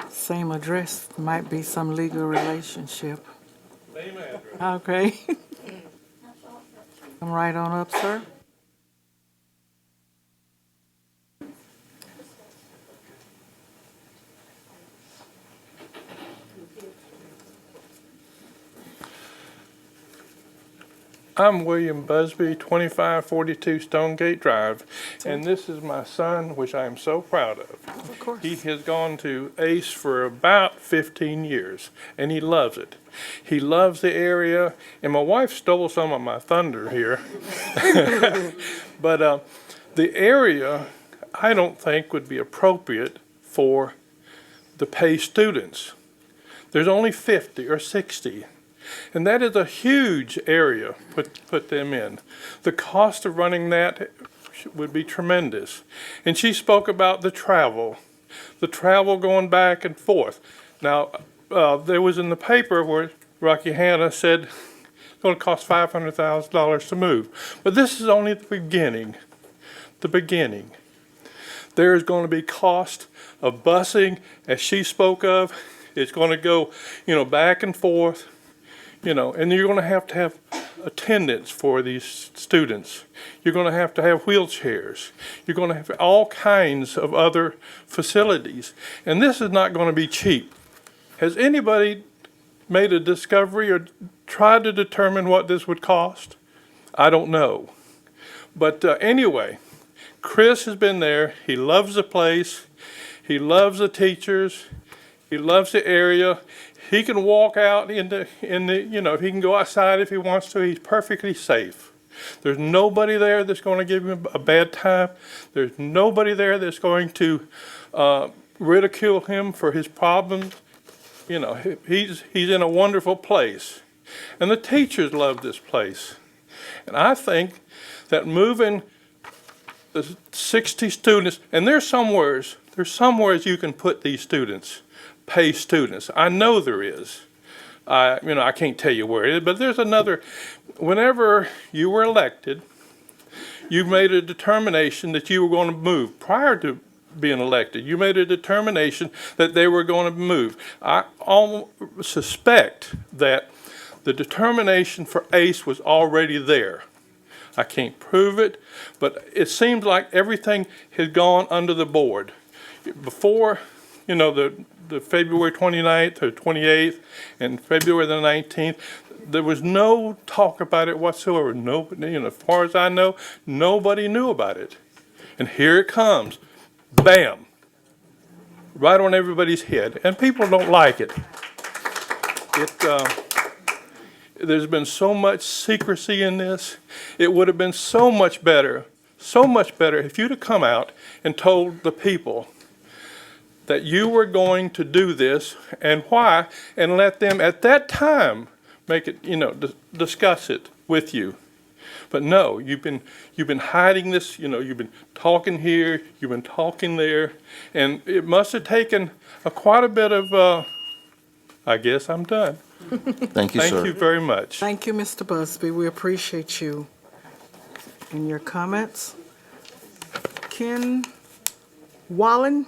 Same address, might be some legal relationship. Same address. Okay. Come right on up, sir. I'm William Busby, 2542 Stonegate Drive, and this is my son, which I am so proud of. Of course. He has gone to ACE for about 15 years, and he loves it. He loves the area, and my wife stole some of my thunder here. But the area, I don't think, would be appropriate for the PACE students. There's only 50 or 60. And that is a huge area put them in. The cost of running that would be tremendous. And she spoke about the travel going back and forth. Now, there was in the paper where Rocky Hanna said it's going to cost $500,000 to move. But this is only the beginning. The beginning. There is going to be cost of busing, as she spoke of. It's going to go, back and forth. And you're going to have attendance for these students. You're going to have wheelchairs. You're going to have all kinds of other facilities. And this is not going to be cheap. Has anybody made a discovery or tried to determine what this would cost? I don't know. But anyway, Chris has been there. He loves the place. He loves the teachers. He loves the area. He can walk out he can go outside if he wants to. He's perfectly safe. There's nobody there that's going to give him a bad time. There's nobody there that's going to ridicule him for his problems. He's in a wonderful place. And the teachers love this place. And I think that moving the 60 students, and there's somewhere you can put these students. Pay students. I know there is. I can't tell you where it is, but there's another. Whenever you were elected, you made a determination that you were going to move. Prior to being elected, you made a determination that they were going to move. I suspect that the determination for ACE was already there. I can't prove it, but it seems like everything had gone under the board. Before, the February 29th or 28th and February the 19th, there was no talk about it whatsoever. Nobody, as far as I know, nobody knew about it. And here it comes. Bam. Right on everybody's head. And people don't like it. There's been so much secrecy in this. It would have been so much better if you'd have come out and told the people that you were going to do this and why, and let them at that time make it, discuss it with you. But no, you've been hiding this, you've been talking here, you've been talking there, and it must have taken quite a bit of, I guess I'm done. Thank you, sir. Thank you very much. Thank you, Mr. Busby. We appreciate you and your comments. Ken Wallen?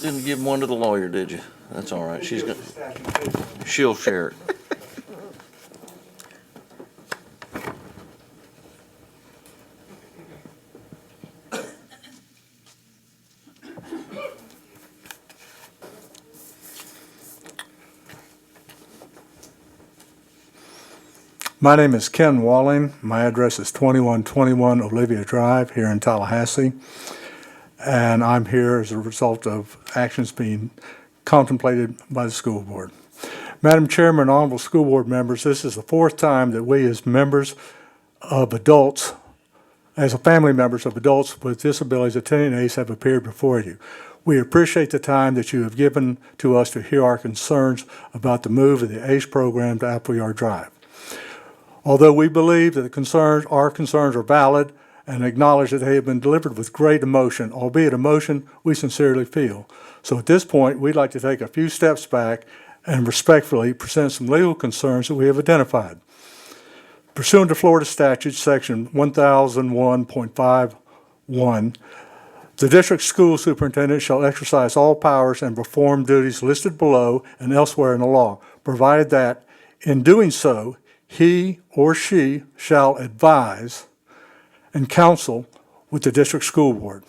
Didn't give one to the lawyer, did you? That's all right. She'll share it. My name is Ken Walling. My address is 2121 Olivia Drive here in Tallahassee. And I'm here as a result of actions being contemplated by the school board. Madam Chairman, honorable school board members, this is the fourth time that we as members of adults, as family members of adults with disabilities attending ACE have appeared before you. We appreciate the time that you have given to us to hear our concerns about the move of the ACE program to Appleyard Drive. Although we believe that our concerns are valid and acknowledge that they have been delivered with great emotion, albeit emotion we sincerely feel. So at this point, we'd like to take a few steps back and respectfully present some legal concerns that we have identified. Pursuant to Florida statute section 1001.51, the district school superintendent shall exercise all powers and perform duties listed below and elsewhere in the law, provided that in doing so, he or she shall advise and counsel with the district school board.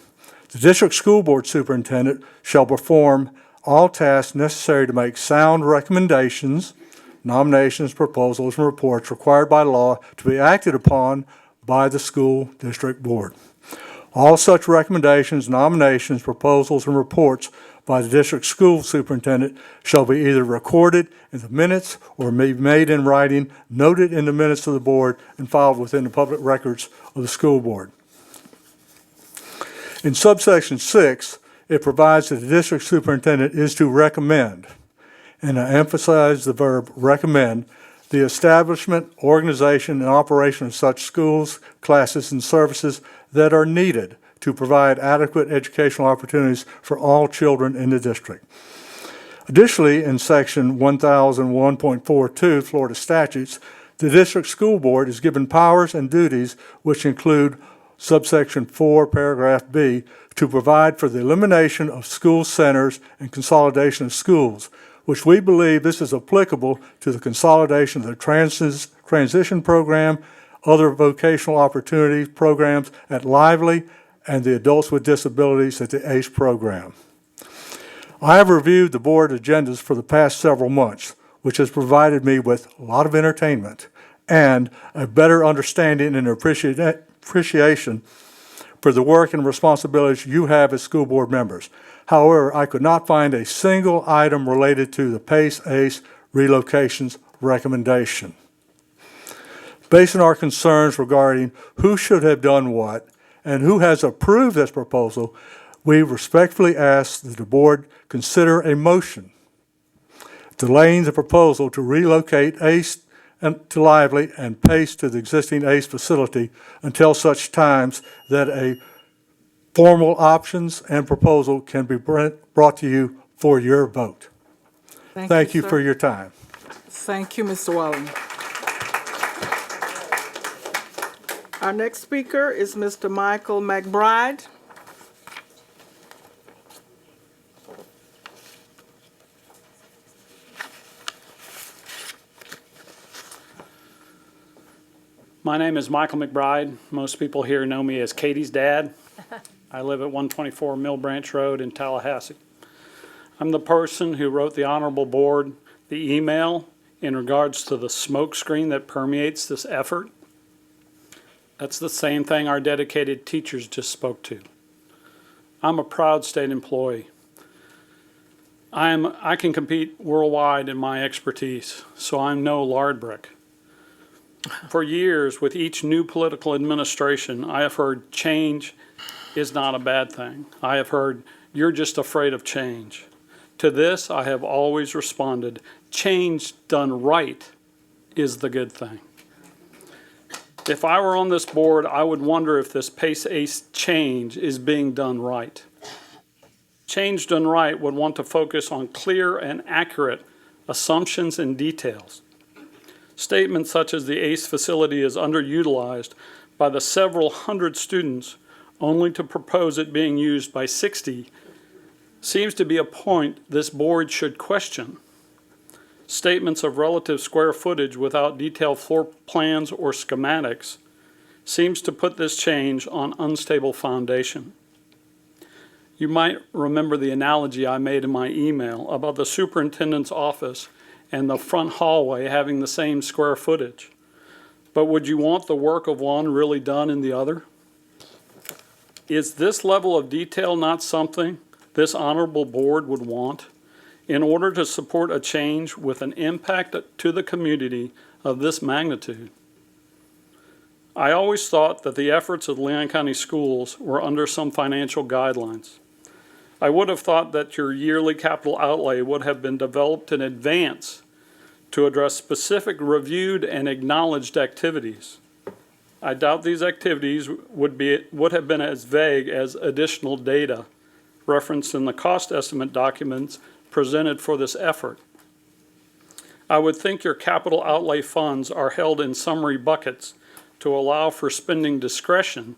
The district school board superintendent shall perform all tasks necessary to make sound recommendations, nominations, proposals, and reports required by law to be acted upon by the school district board. All such recommendations, nominations, proposals, and reports by the district school superintendent shall be either recorded in the minutes or be made in writing, noted in the minutes of the board, and filed within the public records of the school board. In subsection 6, it provides that the district superintendent is to recommend, and I emphasize the verb recommend, the establishment, organization, and operation of such schools, classes, and services that are needed to provide adequate educational opportunities for all children in the district. Additionally, in section 1001.42 Florida statutes, the district school board is given powers and duties which include subsection 4, paragraph B, to provide for the elimination of school centers and consolidation of schools, which we believe this is applicable to the consolidation of the transition program, other vocational opportunity programs at Lively, and the adults with disabilities at the ACE program. I have reviewed the board agendas for the past several months, which has provided me with a lot of entertainment and a better understanding and appreciation for the work and responsibilities you have as school board members. However, I could not find a single item related to the PACE ACE relocations recommendation. Based on our concerns regarding who should have done what and who has approved this proposal, we respectfully ask that the board consider a motion delaying the proposal to relocate ACE to Lively and PACE to the existing ACE facility until such times that a formal options and proposal can be brought to you for your vote. Thank you for your time. Thank you, Mr. Wallen. Our next speaker is Mr. Michael McBride. My name is Michael McBride. Most people here know me as Katie's dad. I live at 124 Mill Branch Road in Tallahassee. I'm the person who wrote the Honorable Board the email in regards to the smoke screen that permeates this effort. That's the same thing our dedicated teachers just spoke to. I'm a proud state employee. I can compete worldwide in my expertise, so I'm no lard brick. For years, with each new political administration, I have heard change is not a bad thing. I have heard, you're just afraid of change. To this, I have always responded, change done right is the good thing. If I were on this board, I would wonder if this PACE ACE change is being done right. Change done right would want to focus on clear and accurate assumptions and details. Statements such as the ACE facility is underutilized by the several hundred students only to propose it being used by 60 seems to be a point this board should question. Statements of relative square footage without detailed floor plans or schematics seems to put this change on unstable foundation. You might remember the analogy I made in my email about the superintendent's office and the front hallway having the same square footage. But would you want the work of one really done in the other? Is this level of detail not something this honorable board would want in order to support a change with an impact to the community of this magnitude? I always thought that the efforts of Leon County Schools were under some financial guidelines. I would have thought that your yearly capital outlay would have been developed in advance to address specific reviewed and acknowledged activities. I doubt these activities would have been as vague as additional data referenced in the cost estimate documents presented for this effort. I would think your capital outlay funds are held in summary buckets to allow for spending discretion,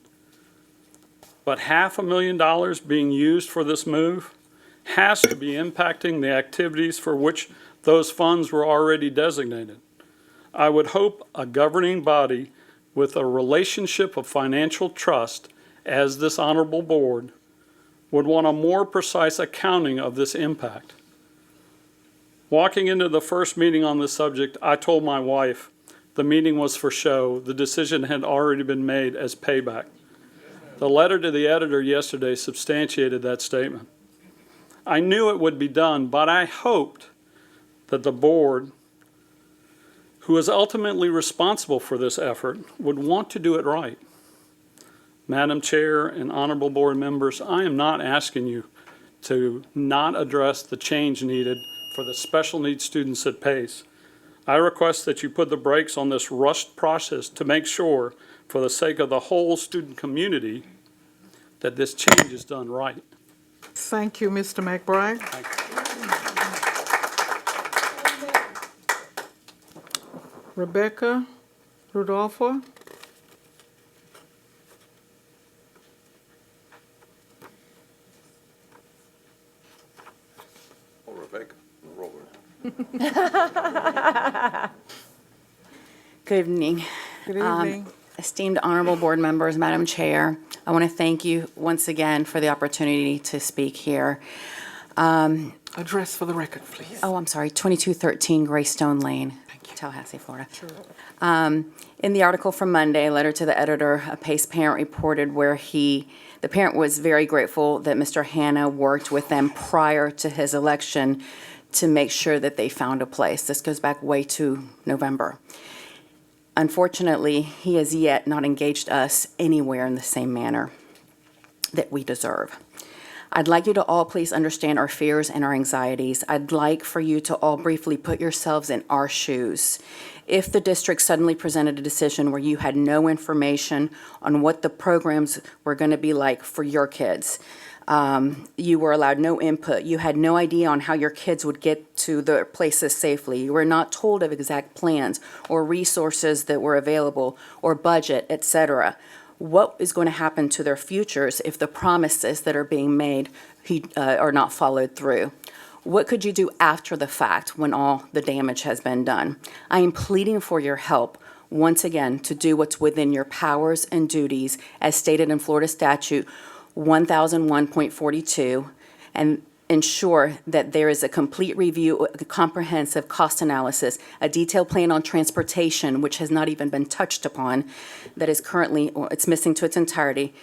but $500,000 being used for this move has to be impacting the activities for which those funds were already designated. I would hope a governing body with a relationship of financial trust, as this honorable board, would want a more precise accounting of this impact. Walking into the first meeting on this subject, I told my wife the meeting was for show. The decision had already been made as payback. The letter to the editor yesterday substantiated that statement. I knew it would be done, but I hoped that the board, who is ultimately responsible for this effort, would want to do it right. Madam Chair and honorable board members, I am not asking you to not address the change needed for the special needs students at Pace. I request that you put the brakes on this rushed process to make sure, for the sake of the whole student community, that this change is done right. Thank you, Mr. McBride. Rebecca Rudolpho. Oh, Rebecca, roll Good evening. Good evening. Esteemed honorable board members, Madam Chair, I want to thank you once again for the opportunity to speak here. Address for the record, please. Oh, I'm sorry, 2213 Greystone Lane, Tallahassee, Florida. In the article from Monday, letter to the editor, a Pace parent reported where the parent was very grateful that Mr. Hanna worked with them prior to his election to make sure that they found a place. This goes back way to November. Unfortunately, he has yet not engaged us anywhere in the same manner that we deserve. I'd like you to all please understand our fears and our anxieties. I'd like for you to all briefly put yourselves in our shoes. If the district suddenly presented a decision where you had no information on what the programs were going to be like for your kids, you were allowed no input, you had no idea on how your kids would get to their places safely, you were not told of exact plans or resources that were available or budget, etc. What is going to happen to their futures if the promises that are being made are not followed through? What could you do after the fact when all the damage has been done? I am pleading for your help once again to do what's within your powers and duties as stated in Florida Statute 1001.42 and ensure that there is a complete review, a comprehensive cost analysis, a detailed plan on transportation, which has not even been touched upon, that is currently, it's missing to its entirety.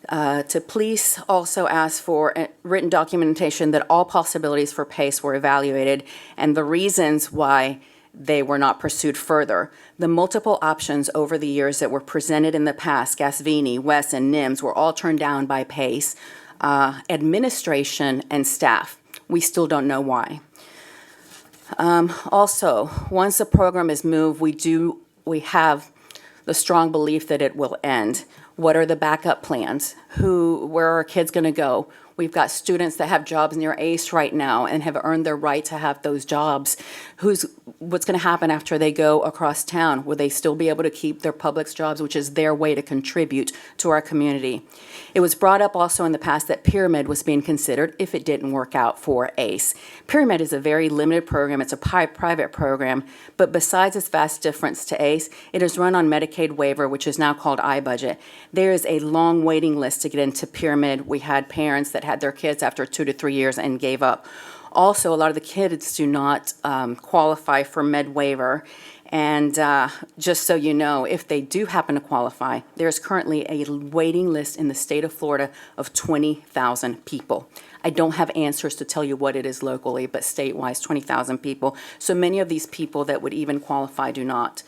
To please also ask for written documentation that all possibilities for PACE were evaluated and the reasons why they were not pursued further. The multiple options over the years that were presented in the past, Gasvini, West, and NIMS, were all turned down by PACE, administration, and staff. We still don't know why. Also, once a program is moved, we have the strong belief that it will end. What are the backup plans? Where are our kids going to go? We've got students that have jobs near ACE right now and have earned their right to have those jobs. What's going to happen after they go across town? Will they still be able to keep their public jobs, which is their way to contribute to our community? It was brought up also in the past that Pyramid was being considered if it didn't work out for ACE. Pyramid is a very limited program. It's a private program, but besides its vast difference to ACE, it is run on Medicaid waiver, which is now called iBudget. There is a long waiting list to get into Pyramid. We had parents that had their kids after 2 to 3 years and gave up. Also, a lot of the kids do not qualify for med waiver. And just so you know, if they do happen to qualify, there's currently a waiting list in the state of Florida of 20,000 people. I don't have answers to tell you what it is locally, but statewide, 20,000 people. So many of these people that would even qualify do not.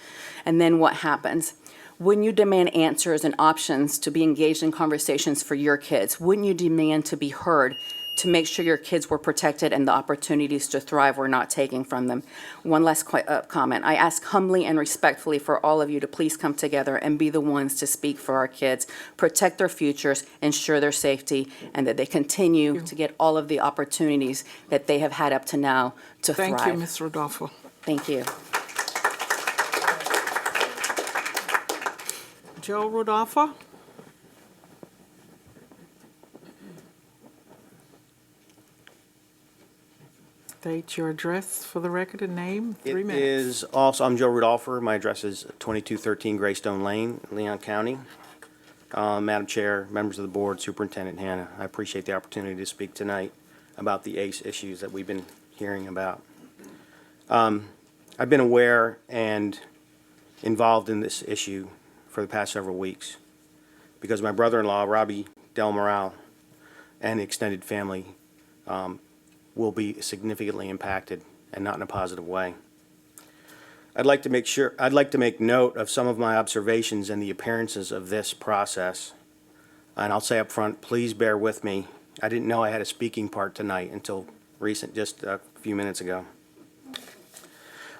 And then what happens? When you demand answers and options to be engaged in conversations for your kids, wouldn't you demand to be heard, to make sure your kids were protected and the opportunities to thrive were not taken from them? One last comment. I ask humbly and respectfully for all of you to please come together and be the ones to speak for our kids, protect their futures, ensure their safety, and that they continue to get all of the opportunities that they have had up to now to thrive. Thank you, Ms. Rodolfo. Thank you. Joe Rodolfo? State your address for the record and name, 3 minutes. It is also, I'm Joe Rudolpher. My address is 2213 Greystone Lane, Leon County. Madam Chair, members of the board, Superintendent Hannah, I appreciate the opportunity to speak tonight about the ACE issues that we've been hearing about. I've been aware and involved in this issue for the past several weeks because my brother-in-law, Robbie Del Moral, and the extended family will be significantly impacted and not in a positive way. I'd like to make note of some of my observations and the appearances of this process. And I'll say up front, please bear with me. I didn't know I had a speaking part tonight until just a few minutes ago.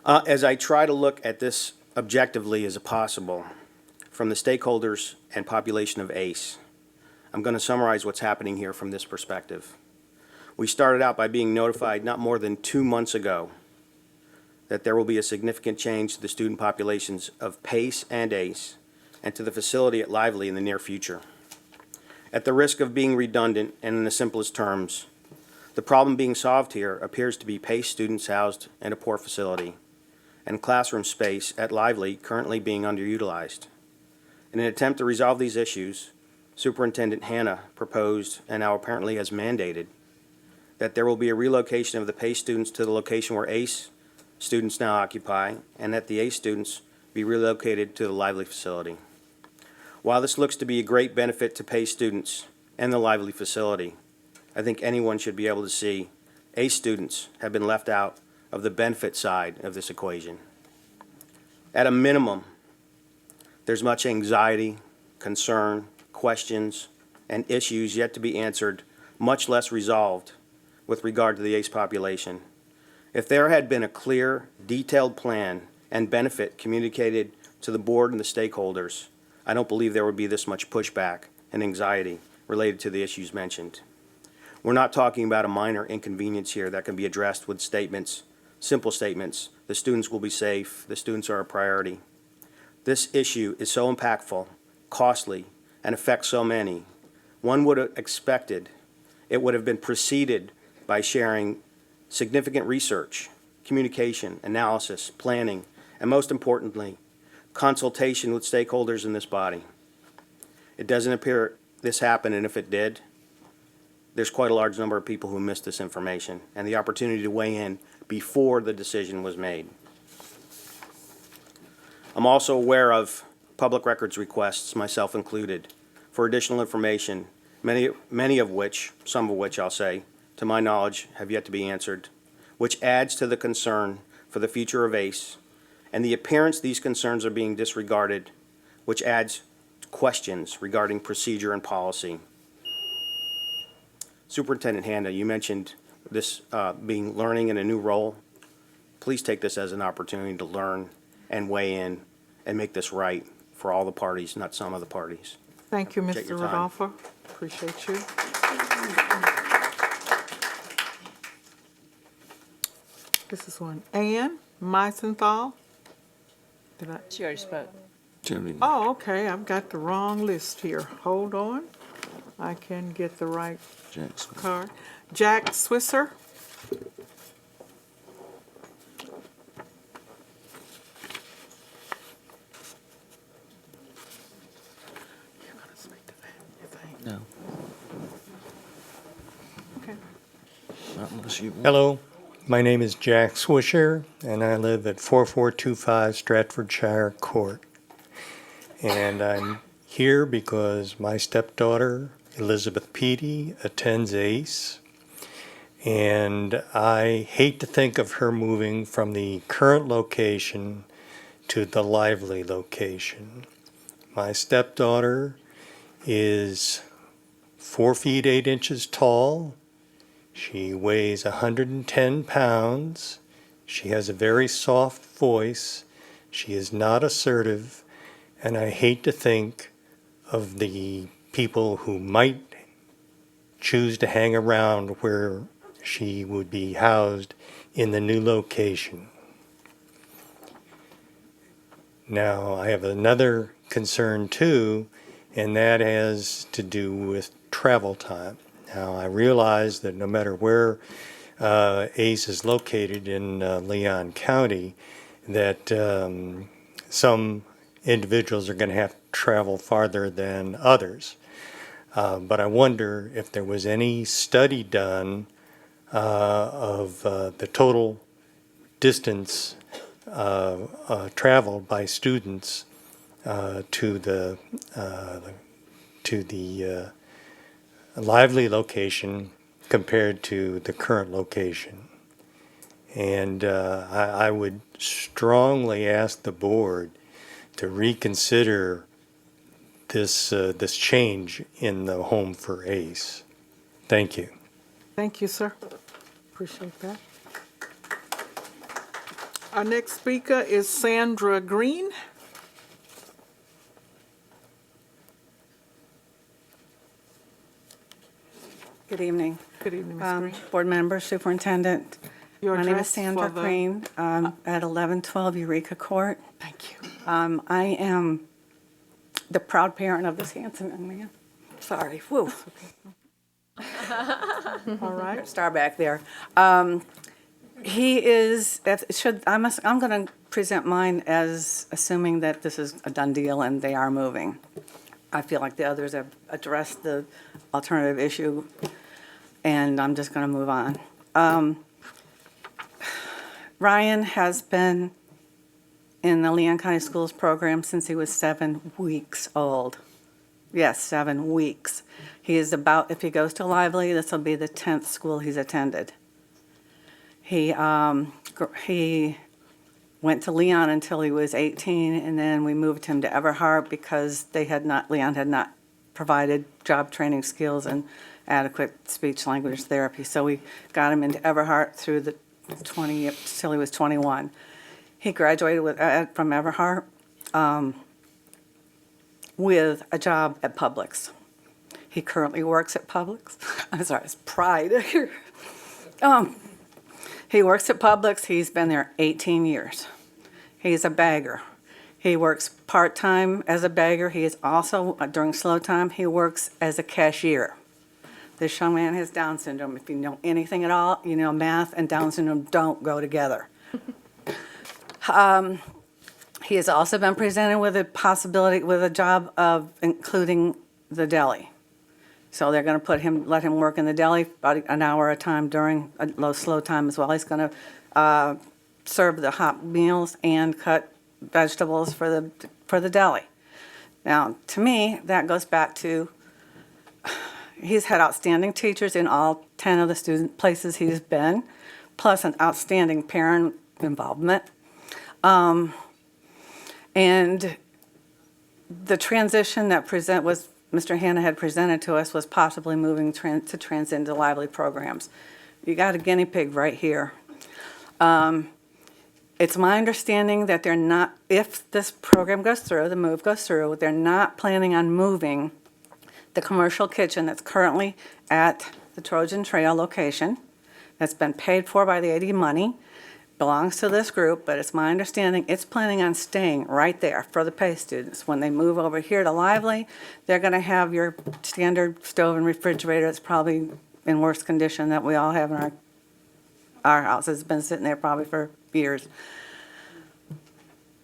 As I try to look at this objectively as possible from the stakeholders and population of ACE, I'm going to summarize what's happening here from this perspective. We started out by being notified not more than 2 months ago that there will be a significant change to the student populations of PACE and ACE and to the facility at Lively in the near future. At the risk of being redundant and in the simplest terms, the problem being solved here appears to be PACE students housed in a poor facility and classroom space at Lively currently being underutilized. In an attempt to resolve these issues, Superintendent Hannah proposed, and now apparently has mandated, that there will be a relocation of the PACE students to the location where ACE students now occupy, and that the ACE students be relocated to the Lively facility. While this looks to be a great benefit to PACE students and the Lively facility, I think anyone should be able to see ACE students have been left out of the benefit side of this equation. At a minimum, there's much anxiety, concern, questions, and issues yet to be answered, much less resolved, with regard to the ACE population. If there had been a clear, detailed plan and benefit communicated to the board and the stakeholders, I don't believe there would be this much pushback and anxiety related to the issues mentioned. We're not talking about a minor inconvenience here that can be addressed with statements, simple statements. The students will be safe, the students are a priority. This issue is so impactful, costly, and affects so many. One would have expected it would have been preceded by sharing significant research, communication, analysis, planning, and most importantly, consultation with stakeholders in this body. It doesn't appear this happened, and if it did, there's quite a large number of people who missed this information and the opportunity to weigh in before the decision was made. I'm also aware of public records requests, myself included, for additional information, many of which, some of which I'll say, to my knowledge, have yet to be answered, which adds to the concern for the future of ACE and the appearance these concerns are being disregarded, which adds questions regarding procedure and policy. Superintendent Hannah, you mentioned this being learning in a new role. Please take this as an opportunity to learn and weigh in and make this right for all the parties, not some of the parties. Thank you, Take Mr. your time. Rodolfo. Appreciate you. This is one. Ann Meisenthal. Did I? She already spoke. Oh, okay, I've got the wrong list here. Hold on. I can get the right card. Jack Swisser. No. Okay. Not unless you want. Hello, my name is Jack Swisher, and I live at 4425 Stratfordshire Court. And I'm here because my stepdaughter, Elizabeth Peaty, attends ACE. And I hate to think of her moving from the current location to the Lively location. My stepdaughter is 4 feet 8 inches tall. She weighs 110 pounds. She has a very soft voice. She is not assertive. And I hate to think of the people who might choose to hang around where she would be housed in the new location. Now, I have another concern too, and that has to do with travel time. Now, I realize that no matter where ACE is located in Leon County, that some individuals are going to have to travel farther than others. But I wonder if there was any study done of the total distance traveled by students to the Lively location compared to the current location. And I would strongly ask the board to reconsider this change in the home for ACE. Thank you. Thank you, sir. Appreciate that. Our next speaker is Sandra Green. Good evening. Good evening, Ms. Green. Board member, superintendent. Your My name is address Sandra for the- Green, at 1112 Eureka Court. Thank you. I am the proud parent of this handsome young man. Sorry, whew. All right. Start back there. He is, I'm going to present mine as assuming that this is a done deal and they are moving. I feel like the others have addressed the alternative issue, and I'm just going to move on. Ryan has been in the Leon County Schools program since he was 7 weeks old. Yes, 7 weeks. He is about, if he goes to Lively, this will be the 10th school he's attended. He went to Leon until he was 18, and then we moved him to Everhart because Leon had not provided job training skills and adequate speech language therapy. So we got him into Everhart through the till he was 21. He graduated from Everhart with a job at Publix. He currently works at Publix. I'm sorry, it's pride. He works at Publix. He's been there 18 years. He's a bagger. He works part-time as a bagger. He is also, during slow time, he works as a cashier. This young man has Down syndrome. If you know anything at all, you know math and Down syndrome don't go together. He has also been presented with a possibility, with a job of including the deli. So they're going to let him work in the deli about an hour at a time during a low, slow time as well. He's going to serve the hot meals and cut vegetables for the deli. Now, to me, that goes back to he's had outstanding teachers in all 10 of the student places he's been, plus an outstanding parent involvement. And the transition that Mr. Hanna had presented to us was possibly moving to transition to Lively programs. You got a guinea pig right here. It's my understanding that they're not, if this program goes through, the move goes through, they're not planning on moving the commercial kitchen that's currently at the Trojan Trail location, that's been paid for by the AD money, belongs to this group, but it's my understanding it's planning on staying right there for the pay students. When they move over here to Lively, they're going to have your standard stove and refrigerator that's probably in worse condition that we all have in our house. It's been sitting there probably for years.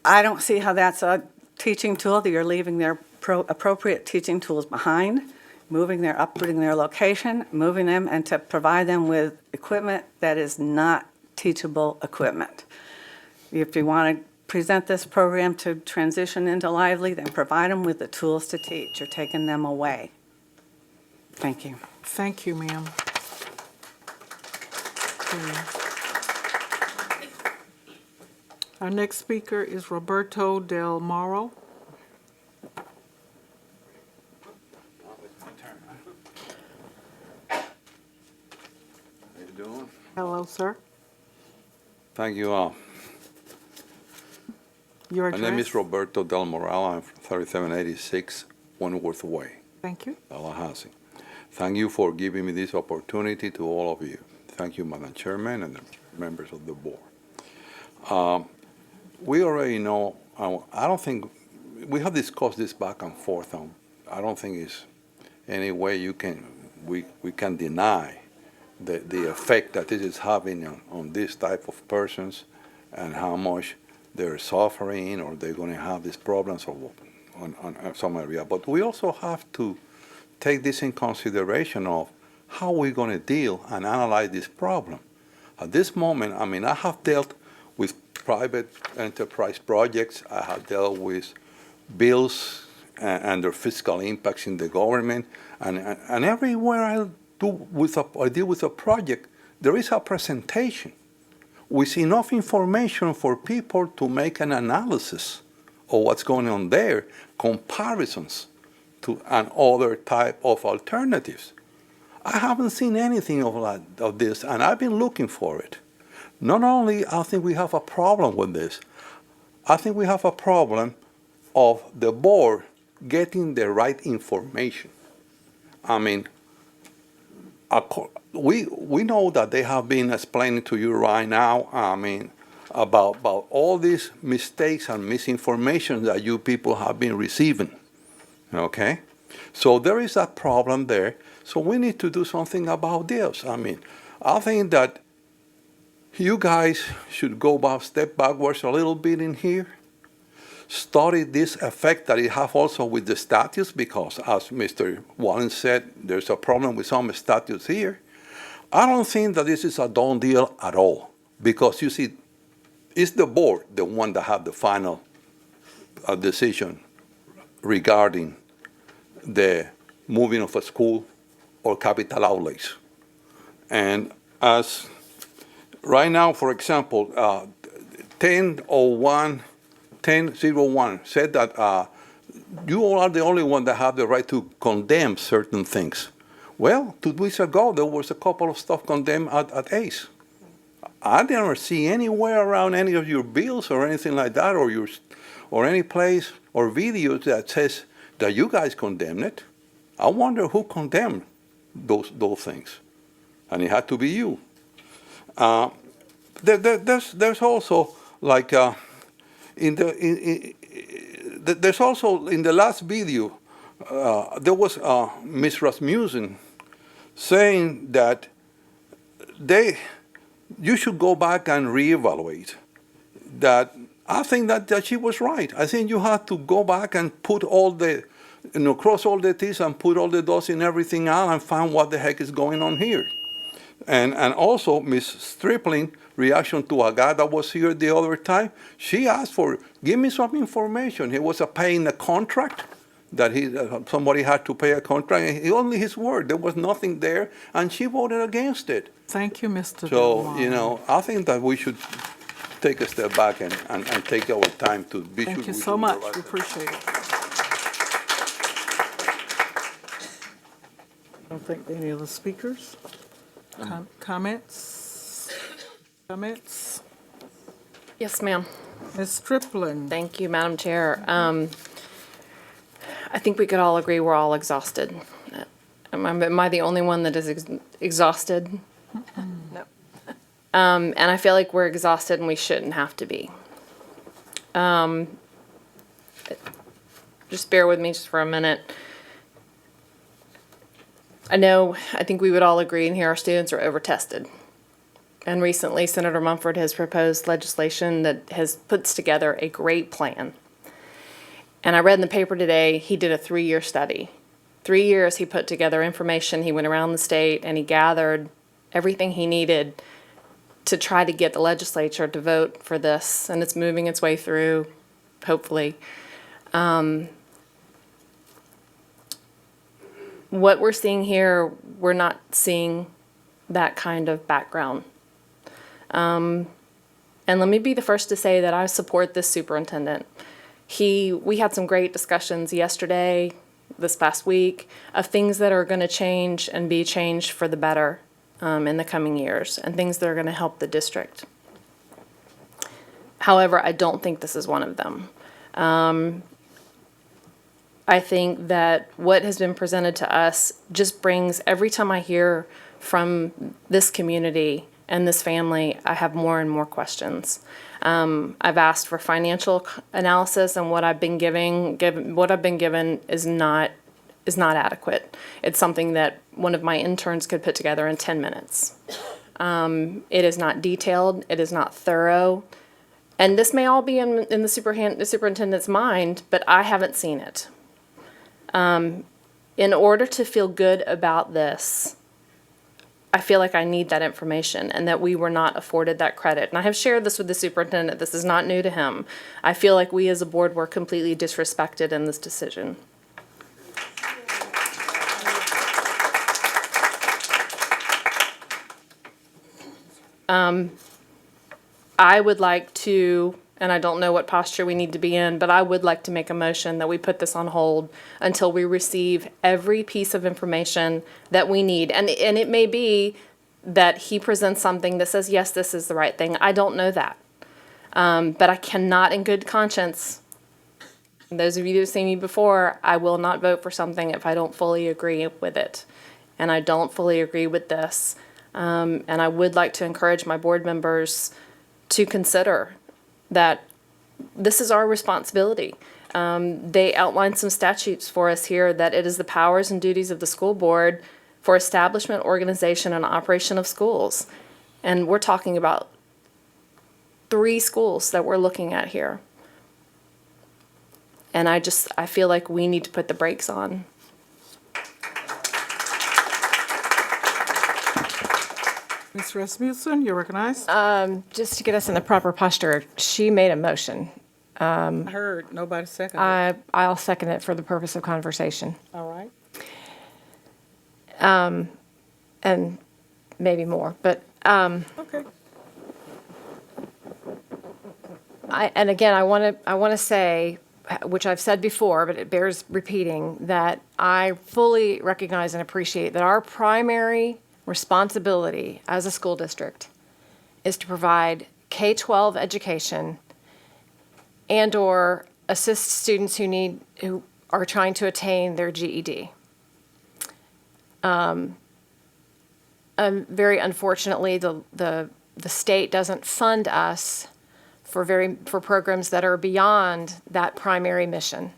I don't see how that's a teaching tool, that you're leaving their appropriate teaching tools behind, uprooting their location, moving them, and to provide them with equipment that is not teachable equipment. If you want to present this program to transition into Lively, then provide them with the tools to teach. You're taking them away. Thank you. Thank you, ma'am. Our next speaker is Roberto Del Moro. How you doing? Hello, sir. Thank you all. Your My address? name is Roberto Del Moral. I'm from 3786 Wentworth Way, Thank you. Tallahassee. Thank you for giving me this opportunity, to all of you. Thank you, Madam Chairman and the members of the board. We already know, I don't think, we have discussed this back and forth. I don't think it's any way we can deny the effect that this is having on this type of persons, and how much they're suffering, or they're going to have these problems on some area. But we also have to take this in consideration of how we're going to deal and analyze this problem. At this moment, I mean, I have dealt with private enterprise projects. I have dealt with bills and their fiscal impacts in the government, and everywhere I deal with a project, there is a presentation with enough information for people to make an analysis of what's going on there, comparisons to an other type of alternatives. I haven't seen anything of this, and I've been looking for it. Not only I think we have a problem with this, I think we have a problem of the board getting the right information. I mean, we know that they have been explaining to you right now, I mean, about all these mistakes and misinformation that you people have been receiving, okay? So there is a problem there, so we need to do something about this. I mean, I think that you guys should step backwards a little bit in here, study this effect that it have also with the statutes, because as Mr. Wallen said, there's a problem with some statutes here. I don't think that this is a done deal at all, because you see, it's the board, the one that have the final decision regarding the moving of a school or capital outlays. And as right now, for example, 1001 said that you all are the only one that have the right to condemn certain things. Well, 2 weeks ago, there was a couple of stuff condemned at ACE. I never see anywhere around any of your bills or anything like that, or any place or videos that says that you guys condemned it. I wonder who condemned those things, and it had to be you. There's also like there's also in the last video there was Ms. Rasmussen saying that you should go back and reevaluate. That I think that she was right. I think you have to go back and put all the, cross all the T's and put all the dots in everything out and find what the heck is going on here. And also Ms. Stripling, reaction to a guy that was here the other time, she asked for, give me some information. He was paying a contract, that somebody had to pay a contract, and only his word, there was nothing there, and she voted against it. Thank you, Mr. So, I think that we should take a step back and take our time to be sure. Thank you so much, we appreciate it. I don't think any other speakers? Comments? Comments? Yes, ma'am. Ms. Stripling. Thank you, Madam Chair. I think we could all agree we're all exhausted. Am I the only one that is exhausted? No. And I feel like we're exhausted and we shouldn't have to be. Just bear with me just for a minute. I think we would all agree in here our students are over-tested. And recently, Senator Mumford has proposed legislation that puts together a great plan. And I read in the paper today, he did a 3-year study. 3 years, he put together information, he went around the state, and he gathered everything he needed to try to get the legislature to vote for this, and it's moving its way through, hopefully. What we're seeing here, we're not seeing that kind of background. And let me be the first to say that I support this superintendent. We had some great discussions yesterday, this past week, of things that are going to change and be changed for the better in the coming years, and things that are going to help the district. However, I don't think this is one of them. I think that what has been presented to us just brings, every time I hear from this community and this family, I have more and more questions. I've asked for financial analysis, and what I've been given is not adequate. It's something that one of my interns could put together in 10 minutes. It is not detailed. It is not thorough. And this may all be in the superintendent's mind, but I haven't seen it. In order to feel good about this, I feel like I need that information, and that we were not afforded that credit. And I have shared this with the superintendent. This is not new to him. I feel like we as a board were completely disrespected in this decision. I would like to, and I don't know what posture we need to be in, but I would like to make a motion that we put this on hold until we receive every piece of information that we need. And it may be that he presents something that says, yes, this is the right thing. I don't know that. But I cannot in good conscience, those of you who have seen me before, I will not vote for something if I don't fully agree with it. And I don't fully agree with this. And I would like to encourage my board members to consider that this is our responsibility. They outlined some statutes for us here that it is the powers and duties of the school board for establishment, organization, and operation of schools. And we're talking about 3 schools that we're looking at here. And I feel like we need to put the brakes on. Ms. Rasmussen, you're recognized. Just to get us in the proper posture, she made a motion. I heard, nobody seconded. I'll second it for the purpose of conversation. All right. And maybe more, but, Okay. and again, I want to say, which I've said before, but it bears repeating, that I fully recognize and appreciate that our primary responsibility as a school district is to provide K-12 education and/or assist students who are trying to attain their GED. Very unfortunately, the state doesn't fund us for programs that are beyond that primary mission.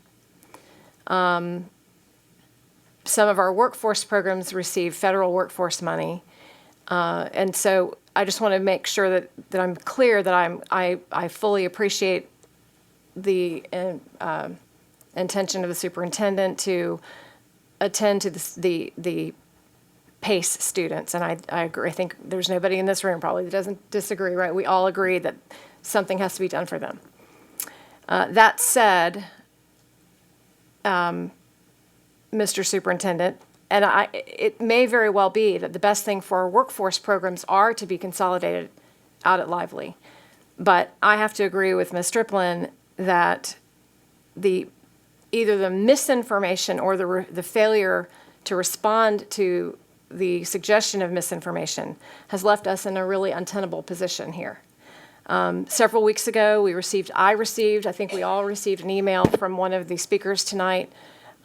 Some of our workforce programs receive federal workforce money. And so I just want to make sure that I'm clear that I fully appreciate the intention of the superintendent to attend to the PACE students. And I agree. I think there's nobody in this room probably that doesn't disagree, right? We all agree that something has to be done for them. That said, Mr. Superintendent, and it may very well be that the best thing for our workforce programs are to be consolidated out at Lively. But I have to agree with Ms. Striplin that either the misinformation or the failure to respond to the suggestion of misinformation has left us in a really untenable position here. Several weeks ago, I think we all received an email from one of the speakers tonight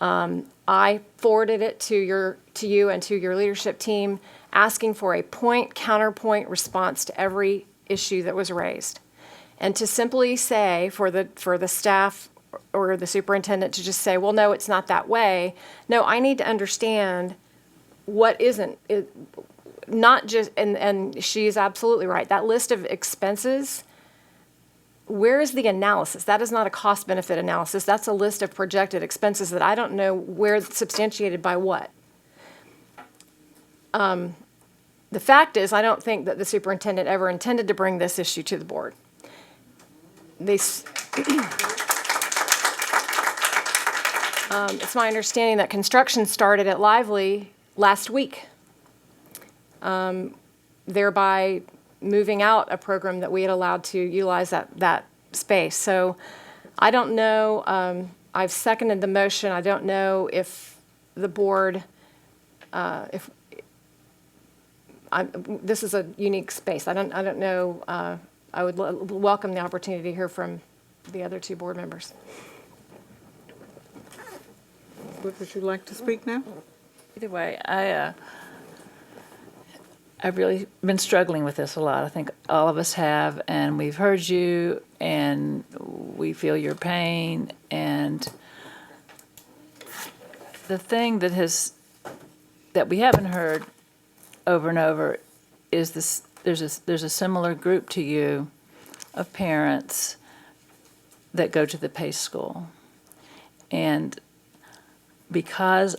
I forwarded it to you and to your leadership team, asking for a point counterpoint response to every issue that was raised. And to simply say for the staff or the superintendent to just say, well, no, it's not that way. No, I need to understand what isn't, not just, and she's absolutely right. That list of expenses, where is the analysis? That is not a cost-benefit analysis. That's a list of projected expenses that I don't know where substantiated by what. The fact is, I don't think that the superintendent ever intended to bring this issue to the board. It's my understanding that construction started at Lively last week, thereby moving out a program that we had allowed to utilize that space. So I don't know, I've seconded the motion. I don't know if the board, this is a unique space. I don't know, I would welcome the opportunity to hear from the other two board members. Would you like to speak now? Either way, I've really been struggling with this a lot. I think all of us have, and we've heard you, and we feel your pain. And the thing that we haven't heard over and over is this: there's a similar group to you of parents that go to the PACE school, and because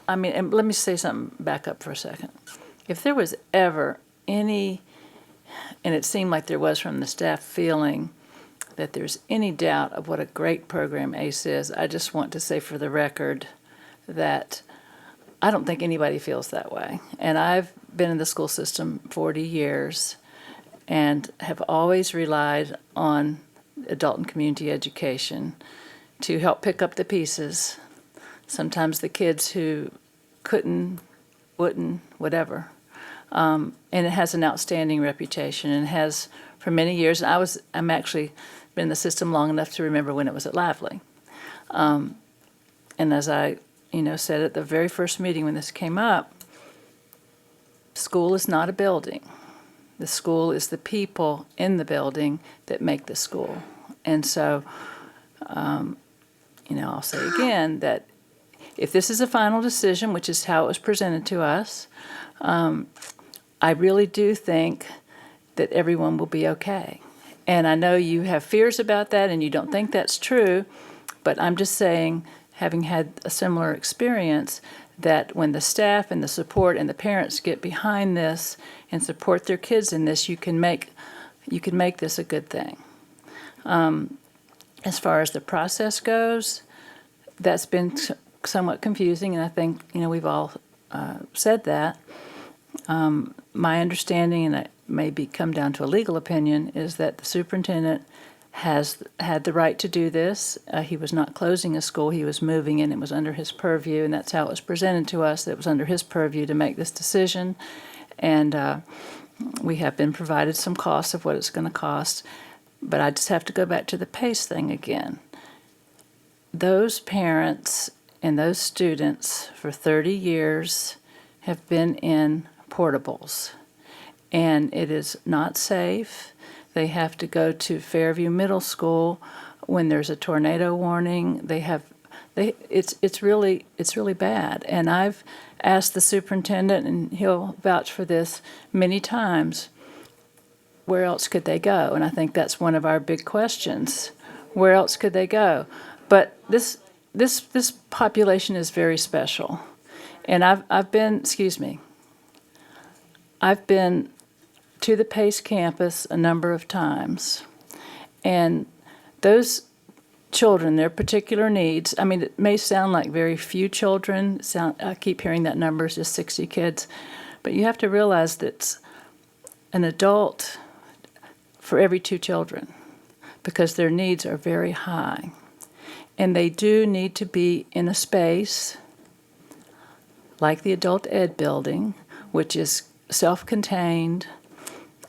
and let me say something back up for a second. If there was ever any, and it seemed like there was from the staff feeling that there's any doubt of what a great program ACE is, I just want to say for the record that I don't think anybody feels that way. And I've been in the school system 40 years and have always relied on adult and community education to help pick up the pieces. Sometimes the kids who couldn't, wouldn't, whatever. And it has an outstanding reputation and has for many years. I'm actually been in the system long enough to remember when it was at Lively. And as I said at the very first meeting when this came up, school is not a building. The school is the people in the building that make the school. And so, I'll say again that if this is a final decision, which is how it was presented to us, I really do think that everyone will be okay. And I know you have fears about that and you don't think that's true, but I'm just saying, having had a similar experience, that when the staff and the support and the parents get behind this and support their kids in this, you can make this a good thing. As far as the process goes, that's been somewhat confusing, and I think we've all said that. My understanding, and it may come down to a legal opinion, is that the superintendent has had the right to do this. He was not closing a school, he was moving in. It was under his purview, and that's how it was presented to us, that it was under his purview to make this decision. And we have been provided some costs of what it's going to cost. But I just have to go back to the PACE thing again. Those parents and those students for 30 years have been in portables, and it is not safe. They have to go to Fairview Middle School when there's a tornado warning. It's really bad. And I've asked the superintendent, and he'll vouch for this many times, where else could they go? And I think that's one of our big questions. Where else could they go? But this population is very special. And I've been to the PACE campus a number of times. And those children, their particular needs, it may sound like very few children. I keep hearing that number is just 60 kids. But you have to realize that an adult for every 2 children, because their needs are very high. And they do need to be in a space like the adult ed building, which is self-contained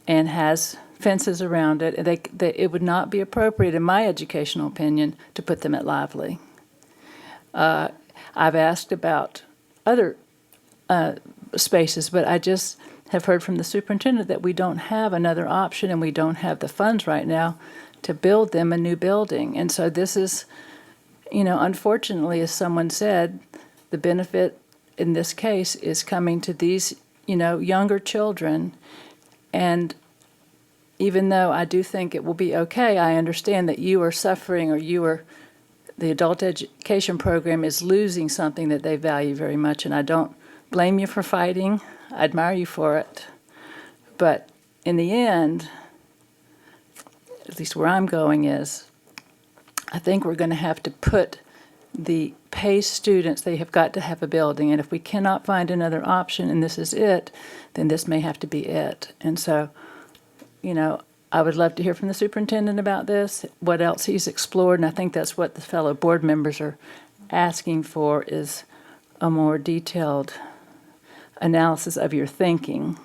and has fences around it. It would not be appropriate, in my educational opinion, to put them at Lively. I've asked about other spaces, but I just have heard from the superintendent that we don't have another option and we don't have the funds right now to build them a new building. And so this is, unfortunately, as someone said, the benefit in this case is coming to these, younger children. And even though I do think it will be okay, I understand that you are suffering or the adult education program is losing something that they value very much. And I don't blame you for fighting. I admire you for it. But in the end, at least where I'm going is, I think we're going to have to put the PACE students, they have got to have a building. And if we cannot find another option and this is it, then this may have to be it. And so, I would love to hear from the superintendent about this, what else he's explored. And I think that's what the fellow board members are asking for, is a more detailed analysis of your thinking.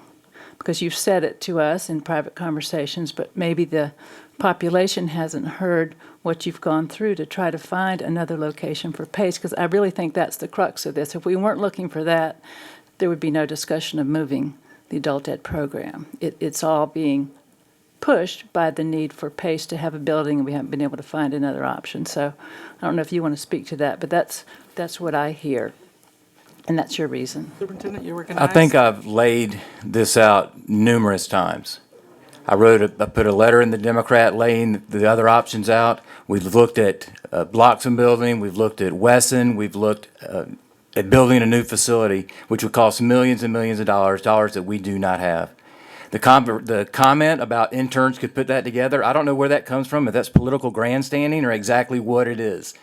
Because you've said it to us in private conversations, but maybe the population hasn't heard what you've gone through to try to find another location for PACE, because I really think that's the crux of this. If we weren't looking for that, there would be no discussion of moving the adult ed program. It's all being pushed by the need for PACE to have a building, and we haven't been able to find another option. So I don't know if you want to speak to that, but that's what I hear, and that's your reason. Superintendent, you're I recognized. think I've laid this out numerous times. I put a letter in the Democrat laying the other options out. We've looked at Bloxham Building, we've looked at Wesson, we've looked at building a new facility, which would cost millions and millions of dollars that we do not have. The comment about interns could put that together, I don't know where that comes from, if that's political grandstanding or exactly what it is.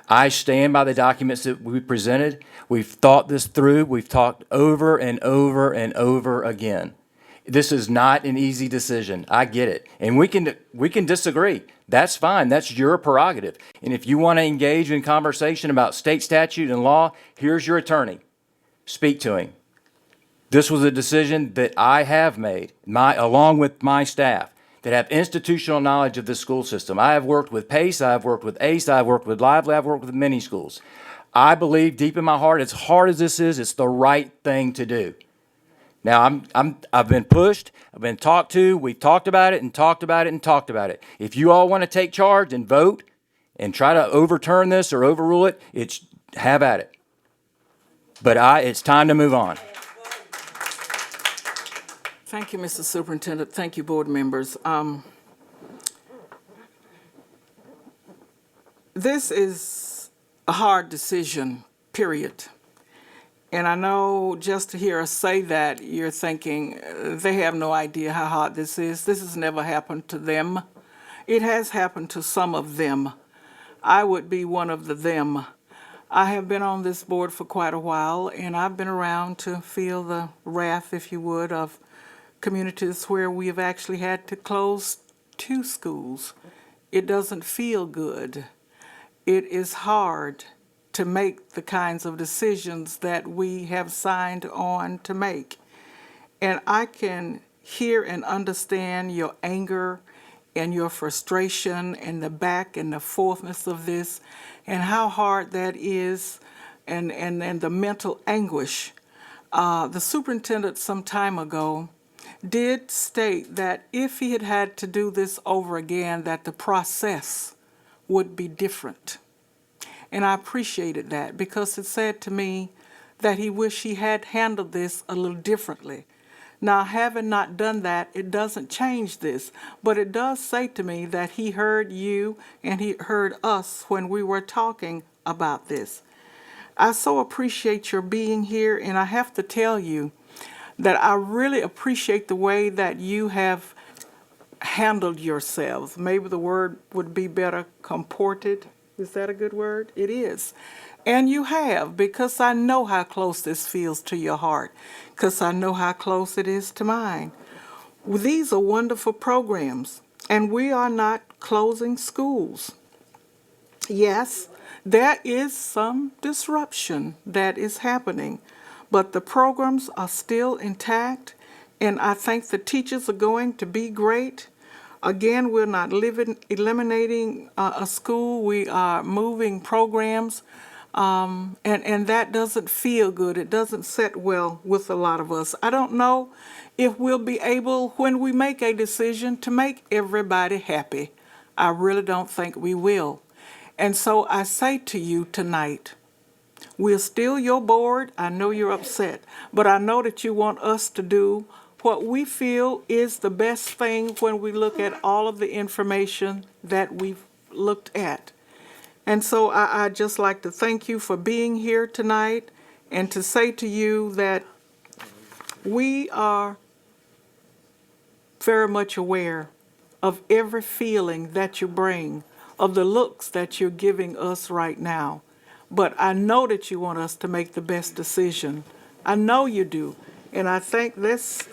I stand by the documents that we presented. We've thought this through. We've talked over and over and over again. This is not an easy decision. I get it. And we can disagree. That's fine. That's your prerogative. And if you want to engage in conversation about state statute and law, here's your attorney. Speak to him. This was a decision that I have made, along with my staff, that have institutional knowledge of the school system. I have worked with PACE, I have worked with ACE, I have worked with Lively, I've worked with many schools. I believe deep in my heart, as hard as this is, it's the right thing to do. Now, I've been pushed, I've been talked to, we've talked about it and talked about it and talked about it. If you all want to take charge and vote and try to overturn this or overrule it, have at it. But it's time to move on. Thank you, Mr. Superintendent. Thank you, board members. This is a hard decision, period. And I know just to hear us say that, you're thinking they have no idea how hard this is. This has never happened to them. It has happened to some of them. I would be one of the them. I have been on this board for quite a while, and I've been around to feel the wrath, if you would, of communities where we have actually had to close 2 schools. It doesn't feel good. It is hard to make the kinds of decisions that we have signed on to make. And I can hear and understand your anger and your frustration and the back and the forthness of this and how hard that is and the mental anguish. The superintendent some time ago did state that if he had had to do this over again, that the process would be different. And I appreciated that because it said to me that he wished he had handled this a little differently. Now, having not done that, it doesn't change this, but it does say to me that he heard you and he heard us when we were talking about this. I so appreciate your being here, and I have to tell you that I really appreciate the way that you have handled yourselves. Maybe the word would be better, comported. Is that a good word? It is. And you have, because I know how close this feels to your heart, because I know how close it is to mine. These are wonderful programs, and we are not closing schools. Yes, there is some disruption that is happening, but the programs are still intact, and I think the teachers are going to be great. Again, we're not eliminating a school. We are moving programs And that doesn't feel good. It doesn't sit well with a lot of us. I don't know if we'll be able, when we make a decision, to make everybody happy. I really don't think we will. And so I say to you tonight, we're still your board. I know you're upset, but I know that you want us to do what we feel is the best thing when we look at all of the information that we've looked at. And so I'd just like to thank you for being here tonight and to say to you that we are very much aware of every feeling that you bring, of the looks that you're giving us right now. But I know that you want us to make the best decision. I know you do. And I think this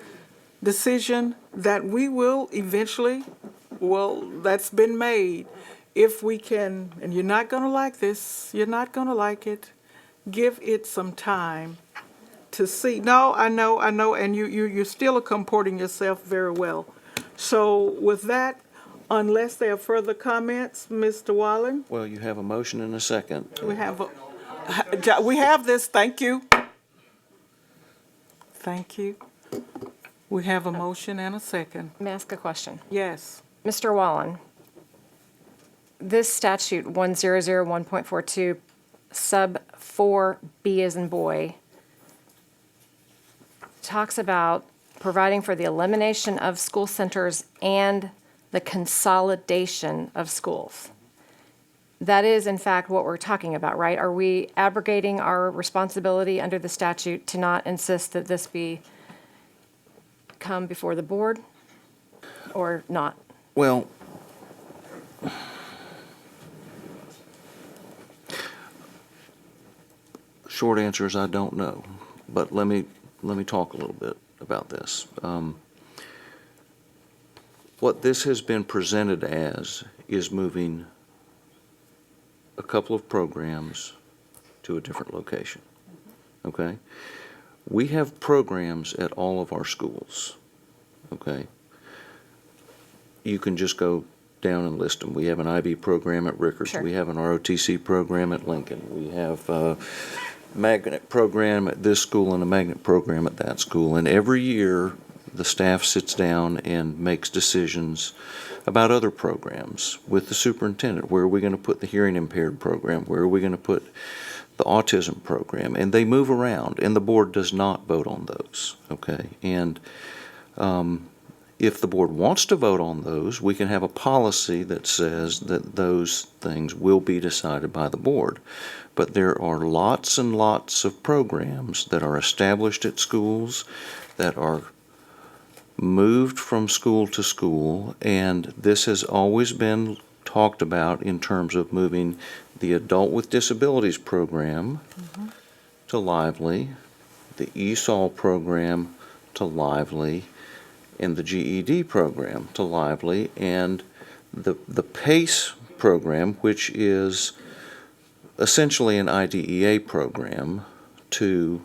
decision that we will eventually, well, that's been made. If we can, and you're not going to like this, you're not going to like it, give it some time to see. No, I know, and you still are comporting yourself very well. So with that, unless there are further comments, Mr. Wallen? Well, you have a motion and a second. We have this, thank you. Thank you. We have a motion and a second. May I ask a question? Yes. Mr. Wallen, this statute 1001.42 sub 4B as in boy talks about providing for the elimination of school centers and the consolidation of schools. That is, in fact, what we're talking about, right? Are we abrogating our responsibility under the statute to not insist that this come before the board or not? Well, short answer is I don't know, but let me talk a little bit about this. What this has been presented as is moving a couple of programs to a different location, okay? We have programs at all of our schools, okay? You can just go down and list them. We have an IB program at Rickards. Sure. We have an ROTC program at Lincoln. We have a magnet program at this school and a magnet program at that school. And every year, the staff sits down and makes decisions about other programs with the superintendent. Where are we going to put the hearing impaired program? Where are we going to put the autism program? And they move around, and the board does not vote on those, okay? And if the board wants to vote on those, we can have a policy that says that those things will be decided by the board. But there are lots and lots of programs that are established at schools that are moved from school to school, and this has always been talked about in terms of moving the Adult with Disabilities program to Lively, the ESOL program to Lively, and the GED program to Lively, and the PACE program, which is essentially an IDEA program, to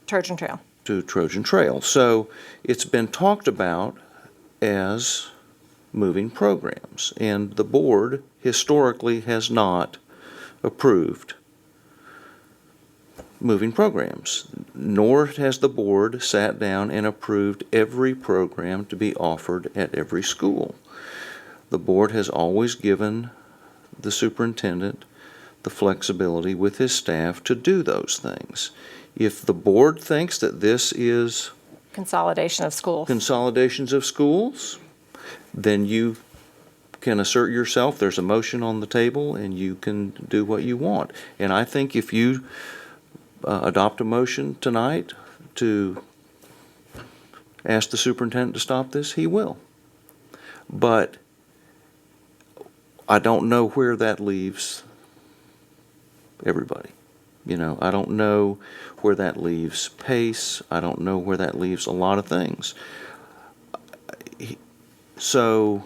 Trojan Trail. Trojan Trail. So it's been talked about as moving programs, and the board historically has not approved moving programs, nor has the board sat down and approved every program to be offered at every school. The board has always given the superintendent the flexibility with his staff to do those things. If the board thinks that this is Consolidation of schools. consolidations of schools, then you can assert yourself. There's a motion on the table, and you can do what you want. And I think if you adopt a motion tonight to ask the superintendent to stop this, he will. But I don't know where that leaves everybody. You know, I don't know where that leaves PACE. I don't know where that leaves a lot of things. So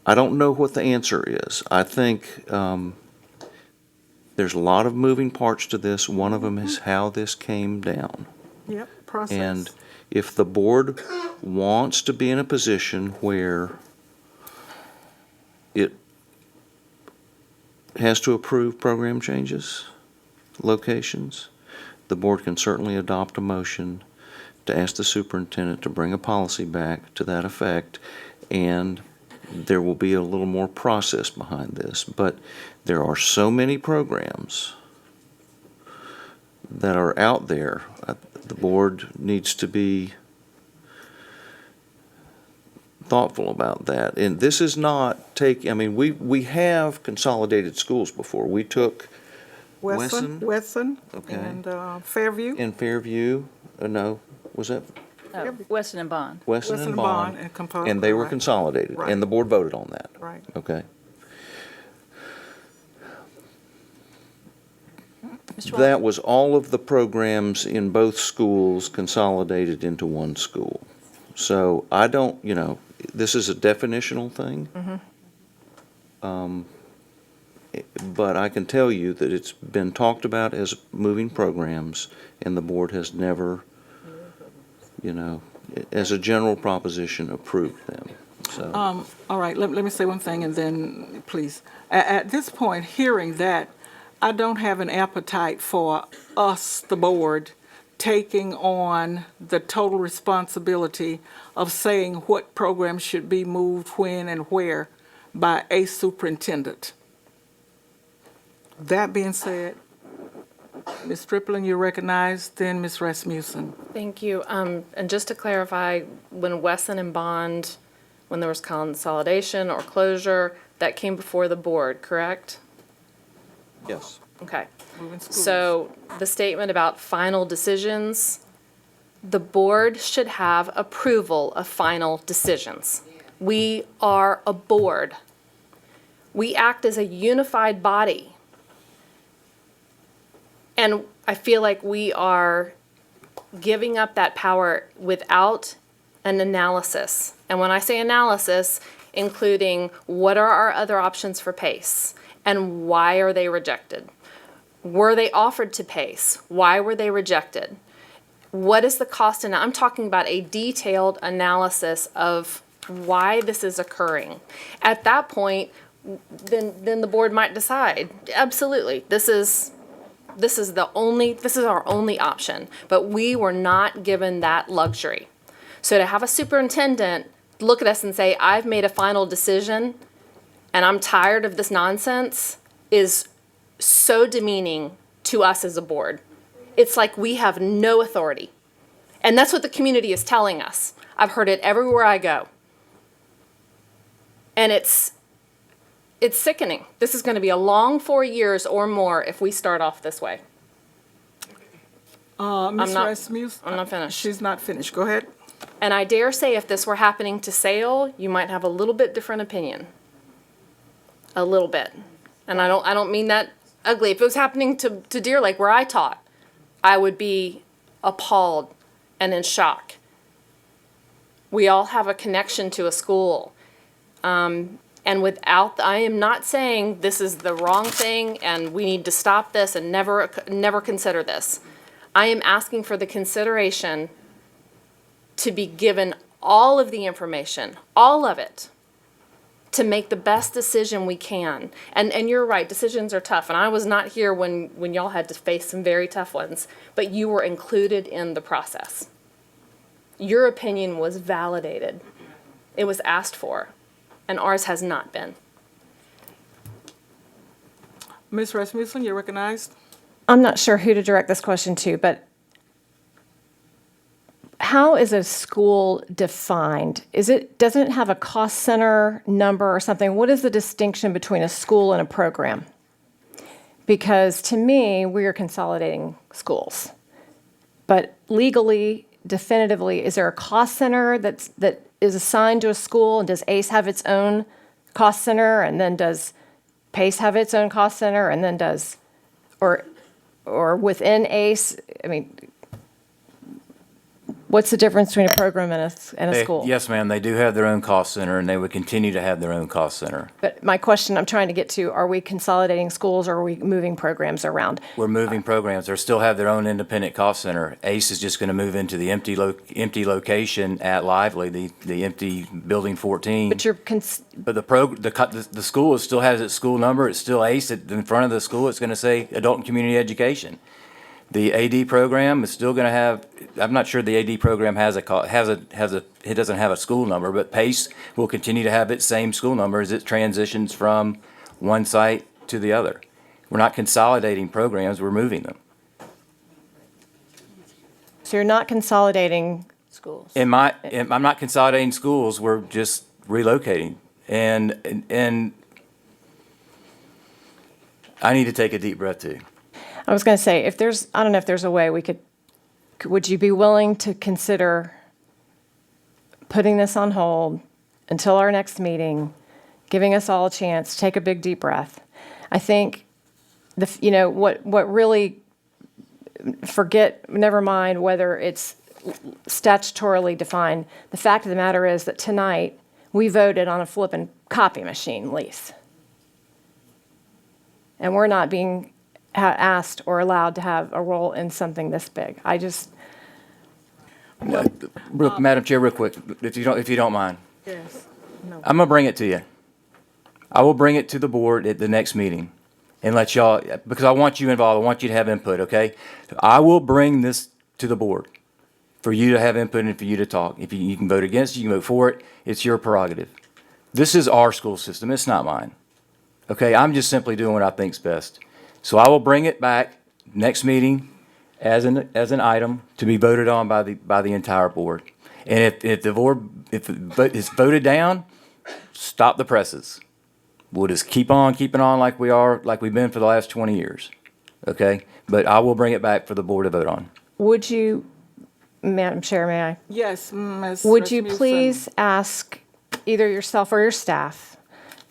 I don't know what the answer is. I think there's a lot of moving parts to this. One of them is how this came down. Yep, process. And if the board wants to be in a position where it has to approve program changes, locations, the board can certainly adopt a motion to ask the superintendent to bring a policy back to that effect, and there will be a little more process behind this. But there are so many programs that are out there. The board needs to be thoughtful about that. And this is not I mean, we have consolidated schools before. We took Wesson, okay, and Fairview. in Fairview, no, was that Weston and Bond. Weston and Bond? and Component. And they were right. consolidated, Right. and the board voted on that. Right. Okay. Mr. Wallace? That was all of the programs in both schools consolidated into one school. So I don't, this is a definitional thing. But I can tell you that it's been talked about as moving programs, and the board has never, as a general proposition, approved them. So, All right, let me say one thing and then, please. At this point, hearing that, I don't have an appetite for us, the board, taking on the total responsibility of saying what programs should be moved when and where by a superintendent. That being said, Ms. Stripling, you're recognized, then Ms. Rasmussen. Thank you. And just to clarify, when Wesson and Bond, when there was consolidation or closure, that came before the board, correct? yes. Okay. Moving schools. So the statement about final decisions, the board should have approval of final decisions. We are a board. We act as a unified body. And I feel like we are giving up that power without an analysis. And when I say analysis, including what are our other options for PACE and why are they rejected? Were they offered to PACE? Why were they rejected? What is the cost? And I'm talking about a detailed analysis of why this is occurring. At that point, then the board might decide, absolutely, this is our only option. But we were not given that luxury. So to have a superintendent look at us and say, I've made a final decision and I'm tired of this nonsense is so demeaning to us as a board. It's like we have no authority. And that's what the community is telling us. I've heard it everywhere I go. And it's sickening. This is going to be a long 4 years or more if we start off this way. Ms. not- Rasmussen? I'm not finished. She's not finished. Go ahead. And I dare say if this were happening to Sale, you might have a little bit different opinion. A little bit. And I don't mean that ugly. If it was happening to Deer Lake where I taught, I would be appalled and in shock. We all have a connection to a school. And I am not saying this is the wrong thing and we need to stop this and never consider this. I am asking for the consideration to be given all of the information, all of it, to make the best decision we can. And you're right, decisions are tough. And I was not here when y'all had to face some very tough ones, but you were included in the process. Your opinion was validated. It was asked for, and ours has not been. Ms. Rasmussen, you're recognized. I'm not sure who to direct this question to, but how is a school defined? Doesn't it have a cost center number or something? What is the distinction between a school and a program? Because to me, we are consolidating schools. But legally, definitively, is there a cost center that is assigned to a school? And does ACE have its own cost center? And then does PACE have its own cost center? And then or within ACE, I mean, What's the difference between a program and a school? Yes, ma'am, they do have their own cost center, and they would continue to have their own cost center. But my question I'm trying to get to, are we consolidating schools or are we moving programs around? We're moving programs. They still have their own independent cost center. ACE is just going to move into the empty location at Lively, the empty Building 14. But But the school still has its school number. It's still ACE. In front of the school, it's going to say Adult and Community Education. The AD program is still going to have, I'm not sure the AD program it doesn't have a school number, but PACE will continue to have its same school number as it transitions from one site to the other. We're not consolidating programs, we're moving them. So you're not consolidating schools? I'm not consolidating schools, we're just relocating. And I need to take a deep breath too. I was going to say, I don't know if there's a way would you be willing to consider putting this on hold until our next meeting, giving us all a chance, take a big deep breath? I think, what really, never mind whether it's statutorily defined, the fact of the matter is that tonight, we voted on a flippin' copy machine lease. And we're not being asked or allowed to have a role in something this big. Madam Chair, real quick, if you don't mind. Yes. No. I'm gonna bring it to you. I will bring it to the board at the next meeting and let y'all, because I want you involved, I want you to have input, okay? I will bring this to the board for you to have input and for you to talk. If you can vote against it, you can vote for it, it's your prerogative. This is our school system, it's not mine. Okay, I'm just simply doing what I think's best. So I will bring it back next meeting as an item to be voted on by the entire board. And if the vote is voted down, stop the presses. We'll just keep on keeping on like we've been for the last 20 years. Okay? But I will bring it back for the board to vote on. Would you, Madam Chair, may I? Yes, Ms. Would you Rasmussen. please ask either yourself or your staff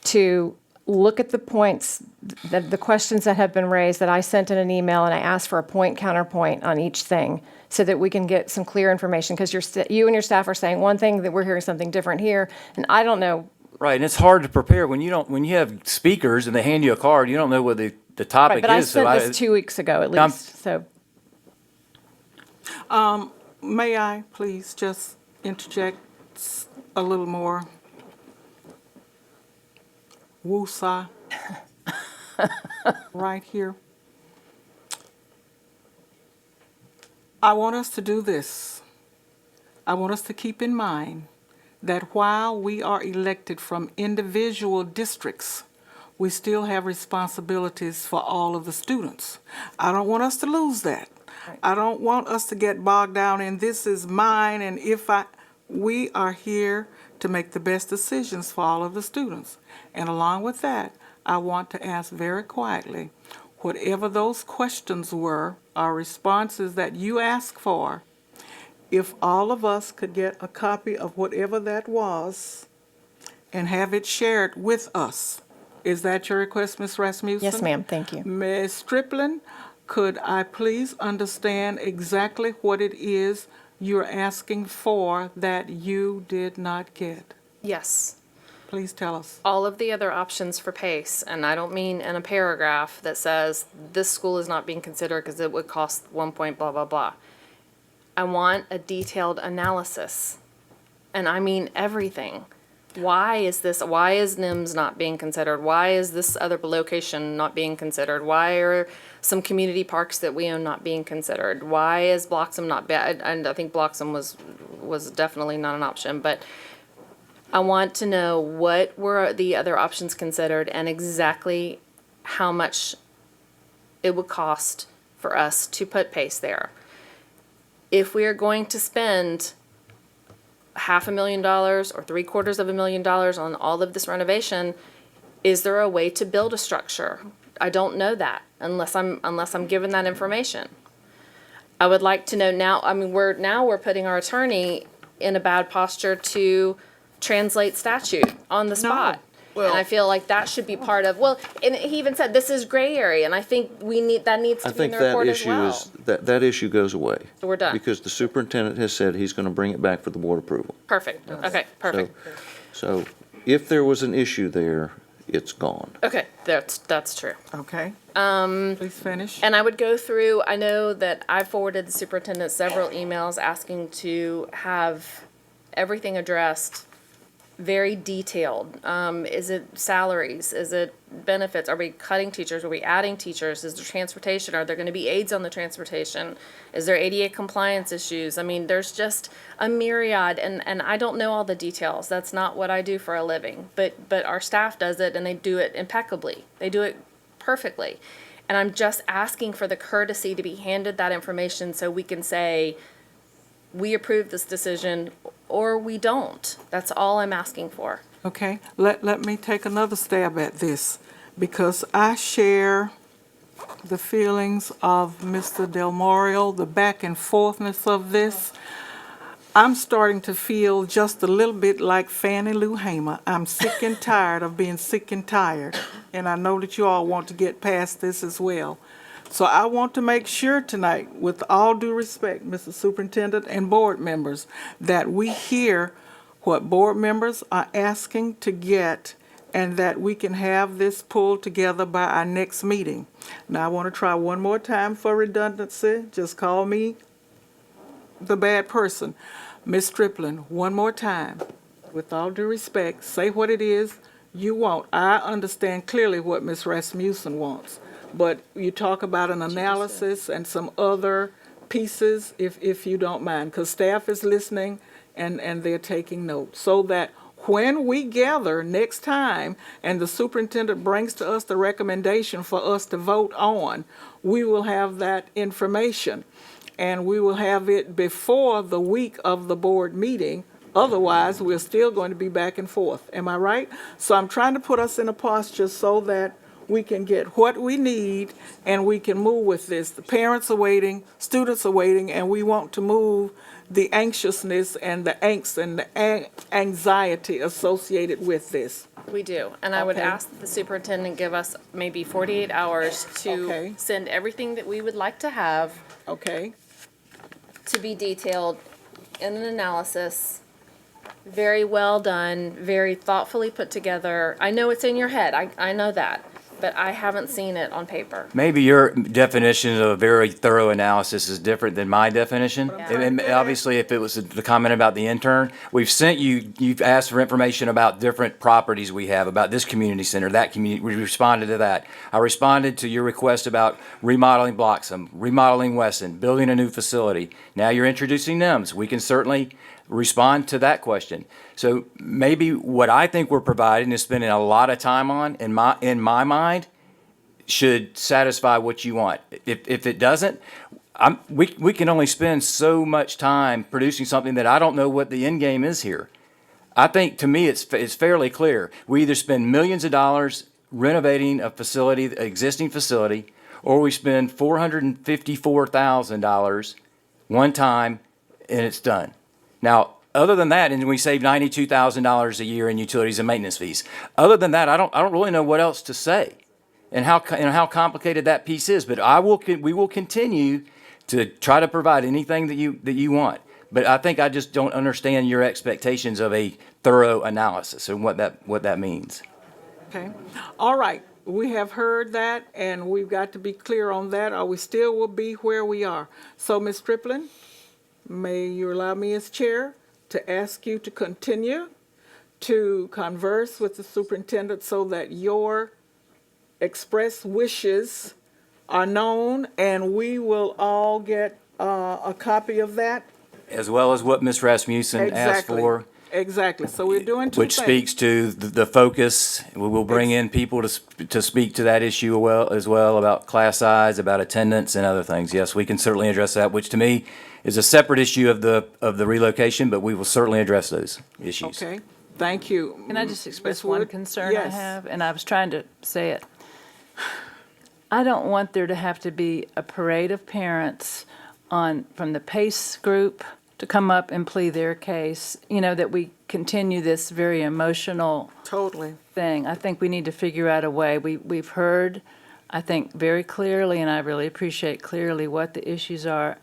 to look at the points, the questions that have been raised that I sent in an email, and I asked for a point counterpoint on each thing so that we can get some clear information, because you and your staff are saying one thing, that we're hearing something different here, and I don't know. Right, and it's hard to prepare when you have speakers and they hand you a card, you don't know what the topic Right, but I is. sent this 2 weeks ago at least, so. May I please just interject a little more? Woosah, right here. I want us to do this. I want us to keep in mind that while we are elected from individual districts, we still have responsibilities for all of the students. I don't want us to lose that. I don't want us to get bogged down in this is mine and we are here to make the best decisions for all of the students. And along with that, I want to ask very quietly, whatever those questions were, or responses that you asked for, if all of us could get a copy of whatever that was and have it shared with us. Is that your request, Ms. Rasmussen? Yes, ma'am, thank you. Ms. Striplin, could I please understand exactly what it is you're asking for that you did not get? Yes. Please tell us. All of the other options for PACE, and I don't mean in a paragraph that says this school is not being considered because it would cost 1 point blah, blah, blah. I want a detailed analysis, and I mean everything. Why is NIMS not being considered? Why is this other location not being considered? Why are some community parks that we own not being considered? Why is Bloxham not bad? And I think Bloxham was definitely not an option, but I want to know what were the other options considered and exactly how much it would cost for us to put PACE there. If we are going to spend $500,000 or $750,000 on all of this renovation, is there a way to build a structure? I don't know that unless I'm given that information. I would like to know now. I mean, we're putting our attorney in a bad posture to translate statute on the spot. And I feel like that should be part of, well, and he even said, this is gray area, and I think that needs I to be in think the that report as issue well. is, that issue goes away. So we're done. Because the superintendent has said he's going to bring it back for the board approval. Perfect, okay, perfect. So if there was an issue there, it's gone. Okay, that's true. Okay, please finish. And I would go through, I know that I forwarded the superintendent several emails asking to have everything addressed very detailed. Is it salaries? Is it benefits? Are we cutting teachers? Are we adding teachers? Is there transportation? Are there going to be aides on the transportation? Is there ADA compliance issues? I mean, there's just a myriad, and I don't know all the details. That's not what I do for a living. But our staff does it, and they do it impeccably. They do it perfectly. And I'm just asking for the courtesy to be handed that information so we can say, we approve this decision, or we don't. That's all I'm asking for. Okay, let me take another stab at this, because I share the feelings of Mr. Del Mario, the back and forthness of this. I'm starting to feel just a little bit like Fannie Lou Hamer. I'm sick and tired of being sick and tired, and I know that you all want to get past this as well. So I want to make sure tonight, with all due respect, Mr. Superintendent and board members, that we hear what board members are asking to get, and that we can have this pulled together by our next meeting. Now, I want to try one more time for redundancy. Just call me the bad person. Ms. Stripling, one more time. With all due respect, say what it is you want. I understand clearly what Ms. Rasmussen wants. But you talk about an analysis and some other pieces, if you don't mind, because staff is listening and they're taking notes, so that when we gather next time and the superintendent brings to us the recommendation for us to vote on, we will have that information. And we will have it before the week of the board meeting. Otherwise, we're still going to be back and forth. Am I right? So I'm trying to put us in a posture so that we can get what we need and we can move with this. The parents are waiting, students are waiting, and we want to move the anxiousness and the angst and the anxiety associated with this. We do, and I would Okay. ask that the superintendent give us maybe 48 hours to Okay. send everything that we would like to have Okay? to be detailed in an analysis, very well done, very thoughtfully put together. I know it's in your head, I know that, but I haven't seen it on paper. Maybe your definition of a very thorough analysis is different than my definition. And obviously, if it was the comment about the intern, we've sent you, you've asked for information about different properties we have, about this community center, that community, we responded to that. I responded to your request about remodeling Bloxham, remodeling Wesson, building a new facility. Now you're introducing NIMS. We can certainly respond to that question. So maybe what I think we're providing is spending a lot of time on, in my mind, should satisfy what you want. If it doesn't, we can only spend so much time producing something that I don't know what the end game is here. I think, to me, it's fairly clear. We either spend millions of dollars renovating a facility, an existing facility, or we spend $454,000 one time and it's done. Now, other than that, and we save $92,000 a year in utilities and maintenance fees. Other than that, I don't really know what else to say, and how complicated that piece is. But we will continue to try to provide anything that you want. But I think I just don't understand your expectations of a thorough analysis and what that means. Okay. All right. We have heard that, and we've got to be clear on that, or we still will be where we are. So, Ms. Stripling, may you allow me as chair to ask you to continue to converse with the superintendent so that your expressed wishes are known, and we will all get a copy of that. As well as what Ms. Rasmussen asked for. Exactly. So we're doing two Which things. speaks to the focus. We will bring in people to speak to that issue as well about class size, about attendance and other things. Yes, we can certainly address that, which to me is a separate issue of the relocation, but we will certainly address those issues. Okay. Thank you. Can I just express Ms. one Wood? concern I Yes. have? And I was trying to say it. I don't want there to have to be a parade of parents from the PACE group to come up and plead their case, that we continue this very emotional Totally. thing. I think we need to figure out a way. We've heard, I think, very clearly, and I really appreciate clearly what the issues are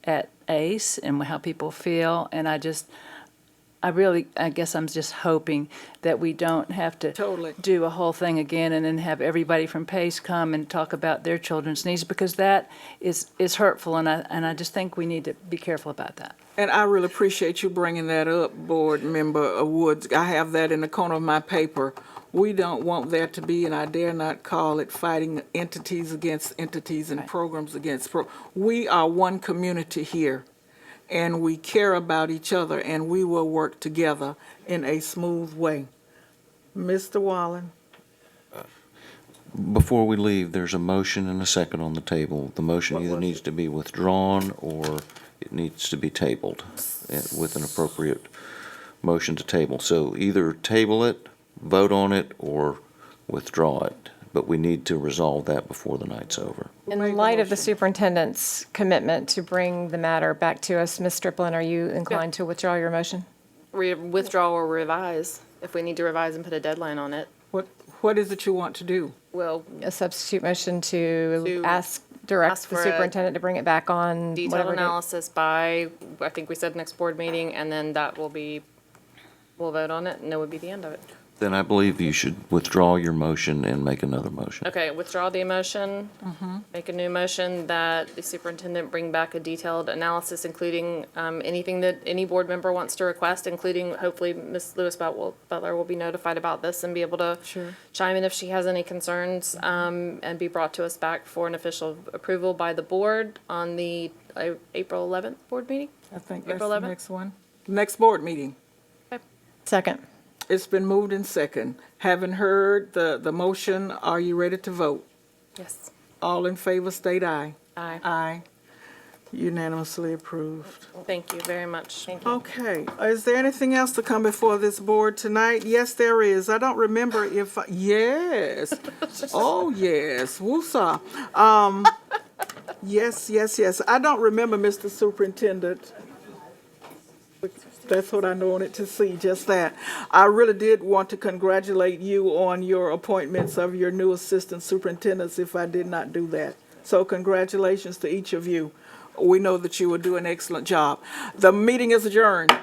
at ACE and how people feel. And I guess I'm just hoping that we don't have to Totally. do a whole thing again and then have everybody from PACE come and talk about their children's needs, because that is hurtful, and I just think we need to be careful about that. And I really appreciate you bringing that up, Board Member Woods. I have that in the corner of my paper. We don't want there to be, and I dare not call it fighting entities against entities and programs against we are one community here, and we care about each other, and we will work together in a smooth way. Mr. Wallen? Before we leave, there's a motion and a second on the table. The motion either needs to be withdrawn or it needs to be tabled with an appropriate motion to table. So either table it, vote on it, or withdraw it. But we need to resolve that before the night's over. In light of the superintendent's commitment to bring the matter back to us, Ms. Striplin, are you inclined to withdraw your motion? Withdraw or revise, if we need to revise and put a deadline on it. What is it you want to do? Well, A substitute motion to direct ask the for a superintendent to bring it back on detailed whatever date? analysis by, I think we said next board meeting, and then we'll vote on it, and that would be the end of it. Then I believe you should withdraw your motion and make another motion. Okay, withdraw the motion, make a new motion that the superintendent bring back a detailed analysis, including anything that any board member wants to request, including hopefully Ms. Lewis Butler will be notified about this and be able to chime in if she has any concerns, and be brought to us back for an official approval by the board on the April 11th board meeting? I think that's April the 11th? next one. Next board meeting. Second. It's been moved in second. Having heard the motion, are you ready to vote? Yes. All in favor, state aye. Aye. Aye. Unanimously approved. Thank you very much. Thank you. Okay, is there anything else to come before this board tonight? Yes, there is. I don't remember if, yes. Oh, yes, woosah. Yes. I don't remember, Mr. Superintendent. That's what I wanted to see, just that. I really did want to congratulate you on your appointments of your new assistant superintendents if I did not do that. So congratulations to each of you. We know that you will do an excellent job. The meeting is adjourned.